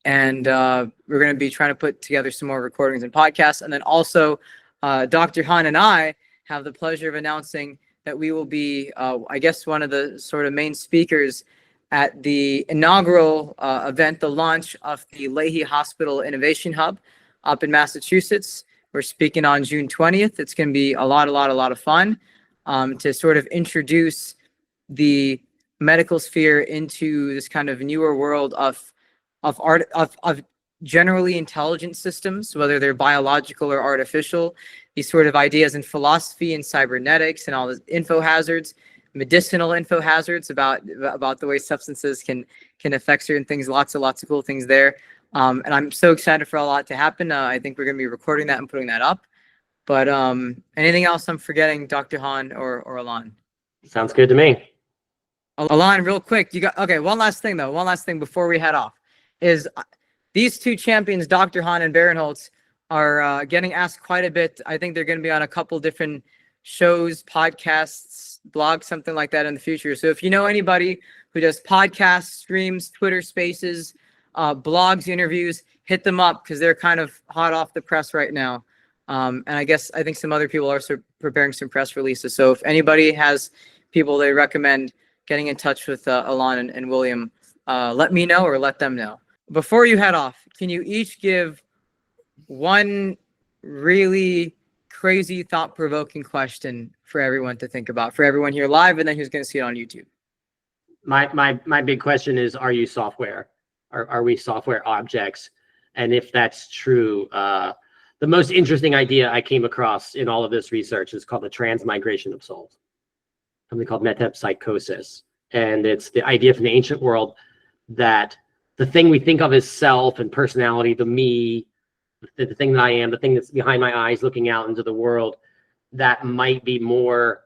we're going to be trying to put together some more recordings and podcasts. And then also, Dr. Hahn and I have the pleasure of announcing that we will be, I guess, one of the sort of main speakers at the inaugural event, the launch of the Leahy Hospital Innovation Hub up in Massachusetts. We're speaking on June 20th. It's going to be a lot of fun to sort of introduce the medical sphere into this kind of newer world of generally intelligent systems, whether they're biological or artificial. These sort of ideas in philosophy and cybernetics and all the infohazards, medicinal infohazards about the way substances can affect certain things. Lots of cool things there. And I'm so excited for a lot to happen. I think we're going to be recording that and putting that up. But anything else I'm forgetting, Dr. Hahn or Elan? Sounds good to me. Elan, real quick, okay, one last thing before we head off is these two champions, Dr. Hahn and Barenholtz, are getting asked quite a bit. I think they're going to be on a couple different shows, podcasts, blogs, something like that in the future. So if you know anybody who does podcasts, streams, Twitter spaces, blogs, interviews, hit them up because they're kind of hot off the press right now. And I think some other people are preparing some press releases. So if anybody has people they recommend getting in touch with Elan and William, let me know or let them know. Before you head off, can you each give one really crazy, thought-provoking question for everyone to think about, for everyone here live and then who's going to see it on YouTube? My big question is, are you software? Are we software objects? And if that's true, the most interesting idea I came across in all of this research is called the transmigration of souls, something called metempsychosis. And it's the idea from the ancient world that the thing we think of as self and personality, the me, the thing that I am, the thing that's behind my eyes looking out into the world, that might be more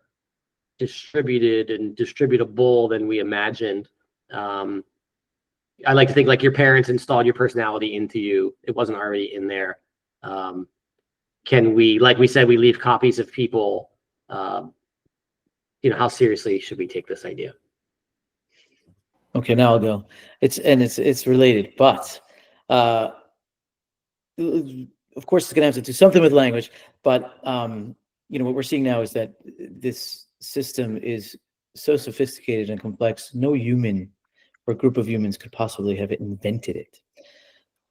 distributed and distributable than we imagined. I like to think like your parents installed your personality into you. It wasn't already in there. Can we, like we said, we leave copies of people, how seriously should we take this idea? Okay, now I'll go. It's related, but of course it's gonna have to do something with language. But what we're seeing now is that this system is so sophisticated and complex. No human or group of humans could possibly have invented it.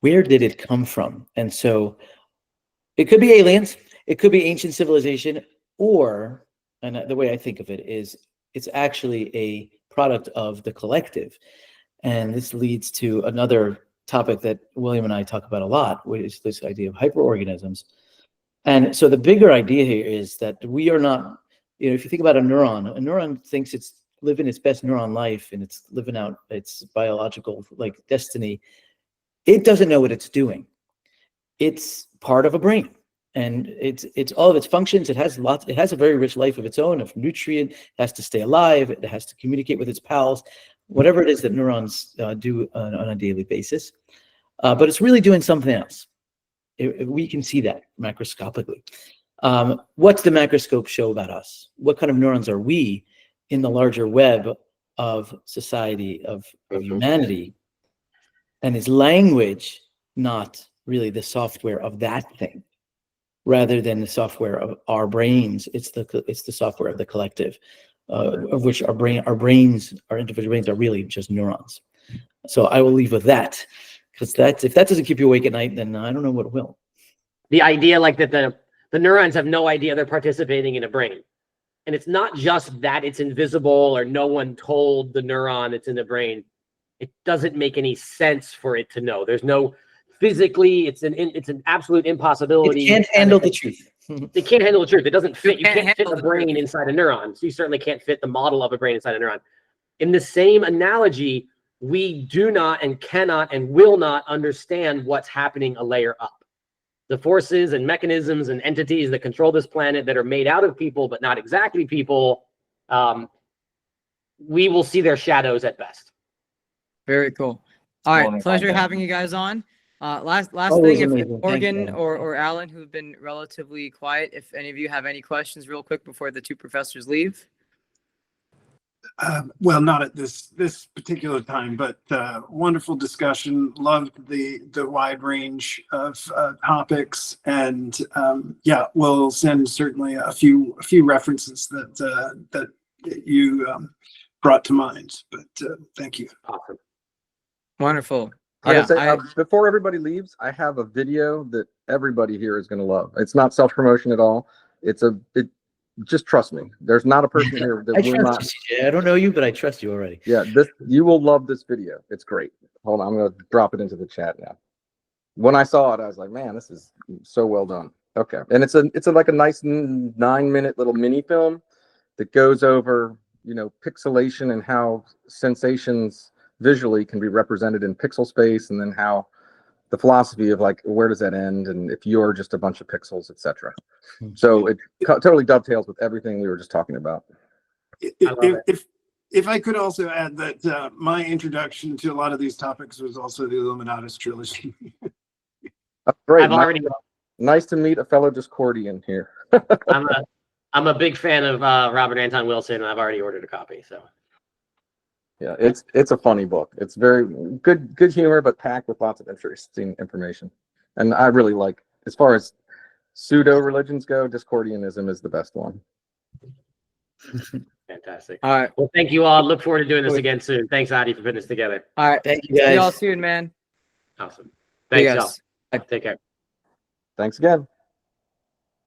Where did it come from? And so it could be aliens, it could be ancient civilization, or, and the way I think of it is, it's actually a product of the collective. And this leads to another topic that William and I talk about a lot, which is this idea of hyperorganisms. And so the bigger idea here is that we are not, if you think about a neuron thinks it's living its best neuron life and it's living out its biological destiny. It doesn't know what it's doing. It's part of a brain, and it's all of its functions. It has a very rich life of its own, of nutrient. It has to stay alive. It has to communicate with its pals, whatever it is that neurons do on a daily basis. But it's really doing something else. We can see that macroscopically. What's the macroscope show about us? What kind of neurons are we in the larger web of society, of humanity? And is language not really the software of that thing, rather than the software of our brains? It's the software of the collective, of which our individual brains are really just neurons. So I will leave with that, because if that doesn't keep you awake at night, then I don't know what will. The idea that the neurons have no idea they're participating in a brain. And it's not just that it's invisible or no one told the neuron it's in the brain. It doesn't make any sense for it to know. There's no physically, it's an absolute impossibility. It can't handle the truth. It can't handle the truth. It doesn't fit. You can't fit a brain inside a neuron. So you certainly can't fit the model of a brain inside a neuron. In the same analogy, we do not and cannot and will not understand what's happening a layer up. The forces and mechanisms and entities that control this planet that are made out of people, but not exactly people, we will see their shadows at best. Very cool. All right, pleasure having you guys on. Last thing, if Morgan or Alan, who've been relatively quiet, if any of you have any questions real quick before the two professors leave. Well, not at this particular time, but wonderful discussion. Loved the wide range of topics, and yeah, we'll send certainly a few references that you brought to mind. But thank you. Awesome. Wonderful. I Yeah, gotta say, before everybody leaves, I have a video that everybody here is going to love. It's not self-promotion at all. Just trust me. There's not a person here that I will trust not. you, CJ. I don't know you, but I trust you already. Yeah, you will love this video. It's great. Hold on, I'm going to drop it into the chat now. When I saw it, I was like, man, this is so well done. Okay, and it's like a nice 9-minute little mini film that goes over, pixelation and how sensations visually can be represented in pixel space, and then how the philosophy of like, where does that end, and if you're just a bunch of pixels, etc. So it totally dovetails with everything we were just talking about. If I could also add that my introduction to a lot of these topics was also the Illuminatus trilogy. Great. I've Nice to meet a fellow Discordian here. I'm a big fan of Robert Anton Wilson, and I've already ordered a copy. So yeah, it's a funny book. It's very good humor, but packed with lots of interesting information. And I really like, as far as pseudo religions go, Discordianism is the best one. fantastic. All right. Well, thank you all. Look forward to doing this again soon. Thanks, Addy, for putting this together. All right. Thank you, See guys. y'all soon, man. Awesome. See you Thanks, guys. y'all. Take care. Thanks again.